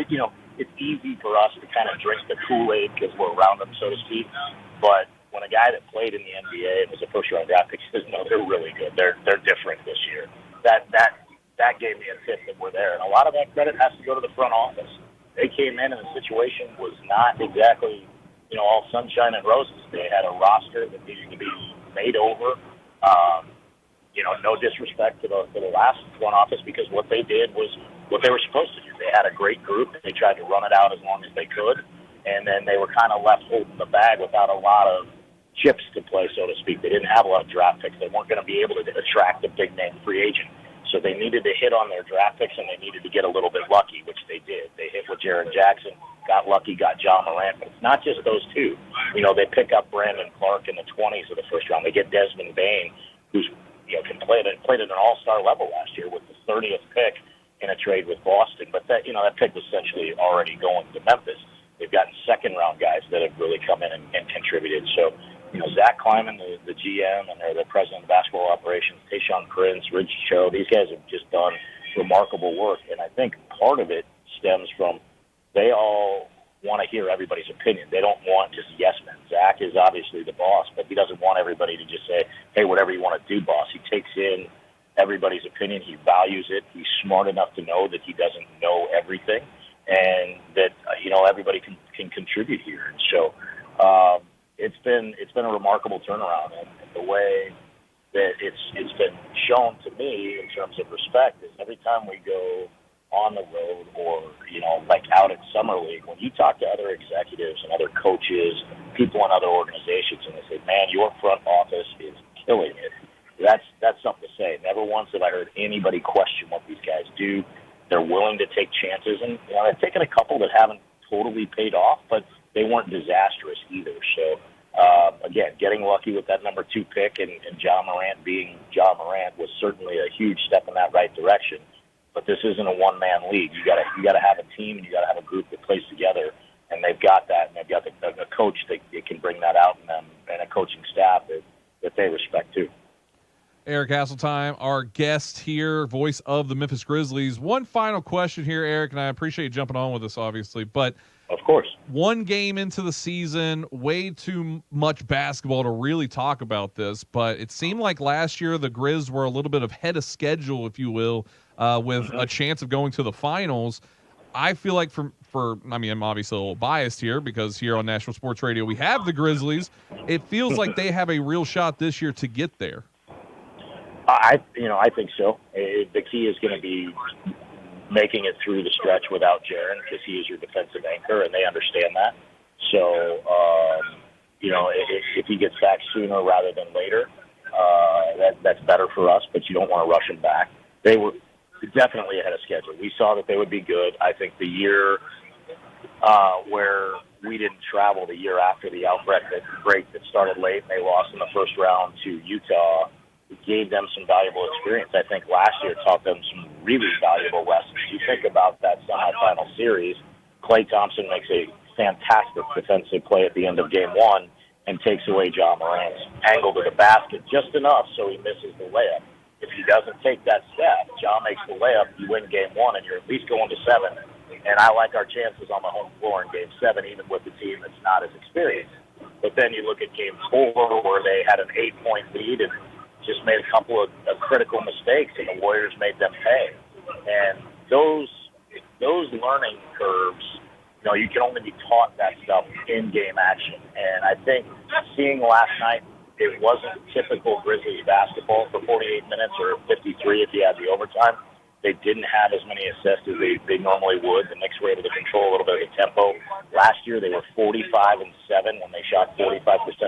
it's easy for us to kind of drink the Kool-Aid because we're around them, so to speak. But when a guy that played in the NBA and was a first-round draft pick says, no, they're really good. They're different this year. That gave me a tip that we're there. And a lot of that credit has to go to the front office. They came in and the situation was not exactly, all sunshine and roses. They had a roster that needed to be made over. No disrespect to the last front office, because what they did was what they were supposed to do. They had a great group. They tried to run it out as long as they could, and then they were kind of left holding the bag without a lot of chips to play, so to speak. They didn't have a lot of draft picks. They weren't going to be able to attract a big-name free agent. So they needed to hit on their draft picks, and they needed to get a little bit lucky, which they did. They hit with Jaren Jackson, got lucky, got John Morant. But it's not just those two. They pick up Brandon Clark in the 20s of the first round. They get Desmond Bane, who's played at an all-star level last year with the 30th pick in a trade with Boston. But that pick was essentially already going to Memphis. They've gotten second-round guys that have really come in and contributed. So, Zach Kleiman, the GM, and the president of basketball operations, Tayshaun Prince, Rich Cho, these guys have just done remarkable work. And I think part of it stems from they all want to hear everybody's opinion. They don't want just yes men. Zach is obviously the boss, but he doesn't want everybody to just say, hey, whatever you want to do, boss. He takes in everybody's opinion. He values it. He's smart enough to know that he doesn't know everything and that, everybody can contribute here. And so it's been a remarkable turnaround. And the way that it's been shown to me in terms of respect is every time we go on the road or, like out at Summer League, when you talk to other executives and other coaches, people in other organizations, and they say, man, your front office is killing it, that's something to say. Never once have I heard anybody question what these guys do. They're willing to take chances, and they've taken a couple that haven't totally paid off, but they weren't disastrous either. So, again, getting lucky with that number 2 pick and John Morant being John Morant was certainly a huge step in that right direction. But this isn't a one-man league. You got to have a team, and you got to have a group that plays together, and they've got that, and they've got a coach that can bring that out in them, and a coaching staff that they respect too. Eric Hasseltine, our guest here, voice of the Memphis Grizzlies. One final question here, Eric, and I appreciate you jumping on with us, obviously, but of course, one game into the season, way too much basketball to really talk about this, but it seemed like last year the Grizz were a little bit ahead of schedule, if you will, with a chance of going to the finals. I feel like I'm obviously a little biased here because here on National Sports Radio we have the Grizzlies. It feels like they have a real shot this year to get there. I think so. The key is going to be making it through the stretch without Jaren because he is your defensive anchor, and they understand that. So, if he gets back sooner rather than later, that's better for us, but you don't want to rush him back. They were definitely ahead of schedule. We saw that they would be good. I think the year where we didn't travel, the year after the outbreak that started late and they lost in the first round to Utah, it gave them some valuable experience. I think last year taught them some really valuable lessons. You think about that semifinal series, Klay Thompson makes a fantastic defensive play at the end of game 1 and takes away John Morant's angle to the basket just enough so he misses the layup. If he doesn't take that step, John makes the layup, you win game 1, and you're at least going to 7. And I like our chances on the home floor in game 7, even with the team that's not as experienced. But then you look at game 4 where they had an 8-point lead and just made a couple of critical mistakes, and the Warriors made them pay. And those learning curves, you can only be taught that stuff in game action. And I think seeing last night, it wasn't typical Grizzlies basketball for 48 minutes or 53 if you had the overtime. They didn't have as many assists as they normally would. The Knicks were able to control a little bit of the tempo. Last year, they were 45-7 when they shot 45%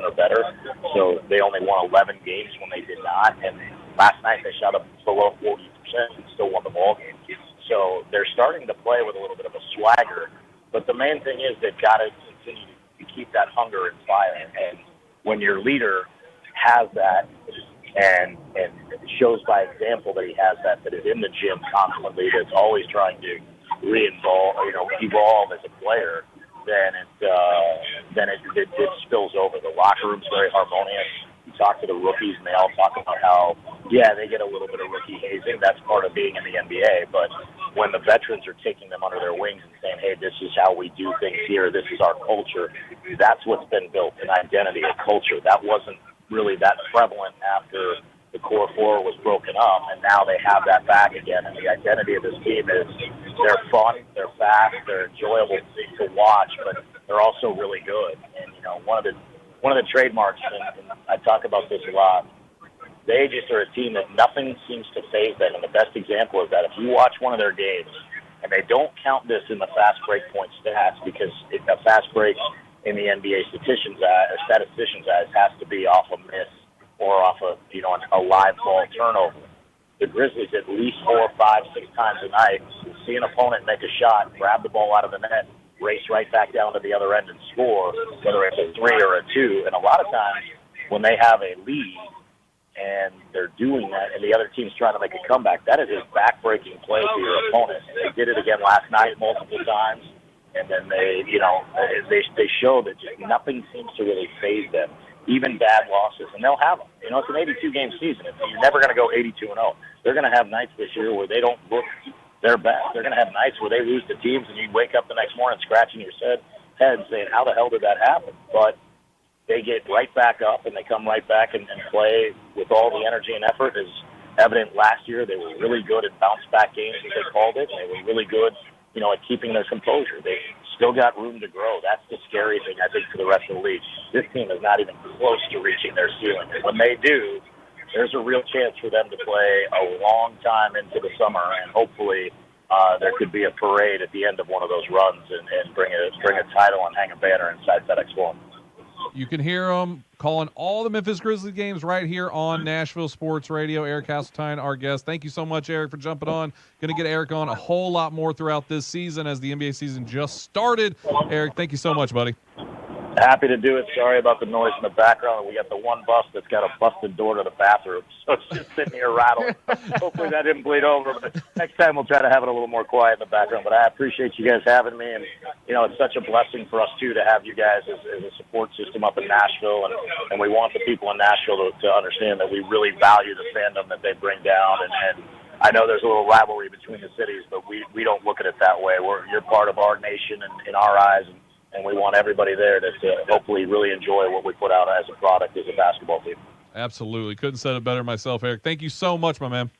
or better. So they only won 11 games when they did not. And last night, they shot up below 40% and still won the ball game. So they're starting to play with a little bit of a swagger. But the main thing is they've got to continue to keep that hunger and fire. And when your leader has that and shows by example that he has that is in the gym constantly, that's always trying to evolve as a player, then it spills over. The locker room's very harmonious. You talk to the rookies, and they all talk about how, they get a little bit of rookie hazing. That's part of being in the NBA. But when the veterans are taking them under their wings and saying, hey, this is how we do things here, this is our culture, that's what's been built, an identity, a culture. That wasn't really that prevalent after the core four was broken up, and now they have that back again. And the identity of this team is they're fun, they're fast, they're enjoyable to watch, but they're also really good. And one of the trademarks, and I talk about this a lot, they just are a team that nothing seems to faze them. And the best example is that if you watch one of their games, and they don't count this in the fast break point stats because a fast break in the NBA statisticians' eyes has to be off a miss or off a live ball turnover. The Grizzlies at least 4, 5, 6 times a night see an opponent make a shot, grab the ball out of the net, race right back down to the other end and score, whether it's a 3 or a 2. And a lot of times when they have a lead and they're doing that and the other team's trying to make a comeback, that is a back-breaking play to your opponent. They did it again last night multiple times, and then they show that just nothing seems to really faze them, even bad losses, and they'll have them. It's an 82-game season. You're never going to go 82-0. They're going to have nights this year where they don't look their best. They're going to have nights where they lose to teams, and you wake up the next morning scratching your head saying, how the hell did that happen? But they get right back up, and they come right back and play with all the energy and effort. As evident last year, they were really good at bounce-back games, as they called it, and they were really good at keeping their composure. They still got room to grow. That's the scary thing, I think, for the rest of the league. This team is not even close to reaching their ceiling. And when they do, there's a real chance for them to play a long time into the summer, and hopefully there could be a parade at the end of one of those runs and bring a title and hang a banner inside FedEx Forum. You can hear them calling all the Memphis Grizzlies games right here on Nashville Sports Radio. Eric Hasseltine, our guest. Thank you so much, Eric, for jumping on. Going to get Eric on a whole lot more throughout this season as the NBA season just started. Eric, thank you so much, buddy. Happy to do it. Sorry about the noise in the background. We got the one bus that's got a busted door to the bathroom, so it's just sitting here rattling. Hopefully that didn't bleed over, but next time we'll try to have it a little more quiet in the background. But I appreciate you guys having me, and it's such a blessing for us too to have you guys as a support system up in Nashville, and we want the people in Nashville to understand that we really value the fandom that they bring down, and I know there's a little rivalry between the cities, but we don't look at it that way. You're part of our nation and in our eyes, and we want everybody there to hopefully really enjoy what we put out as a product as a basketball team. Absolutely. Couldn't have said it better myself, Eric. Thank you so much, my man.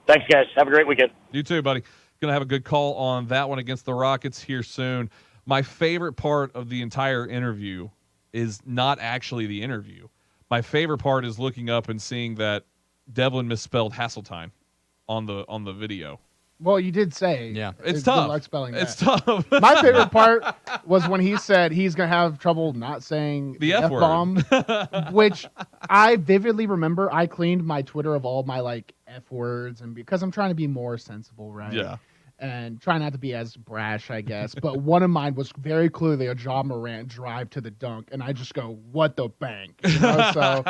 Thanks, guys. Have a great weekend. You too, buddy. Going to have a good call on that one against the Rockets here soon. My favorite part of the entire interview is not actually the interview. My favorite part is looking up and seeing that Devlin misspelled Hasseltine on the video. Well, you did say. Yeah. It's tough. Good luck spelling that. It's tough. My favorite part was when he said he's going to have trouble not saying the F-bomb, which I vividly remember. I cleaned my Twitter of all my F words, and because I'm trying to be more sensible, right? Yeah. And try not to be as brash, I guess. But one of mine was very clearly a Ja Morant drive to the dunk, and I just go, "What the bank?" So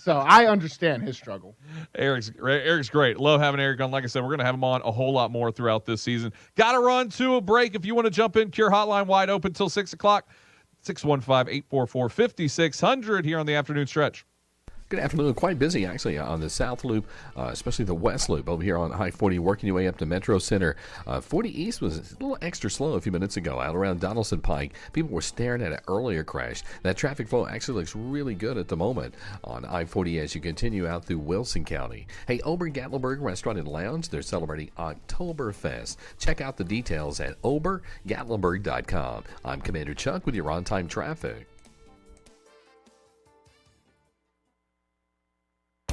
I understand his struggle. Eric's great. Love having Eric on. Like I said, we're going to have him on a whole lot more throughout this season. Got to run to a break. If you want to jump in, Cure Hotline wide open till 6 o'clock. 615-844-5600 here on the afternoon stretch. Good afternoon. Quite busy, actually, on the South Loop, especially the West Loop over here on I-40, working your way up to Metro Center. 40 East was a little extra slow a few minutes ago out around Donaldson Pike. People were staring at an earlier crash. That traffic flow actually looks really good at the moment on I-40 as you continue out through Wilson County. Hey, Ober-Gatlinburg Restaurant and Lounge, they're celebrating Oktoberfest. Check out the details at obergatlinburg.com. I'm Commander Chuck with your on-time traffic.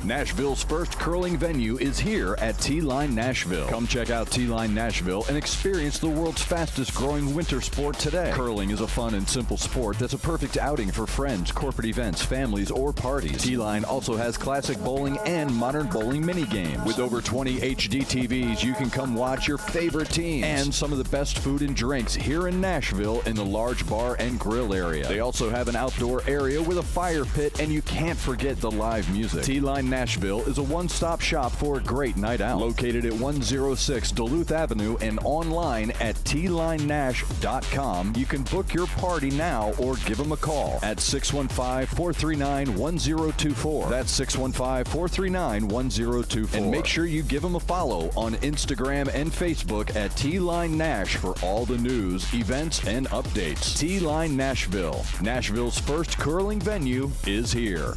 Nashville's first curling venue is here at T-Line Nashville. Come check out T-Line Nashville and experience the world's fastest growing winter sport today. Curling is a fun and simple sport that's a perfect outing for friends, corporate events, families, or parties. T-Line also has classic bowling and modern bowling mini games. With over 20 HD TVs, you can come watch your favorite teams and some of the best food and drinks here in Nashville in the large bar and grill area. They also have an outdoor area with a fire pit, and you can't forget the live music. T-Line Nashville is a one-stop shop for a great night out. Located at 106 Duluth Avenue and online at tlinenash.com. You can book your party now or give them a call at 615-439-1024. That's 615-439-1024. And make sure you give them a follow on Instagram and Facebook at T-Line Nash for all the news, events, and updates. T-Line Nashville. Nashville's first curling venue is here.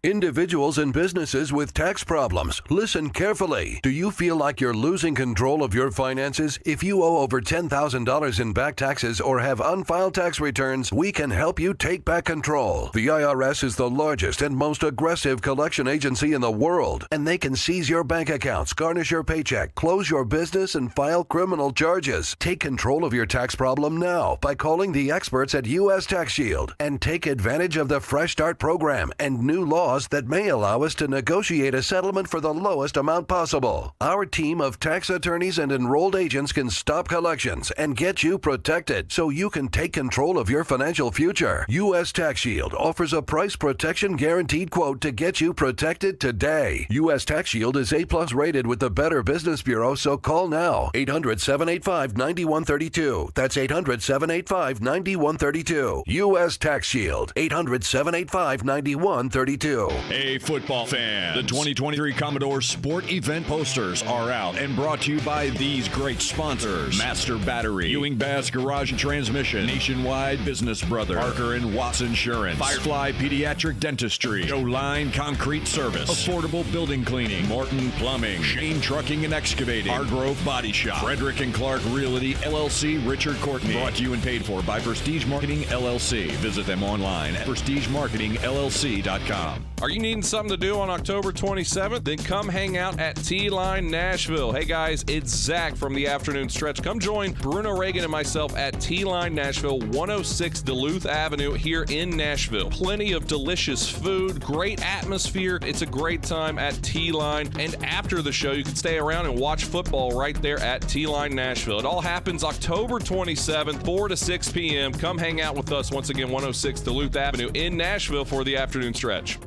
Individuals and businesses with tax problems, listen carefully. Do you feel like you're losing control of your finances? If you owe over $10,000 in back taxes or have unfiled tax returns, we can help you take back control. The IRS is the largest and most aggressive collection agency in the world, and they can seize your bank accounts, garnish your paycheck, close your business, and file criminal charges. Take control of your tax problem now by calling the experts at U.S. Tax Shield and take advantage of the Fresh Start program and new laws that may allow us to negotiate a settlement for the lowest amount possible. Our team of tax attorneys and enrolled agents can stop collections and get you protected so you can take control of your financial future. U.S. Tax Shield offers a price protection guaranteed quote to get you protected today. U.S. Tax Shield is A+ rated with the Better Business Bureau, so call now. 800-785-9132. That's 800-785-9132. U.S. Tax Shield. 800-785-9132. Hey, football fan. The 2023 Commodore Sport Event posters are out and brought to you by these great sponsors: Master Battery, Ewing Bass Garage and Transmission, Nationwide Business Brothers, Parker and Watts Insurance, Firefly Pediatric Dentistry, Joe Line Concrete Service, Affordable Building Cleaning, Morton Plumbing, Shane Trucking and Excavating, Hargrove Body Shop, Frederick and Clark Realty, LLC, Richard Courtney. Brought to you and paid for by Prestige Marketing, LLC. Visit them online at prestigemarketingllc.com. Are you needing something to do on October 27th? Then come hang out at T-Line Nashville. Hey guys, it's Zach from the Afternoon Stretch. Come join Bruno, Reagan, and myself at T-Line Nashville, 106 Duluth Avenue here in Nashville. Plenty of delicious food, great atmosphere. It's a great time at T-Line. And after the show, you can stay around and watch football right there at T-Line Nashville. It all happens October 27th, 4 to 6 p.m. Come hang out with us once again, 106 Duluth Avenue in Nashville for the Afternoon Stretch.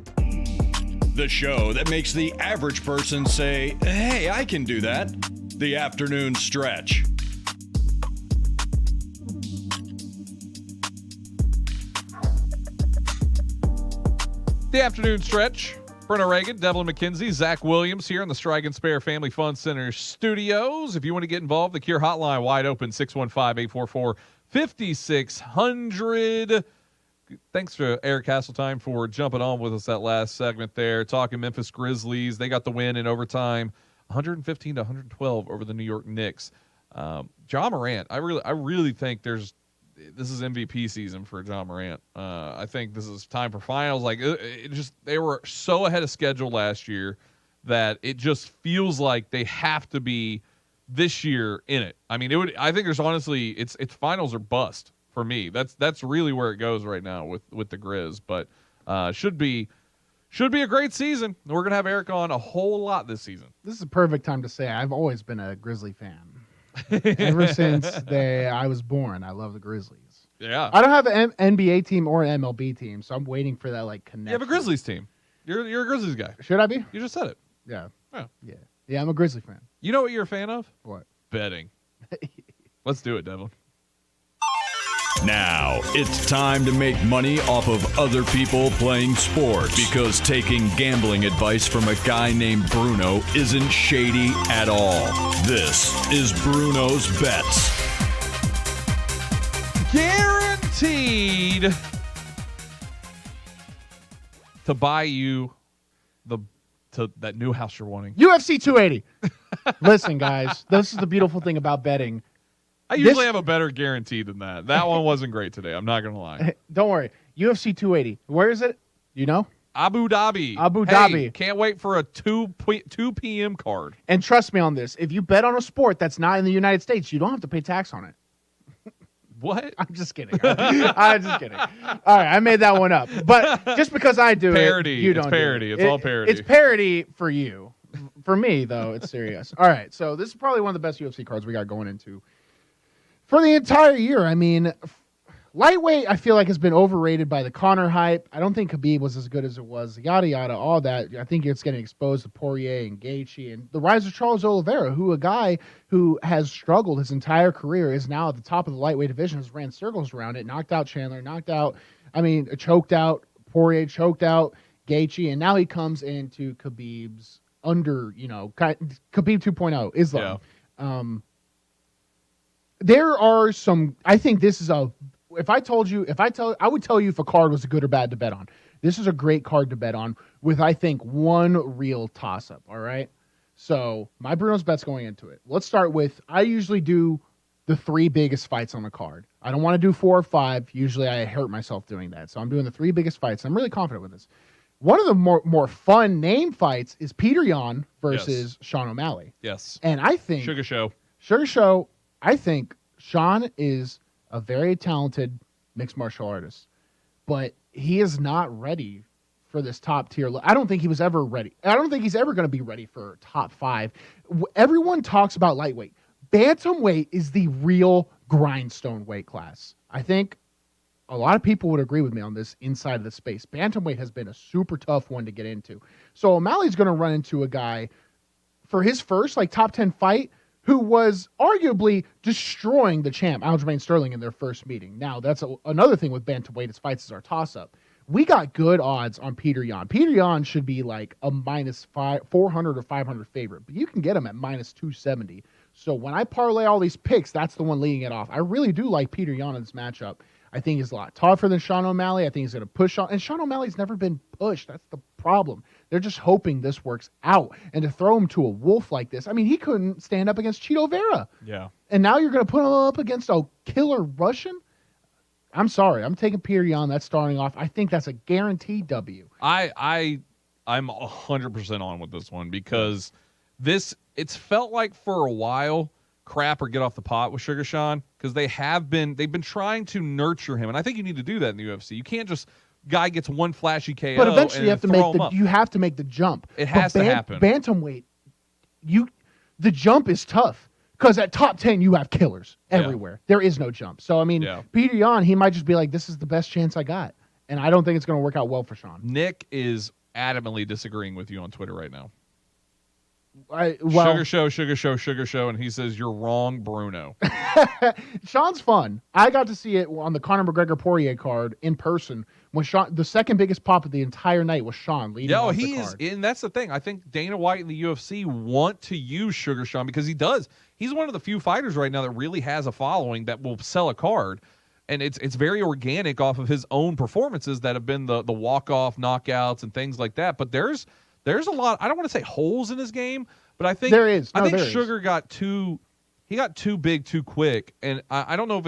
The show that makes the average person say, hey, I can do that. The Afternoon Stretch. The Afternoon Stretch. Bruno Reagan, Devlin McKenzie, Zach Williams here in the Strike and Spare Family Fun Center studios. If you want to get involved, the Cure Hotline wide open, 615-844-5600. Thanks to Eric Hasseltine for jumping on with us that last segment there, talking Memphis Grizzlies. They got the win in overtime, 115-112 over the New York Knicks. Ja Morant, I really think this is MVP season for Ja Morant. I think this is time for finals. Like they were so ahead of schedule last year that it just feels like they have to be this year in it. I mean, I think there's honestly it's finals or bust. For me, that's really where it goes right now with the Grizz, but should be a great season. We're gonna have Eric on a whole lot this season. This is a perfect time to say I've always been a Grizzly fan. Ever since I was born, I love the Grizzlies. Yeah, I don't have an NBA team or an MLB team, so I'm waiting for that connection. You have a Grizzlies team. You're a Grizzlies guy. Should I be? You just said it. Yeah. Oh. Yeah. I'm a Grizzly fan. You know what you're a fan of? What? Betting. Let's do it, Devil. Now, it's time to make money off of other people playing sports, because taking gambling advice from a guy named Bruno isn't shady at all. This is Bruno's Bets. Guaranteed to buy you that new house you're wanting. UFC 280. Listen, guys, this is the beautiful thing about betting. I usually have a better guarantee than that. That one wasn't great today. I'm not going to lie. Don't worry. UFC 280. Where is it? You know? Abu Dhabi. Dhabi. Can't wait for a 2 p.m. card. And trust me on this. If you bet on a sport that's not in the United States, you don't have to pay tax on it. What? I'm just kidding. I'm just kidding. All right, I made that one up. But just because I do parody. You don't. It's parody. It's all parody. It's parody for you. For me, though, it's serious. All right, so this is probably one of the best UFC cards we got going into for the entire year. I mean, lightweight, I feel like, has been overrated by the Conor hype. I don't think Khabib was as good as it was. Yada, yada, all that. I think it's getting exposed to Poirier and Gaethje and the rise of Charles Oliveira, who a guy who has struggled his entire career is now at the top of the lightweight division, has ran circles around it, knocked out Chandler, choked out Poirier, choked out Gaethje, and now he comes into Khabib's Khabib 2.0, Islam. Yeah. There are some, I think this is I would tell you if a card was good or bad to bet on. This is a great card to bet on with, I think, one real toss-up, all right? So my Bruno's bet's going into it. Let's start with, I usually do the 3 biggest fights on the card. I don't want to do 4 or 5. Usually I hurt myself doing that. So I'm doing the 3 biggest fights. I'm really confident with this. One of the more fun name fights is Peter Yan versus Sean O'Malley. Yes. And I think Sugar Show, I think Sean is a very talented mixed martial artist, but he is not ready for this top tier. I don't think he was ever ready. I don't think he's ever going to be ready for top 5. Everyone talks about lightweight. Bantamweight is the real grindstone weight class. I think a lot of people would agree with me on this inside of the space. Bantamweight has been a super tough one to get into. So O'Malley's going to run into a guy for his first top 10 fight who was arguably destroying the champ, Aljamain Sterling, in their first meeting. Now, that's another thing with bantamweight. His fights is our toss-up. We got good odds on Peter Yan. Peter Yan should be like a minus 400 or 500 favorite, but you can get him at minus 270. So when I parlay all these picks, that's the one leading it off. I really do like Peter Yan in this matchup. I think he's a lot tougher than Sean O'Malley. I think he's going to push on. And Sean O'Malley's never been pushed. That's the problem. They're just hoping this works out. And to throw him to a wolf like this, I mean, he couldn't stand up against Chito Vera. Yeah. And now you're going to put him up against a killer Russian? I'm sorry. I'm taking Peter Yan. That's starting off. I think that's a guaranteed W. I'm 100% on with this one because it's felt like for a while crap or get off the pot with Sugar Sean because they've been trying to nurture him, and I think you need to do that in the UFC. You can't just guy gets one flashy KO, but eventually and you have to make the jump. It has to happen. Bantamweight, the jump is tough because at top 10 you have killers everywhere. There is no jump. So I mean, Peter Yan, he might just be like, this is the best chance I got, and I don't think it's going to work out well for Sean. Nick is adamantly disagreeing with you on Twitter right now. Sugar show, and he says you're wrong, Bruno. Sean's fun. I got to see it on the Conor McGregor Poirier card in person when Sean, the second biggest pop of the entire night was Sean leading. Yeah, he is, and that's the thing. I think Dana White and the UFC want to use Sugar Sean because he does. He's one of the few fighters right now that really has a following that will sell a card, and it's very organic off of his own performances that have been the walk-off knockouts and things like that. But there's a lot. I don't want to say holes in his game, but I think there is. I think Sugar got too big too quick, and I don't know if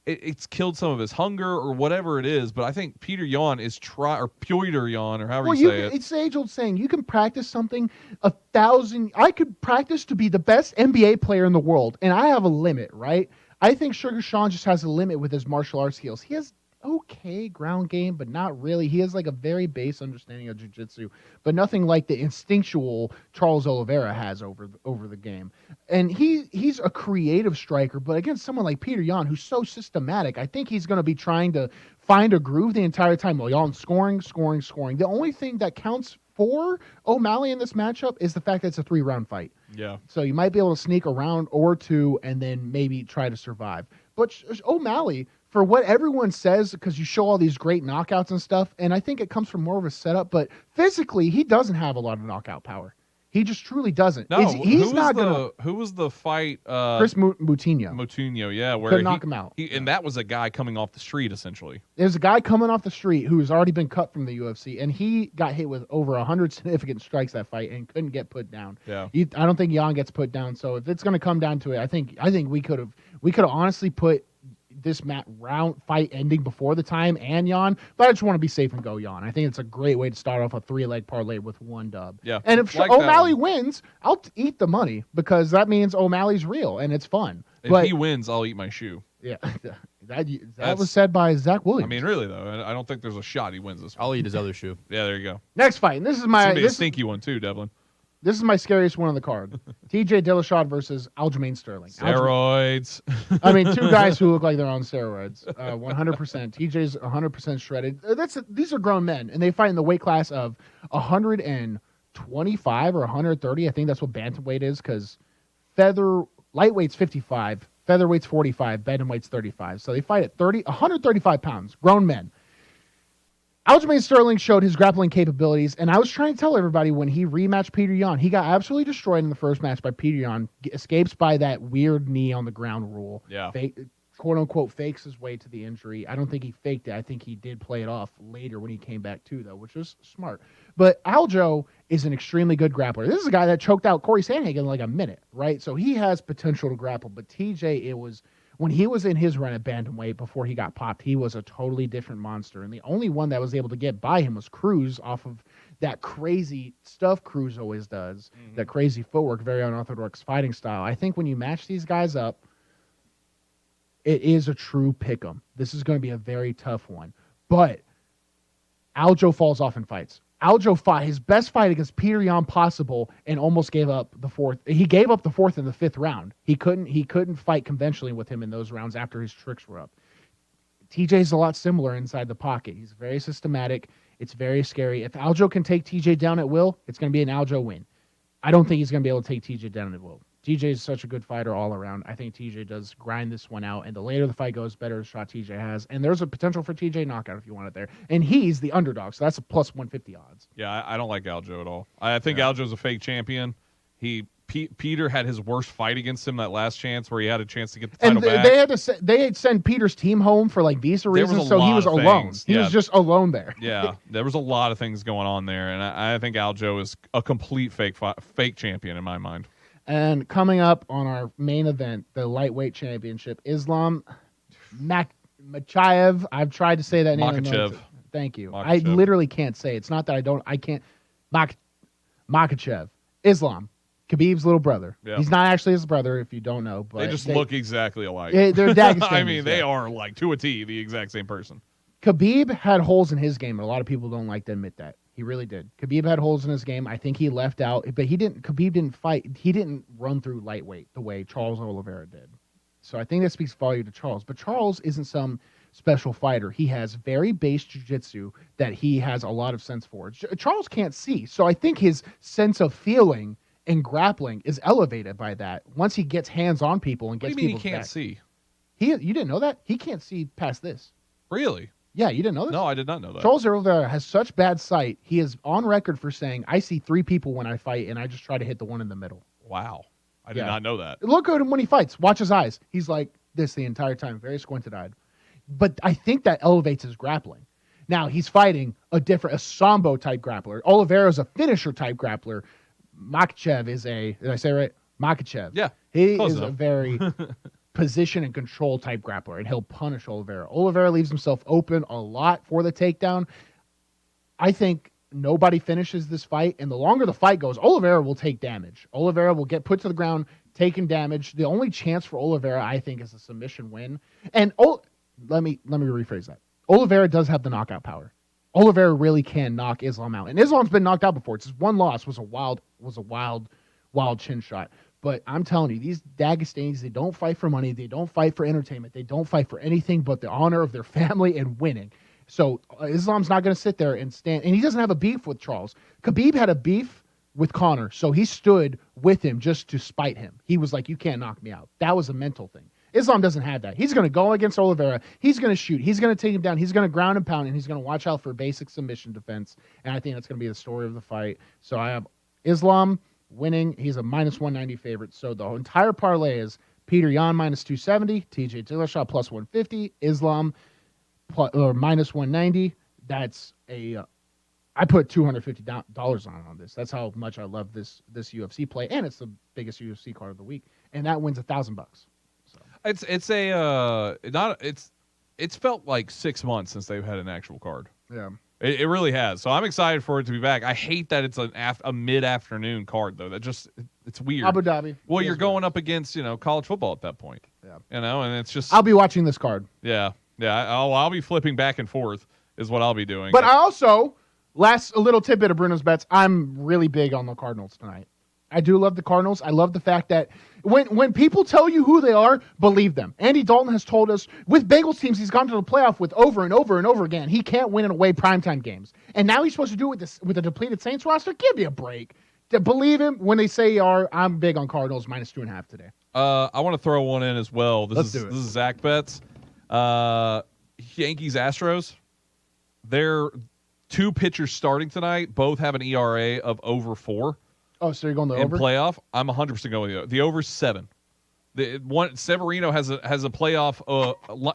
it's killed some of his hunger or whatever it is. But I think Peter Yan is Peter Yan or however you say it. It's the age-old saying: you can practice something 1,000. I could practice to be the best NBA player in the world, and I have a limit, right? I think Sugar Sean just has a limit with his martial arts skills. He has okay ground game, but not really. He has like a very base understanding of jiu-jitsu, but nothing like the instinctual Charles Oliveira has over the game. And he's a creative striker, but against someone like Peter Yan, who's so systematic, I think he's going to be trying to find a groove the entire time. Well, Yan scoring. The only thing that counts for O'Malley in this matchup is the fact that it's a 3-round fight. Yeah. So you might be able to sneak a round or two and then maybe try to survive. But O'Malley, for what everyone says, because you show all these great knockouts and stuff, and I think it comes from more of a setup, but physically, he doesn't have a lot of knockout power. He just truly doesn't. No, who was the fight? Chris Moutinho. Moutinho, yeah. Where couldn't knock him out. And that was a guy coming off the street, essentially. There's a guy coming off the street who's already been cut from the UFC, and he got hit with over 100 significant strikes that fight and couldn't get put down. Yeah. I don't think Yan gets put down, so if it's going to come down to it, I think we could have honestly put this round fight ending before the time and Yan, but I just want to be safe and go Yan. I think it's a great way to start off a 3-leg parlay with one dub. Yeah. And if O'Malley wins, I'll eat the money because that means O'Malley's real and it's fun. If he wins, I'll eat my shoe. Yeah. That was said by Zach Williams. I mean, really though, I don't think there's a shot he wins this one. I'll eat his other shoe. Yeah, there you go. Next fight, and this is my a stinky one too, Devlin. This is my scariest one on the card. TJ Dillashaw versus Aljamain Sterling. Steroids. I mean, two guys who look like they're on steroids. 100%. TJ's 100% shredded. These are grown men, and they fight in the weight class of 125 or 130. I think that's what bantamweight is, because lightweight's 55, featherweight's 45, bantamweight's 35. So they fight at 135 pounds, grown men. Aljamain Sterling showed his grappling capabilities, and I was trying to tell everybody when he rematched Peter Yan, he got absolutely destroyed in the first match by Peter Yan, escapes by that weird knee on the ground rule. Yeah. quote unquote fakes his way to the injury. I don't think he faked it. I think he did play it off later when he came back too, though, which was smart. But Aljo is an extremely good grappler. This is a guy that choked out Corey Sandhagen in like a minute, right? So he has potential to grapple. But TJ, when he was in his run at bantamweight before he got popped, he was a totally different monster. And the only one that was able to get by him was Cruz off of that crazy stuff Cruz always does, that crazy footwork, very unorthodox fighting style. I think when you match these guys up, it is a true pick'em. This is going to be a very tough one. But Aljo falls off in fights. Aljo fought his best fight against Peter Yan possible and almost gave up the fourth. He gave up the fourth and the fifth round. He couldn't fight conventionally with him in those rounds after his tricks were up. TJ's a lot similar inside the pocket. He's very systematic. It's very scary. If Aljo can take TJ down at will, it's going to be an Aljo win. I don't think he's going to be able to take TJ down at will. TJ is such a good fighter all around. I think TJ does grind this one out, and the later the fight goes, better the shot TJ has. And there's a potential for TJ knockout if you want it there. And he's the underdog, so that's a plus 150 odds. Yeah, I don't like Aljo at all. I think Aljo's a fake champion. Peter had his worst fight against him that last chance where he had a chance to get the title back. They had send Peter's team home for like visa reasons, so he was alone. He was just alone there. Yeah, there was a lot of things going on there, and I think Aljo is a complete fake champion in my mind. And coming up on our main event, the lightweight championship, Islam Makhachev. I've tried to say that name. Makhachev. Thank you. Makhachev. I literally can't say it. It's not that I can't. Makhachev. Islam. Khabib's little brother. Yeah. He's not actually his brother, if you don't know. But they just look exactly alike. They're Dagestanis. I mean, they are like to a T, the exact same person. Khabib had holes in his game, and a lot of people don't like to admit that. He really did. Khabib had holes in his game. I think he left out, but Khabib didn't fight. He didn't run through lightweight the way Charles Oliveira did. So I think that speaks volume to Charles. But Charles isn't some special fighter. He has very base jiu-jitsu that he has a lot of sense for. Charles can't see. So I think his sense of feeling and grappling is elevated by that. Once he gets hands on people and gets What do you mean people he can't see? You didn't know that? He can't see past this. Really? Yeah, you didn't know this? No, I did not know that. Charles Oliveira has such bad sight. He is on record for saying, I see three people when I fight, and I just try to hit the one in the middle. Wow. I did not know that. Look at him when he fights. Watch his eyes. He's like this the entire time, very squinted-eyed. But I think that elevates his grappling. Now, he's fighting a Sambo-type grappler. Oliveira's a finisher-type grappler. Makhachev is did I say it right? Makhachev. Yeah. He is a very position and control type grappler, and he'll punish Oliveira. Oliveira leaves himself open a lot for the takedown. I think nobody finishes this fight, and the longer the fight goes, Oliveira will take damage. Oliveira will get put to the ground, taking damage. The only chance for Oliveira, I think, is a submission win. And let me rephrase that. Oliveira does have the knockout power. Oliveira really can knock Islam out, and Islam's been knocked out before. It's just one loss was a wild chin shot. But I'm telling you, these Dagestanis, they don't fight for money. They don't fight for entertainment. They don't fight for anything but the honor of their family and winning. So Islam's not going to sit there and stand. And he doesn't have a beef with Charles. Khabib had a beef with Conor, so he stood with him just to spite him. He was like, you can't knock me out. That was a mental thing. Islam doesn't have that. He's going to go against Oliveira. He's going to shoot. He's going to take him down. He's going to ground and pound, and he's going to watch out for basic submission defense. And I think that's going to be the story of the fight. So I have Islam winning. He's a minus 190 favorite. So the entire parlay is Peter Yan minus 270, TJ Dillashaw plus 150, Islam minus 190. That's I put $250 on this. That's how much I love this UFC play, and it's the biggest UFC card of the week, and that wins $1,000. So it's felt like 6 months since they've had an actual card. Yeah. It really has. So I'm excited for it to be back. I hate that it's a mid-afternoon card, though. It's weird. Abu Dhabi. Well, you're going up against, college football at that point. Yeah. And it's just... I'll be watching this card. Yeah. Yeah. I'll be flipping back and forth is what I'll be doing. But I also, a little tidbit of Bruno's bets, I'm really big on the Cardinals tonight. I do love the Cardinals. I love the fact that when people tell you who they are, believe them. Andy Dalton has told us with Bengals teams he's gone to the playoff with over and over and over again. He can't win in away primetime games. And now he's supposed to do it with a depleted Saints roster? Give me a break. To believe him when they say I'm big on Cardinals minus 2.5 today. I want to throw one in as well. Let's do it. This is Zach Betts. Yankees Astros. They're two pitchers starting tonight. Both have an ERA of over 4. Oh, so you're going the in over? Playoff, I'm 100% going the over 7. Severino has a playoff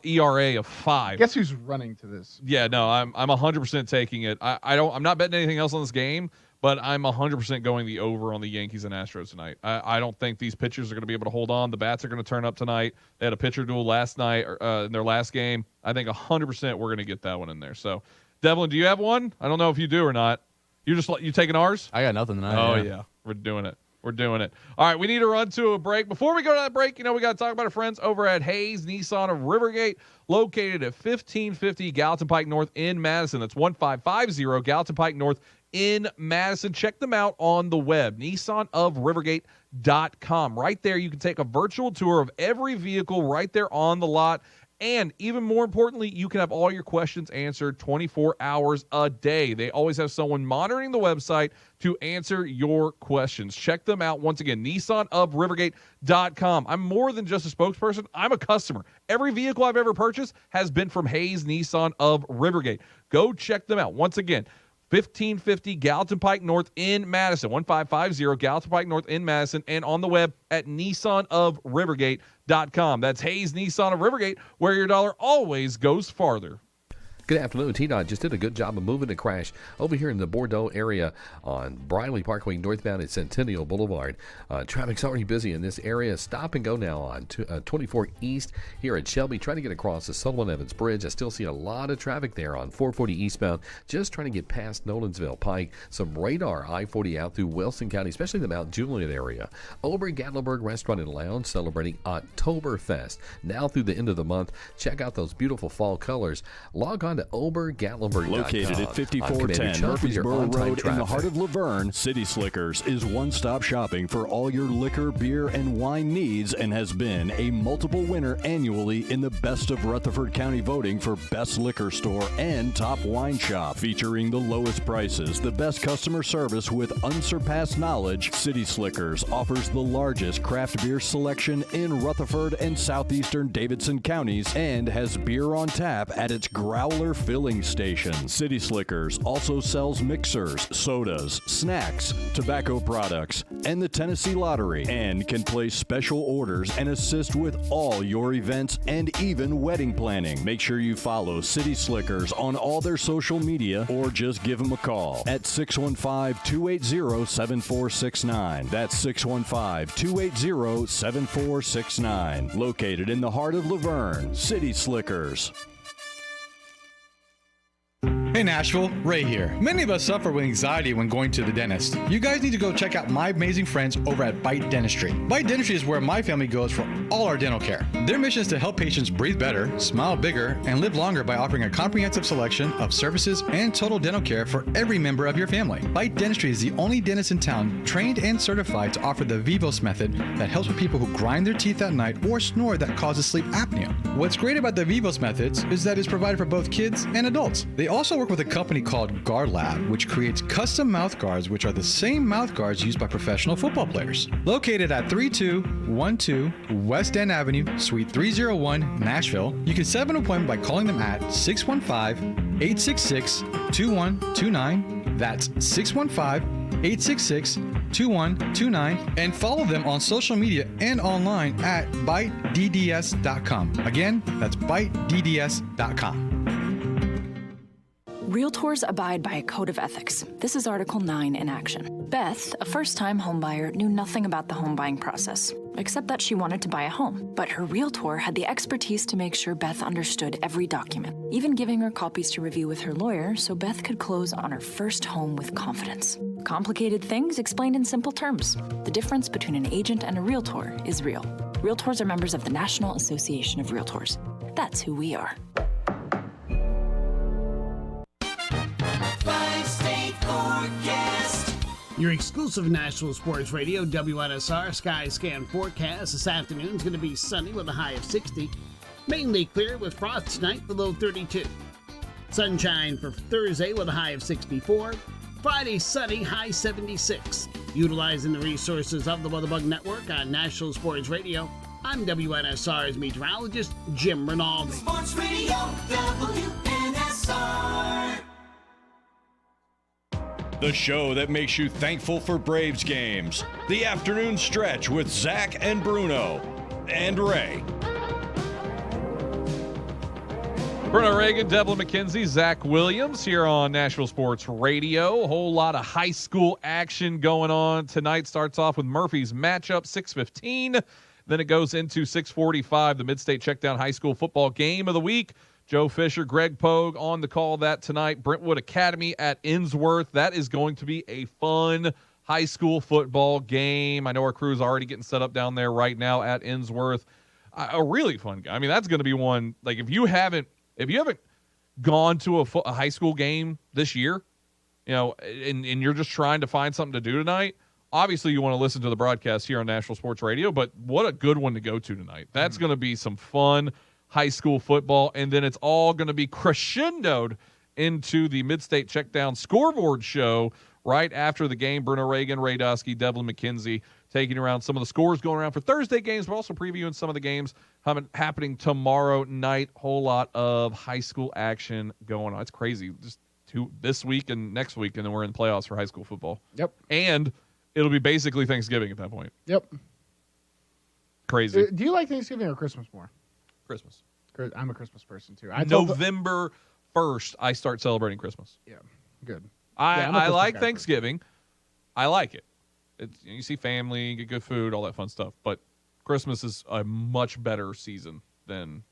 ERA of 5. Guess who's running to this? Yeah, no, I'm 100% taking it. I'm not betting anything else on this game, but I'm 100% going the over on the Yankees and Astros tonight. I don't think these pitchers are going to be able to hold on. The bats are going to turn up tonight. They had a pitcher duel last night in their last game. I think 100% we're going to get that one in there. So, Devlin, do you have one? I don't know if you do or not. You taking ours? I got nothing tonight. Oh yeah, we're doing it. We're doing it. All right, we need to run to a break. Before we go to that break, we got to talk about our friends over at Hayes Nissan of Rivergate, located at 1550 Gallatin Pike North in Madison. That's 1550 Gallatin Pike North in Madison. Check them out on the web, nissanofrivergate.com. Right there, you can take a virtual tour of every vehicle right there on the lot. And even more importantly, you can have all your questions answered 24 hours a day. They always have someone monitoring the website to answer your questions. Check them out once again, nissanofrivergate.com. I'm more than just a spokesperson. I'm a customer. Every vehicle I've ever purchased has been from Hayes Nissan of Rivergate. Go check them out. Once again, 1550 Gallatin Pike North in Madison, 1550 Gallatin Pike North in Madison, and on the web at nissanofrivergate.com. That's Hayes Nissan of Rivergate, where your dollar always goes farther. Good afternoon. TDOT just did a good job of moving the crash over here in the Bordeaux area on Briley Parkway northbound at Centennial Boulevard. Traffic's already busy in this area. Stop and go now on 24 East here at Shelby. Trying to get across the Sullivan Evans Bridge. I still see a lot of traffic there on 440 eastbound. Just trying to get past Nolensville Pike. Some radar I-40 out through Wilson County, especially the Mount Juliet area. Ober Gatlinburg Restaurant and Lounge celebrating Oktoberfest. Now through the end of the month. Check out those beautiful fall colors. Log on to OberGatlinburg.com. Located at 5410 Murfreesboro Road in the heart of Laverne, City Slickers is one-stop shopping for all your liquor, beer, and wine needs and has been a multiple winner annually in the Best of Rutherford County voting for Best Liquor Store and Top Wine Shop. Featuring the lowest prices, the best customer service with unsurpassed knowledge, City Slickers offers the largest craft beer selection in Rutherford and southeastern Davidson counties and has beer on tap at its Growler filling station. City Slickers also sells mixers, sodas, snacks, tobacco products, and the Tennessee Lottery, and can place special orders and assist with all your events and even wedding planning. Make sure you follow City Slickers on all their social media or just give them a call at 615-280-7469. That's 615-280-7469. Located in the heart of Laverne, City Slickers. Hey Nashville, Ray here. Many of us suffer with anxiety when going to the dentist. You guys need to go check out my amazing friends over at Bite Dentistry. Bite Dentistry is where my family goes for all our dental care. Their mission is to help patients breathe better, smile bigger, and live longer by offering a comprehensive selection of services and total dental care for every member of your family. Bite Dentistry is the only dentist in town trained and certified to offer the Vivos method that helps with people who grind their teeth at night or snore that causes sleep apnea. What's great about the Vivos methods is that it's provided for both kids and adults. They also work with a company called Guard Lab, which creates custom mouth guards, which are the same mouth guards used by professional football players. Located at 3212 West End Avenue, Suite 301, Nashville, you can set an appointment by calling them at 615-866-2129. That's 615-866-2129, and follow them on social media and online at bitedds.com. Again, that's bitedds.com. Realtors abide by a code of ethics. This is Article 9 in action. Beth, a first-time homebuyer, knew nothing about the home buying process, except that she wanted to buy a home. But her realtor had the expertise to make sure Beth understood every document, even giving her copies to review with her lawyer so Beth could close on her first home with confidence. Complicated things explained in simple terms. The difference between an agent and a realtor is real. Realtors are members of the National Association of Realtors. That's who we are. Your exclusive National Sports Radio, WNSR Sky Scan forecast. This afternoon is going to be sunny with a high of 60. Mainly clear with frost tonight, below 32. Sunshine for Thursday with a high of 64. Friday sunny, high 76. Utilizing the resources of the WeatherBug Network on National Sports Radio, I'm WNSR's meteorologist, Jim Rinaldi. Sports Radio, WNSR. The show that makes you thankful for Braves games. The afternoon stretch with Zach and Bruno. and Ray. Bruno, Reagan, Devlin McKenzie, Zach Williams here on Nashville Sports Radio. A whole lot of high school action going on tonight. Starts off with Murphy's matchup, 6:15. Then it goes into 6:45, the Mid-State Checkdown High School Football Game of the Week. Joe Fisher, Greg Pogue on the call that tonight. Brentwood Academy at Innsworth. That is going to be a fun high school football game. I know our crew is already getting set up down there right now at Innsworth. A really fun game. I mean, that's going to be one, like, if you haven't gone to a high school game this year, you know, and you're just trying to find something to do tonight, obviously you want to listen to the broadcast here on Nashville Sports Radio, but what a good one to go to tonight. That's going to be some fun high school football, and then it's all going to be crescendoed into the Mid-State Checkdown Scoreboard Show right after the game. Bruno Reagan, Ray Dusky, Devlin McKenzie taking around some of the scores going around for Thursday games, but also previewing some of the games happening tomorrow night. Whole lot of high school action going on. It's crazy. Just this week and next week, and then we're in playoffs for high school football. Yep. And it'll be basically Thanksgiving at that point. Yep. Crazy. Do you like Thanksgiving or Christmas more? Christmas. I'm a Christmas person, too. November 1st, I start celebrating Christmas. Yeah, good. I like Thanksgiving. I like it. You see family, get good food, all that fun stuff. But Christmas is a much better season than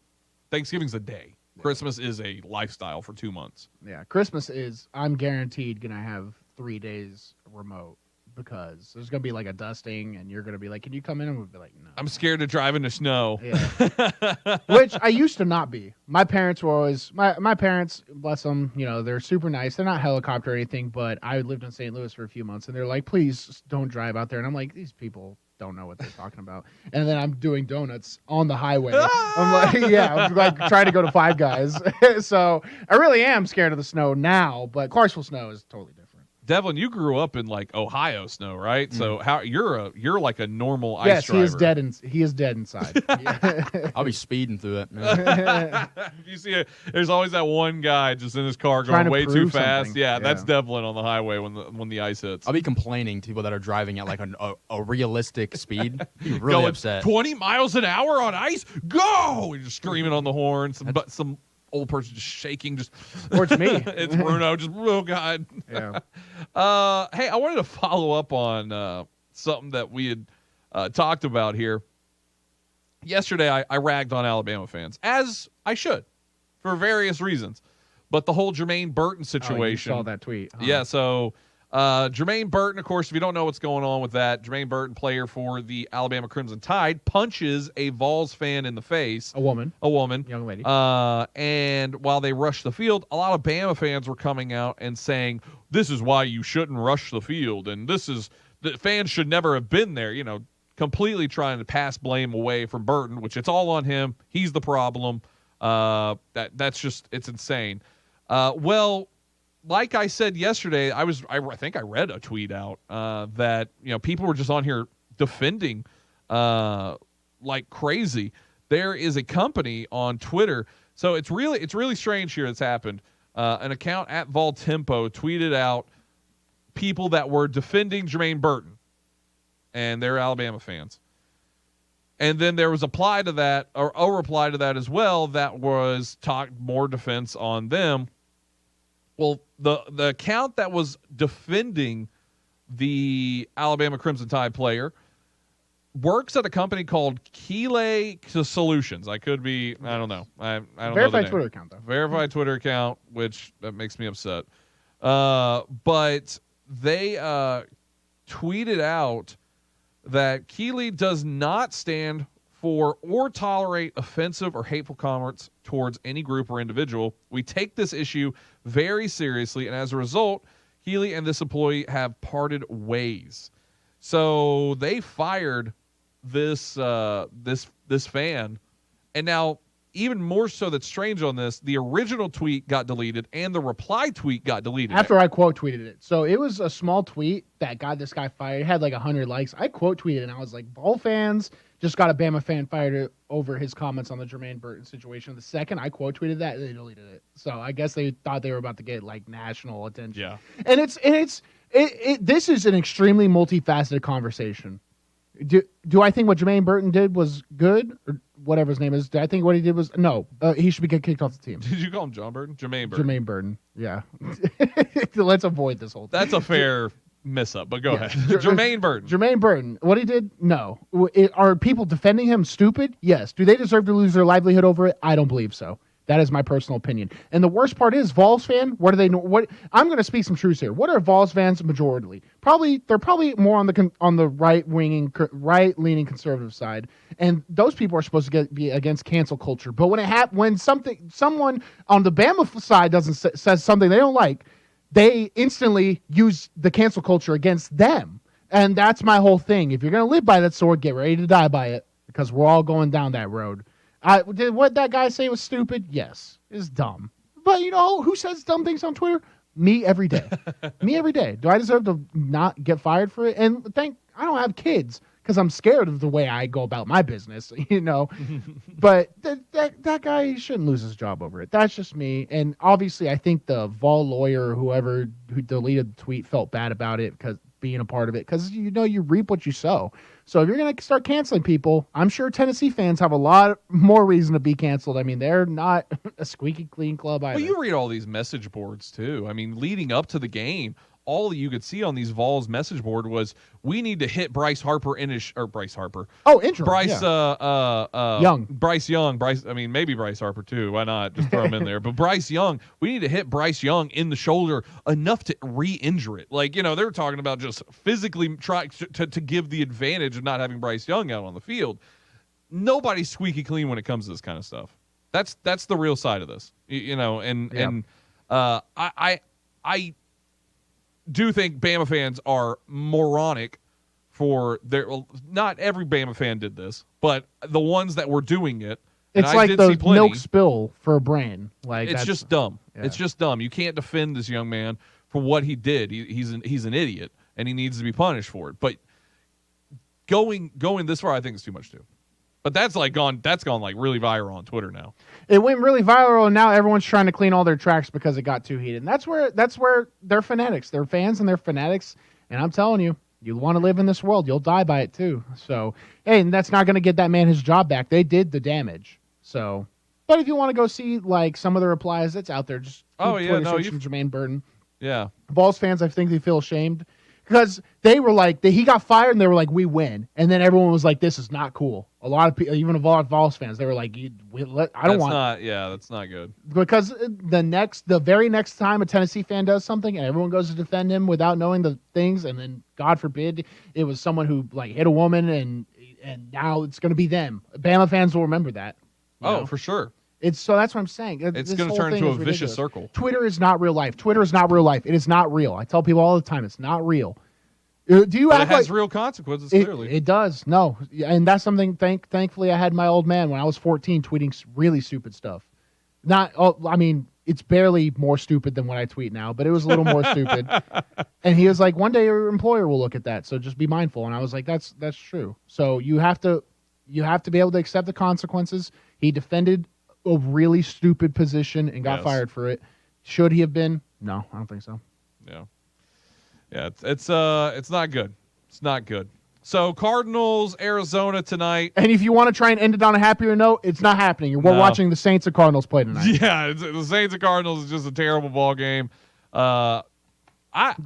Thanksgiving's a day. Yeah. Christmas is a lifestyle for 2 months. Yeah, Christmas is, I'm guaranteed going to have 3 days remote because there's going to be like a dusting and you're going to be like, can you come in? And we'll be like, no. I'm scared to drive in the snow. Yeah. Which I used to not be. My parents were always, my parents, bless them, you know, they're super nice. They're not helicopter or anything, but I lived in St. Louis for a few months and they're like, please don't drive out there. And I'm like, these people don't know what they're talking about. And then I'm doing donuts on the highway. I'm like, yeah, I'm like trying to go to Five Guys. So I really am scared of the snow now, but Clarksville snow is totally different. Devlin, you grew up in like Ohio snow, right? So how you're like a normal ice driver. Yes, he is dead inside. I'll be speeding through it, man. You see there's always that one guy just in his car going way too fast. Yeah, that's Devlin on the highway when the ice hits. I'll be complaining to people that are driving at like a realistic speed. Be really going upset. 20 miles an hour on ice? Go! You're just screaming on the horn. Some old person just shaking. Or it's me. It's Bruno. Just, oh, God. Yeah. Hey, I wanted to follow up on something that we had talked about here. Yesterday, I ragged on Alabama fans, as I should, for various reasons. But the whole Jermaine Burton situation. Oh, you saw that tweet. Huh? Yeah, so Jermaine Burton, of course, if you don't know what's going on with that, Jermaine Burton, player for the Alabama Crimson Tide, punches a Vols fan in the face. A woman. Young lady. And while they rushed the field, a lot of Bama fans were coming out and saying, this is why you shouldn't rush the field, and the fans should never have been there, you know, completely trying to pass blame away from Burton, which it's all on him. He's the problem. That's just, it's insane. Well, like I said yesterday, I think I read a tweet out that, you know, people were just on here defending like crazy. There is a company on Twitter, so it's really strange here that's happened. An account at Voltempo tweeted out people that were defending Jermaine Burton, and they're Alabama fans. And then there was a reply to that as well that was more defense on them. Well, the account that was defending the Alabama Crimson Tide player works at a company called Keeley Solutions. I could be, I don't know. I don't know. Verified Twitter account, though. Verified Twitter account, which that makes me upset. But they tweeted out that Keeley does not stand for or tolerate offensive or hateful comments towards any group or individual. We take this issue very seriously, and as a result, Healy and this employee have parted ways. So they fired this fan, and now even more so that's strange on this, the original tweet got deleted and the reply tweet got deleted. After I quote tweeted it. So it was a small tweet that got this guy fired. It had like 100 likes. I quote tweeted and I was like, Ball fans just got a Bama fan fired over his comments on the Jermaine Burton situation. The second I quote tweeted that, they deleted it. So I guess they thought they were about to get like national attention. Yeah. And this is an extremely multifaceted conversation. Do I think what Jermaine Burton did was good, or whatever his name is? Do I think what he did was no? He should be kicked off the team. Did you call him John Burton? Jermaine Burton. Jermaine Burton. Yeah. Let's avoid this whole thing. That's a fair miss up, but go ahead. Jermaine Burton. Jermaine Burton. What he did? No. Are people defending him stupid? Yes. Do they deserve to lose their livelihood over it? I don't believe so. That is my personal opinion. And the worst part is, Vols fan, what do they know? What I'm going to speak some truths here. What are Vols fans majority? They're probably more on the right leaning conservative side, and those people are supposed to be against cancel culture. But when someone on the Bama side says something they don't like, they instantly use the cancel culture against them. And that's my whole thing. If you're going to live by that sword, get ready to die by it, because we're all going down that road. Did what that guy say was stupid? Yes. It's dumb. But you know who says dumb things on Twitter? Me every day. Me every day. Do I deserve to not get fired for it? And I don't have kids because I'm scared of the way I go about my business, you know. But that guy shouldn't lose his job over it. That's just me. And obviously I think the Vol lawyer or whoever who deleted the tweet felt bad about it because being a part of it, because you reap what you sow. So if you're going to start canceling people, I'm sure Tennessee fans have a lot more reason to be canceled. I mean, they're not a squeaky clean club either. Well, you read all these message boards too. I mean, leading up to the game, all you could see on these Vols message board was, we need to hit Bryce Harper Bryce Harper. Oh, interim. Bryce Young. Bryce Young. I mean, maybe Bryce Harper too. Why not? Just throw him in there. But Bryce Young, we need to hit Bryce Young in the shoulder enough to re-injure it. Like, they were talking about just physically trying to give the advantage of not having Bryce Young out on the field. Nobody's squeaky clean when it comes to this kind of stuff. That's the real side of this. I do think Bama fans are moronic for not every Bama fan did this, but the ones that were doing it. It's like the milk spill for a brain. Like, it's just dumb. Yeah. It's just dumb. You can't defend this young man for what he did. He's an idiot, and he needs to be punished for it. But going this far, I think is too much too. But that's gone like really viral on Twitter now. It went really viral, and now everyone's trying to clean all their tracks because it got too heated. And that's where they're fanatics. They're fans and they're fanatics. And I'm telling you, you want to live in this world, you'll die by it too. So, hey, and that's not going to get that man his job back. They did the damage. So, but if you want to go see like some of the replies, it's out there. Just searching Jermaine Burton. Yeah, Vols fans, I think they feel ashamed. Because they were like, he got fired, and they were like, we win. And then everyone was like, this is not cool. A lot of people, even Vols fans, they were like, that's not good. Because the very next time a Tennessee fan does something and everyone goes to defend him without knowing the things, and then God forbid it was someone who like hit a woman, and now it's going to be them. Bama fans will remember that. For sure. So that's what I'm saying. It's going to turn into a vicious circle. Twitter is not real life. Twitter is not real life. It is not real. I tell people all the time, it's not real. But it has real consequences, clearly. It does. No. And that's something, thankfully, I had my old man when I was 14 tweeting really stupid stuff. It's barely more stupid than what I tweet now, but it was a little more stupid. And he was like, one day your employer will look at that, so just be mindful. And I was like, that's true. So you have to be able to accept the consequences. He defended a really stupid position and got fired for it. Should he have been? No, I don't think so. Yeah, it's not good. It's not good. So Cardinals, Arizona tonight. And if you want to try and end it on a happier note, it's not happening. We're watching the Saints and Cardinals play tonight. Yeah, the Saints and Cardinals is just a terrible ball game. The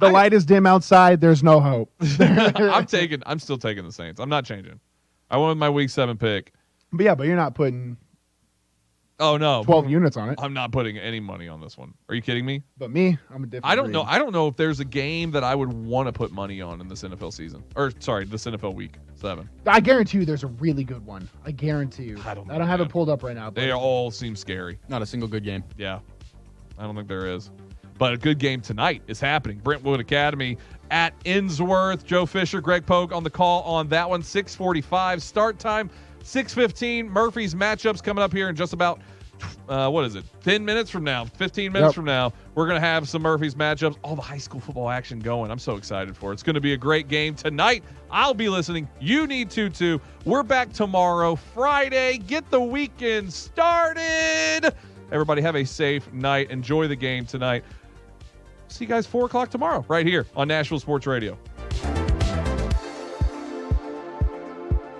light is dim outside. There's no hope. I'm still taking the Saints. I'm not changing. I went with my Week 7 pick. But you're not putting. Oh no, 12 units on it. I'm not putting any money on this one. Are you kidding me? But me, I'm a different. I don't know. I don't know if there's a game that I would want to put money on in this NFL season, this NFL Week 7. I guarantee you, there's a really good one. I guarantee you. I don't have it pulled up right now. But they all seem scary. Not a single good game. Yeah, I don't think there is. But a good game tonight is happening. Brentwood Academy at Innsworth. Joe Fisher, Greg Pogue on the call on that one. 6:45 start time. 6:15. Murphy's matchups coming up here in just about 10 minutes from now, 15 minutes from now. We're going to have some Murphy's matchups, all the high school football action going. I'm so excited for it. It's going to be a great game tonight. I'll be listening. You need to too. We're back tomorrow, Friday. Get the weekend started. Everybody have a safe night. Enjoy the game tonight. See you guys 4 o'clock tomorrow right here on Nashville Sports Radio.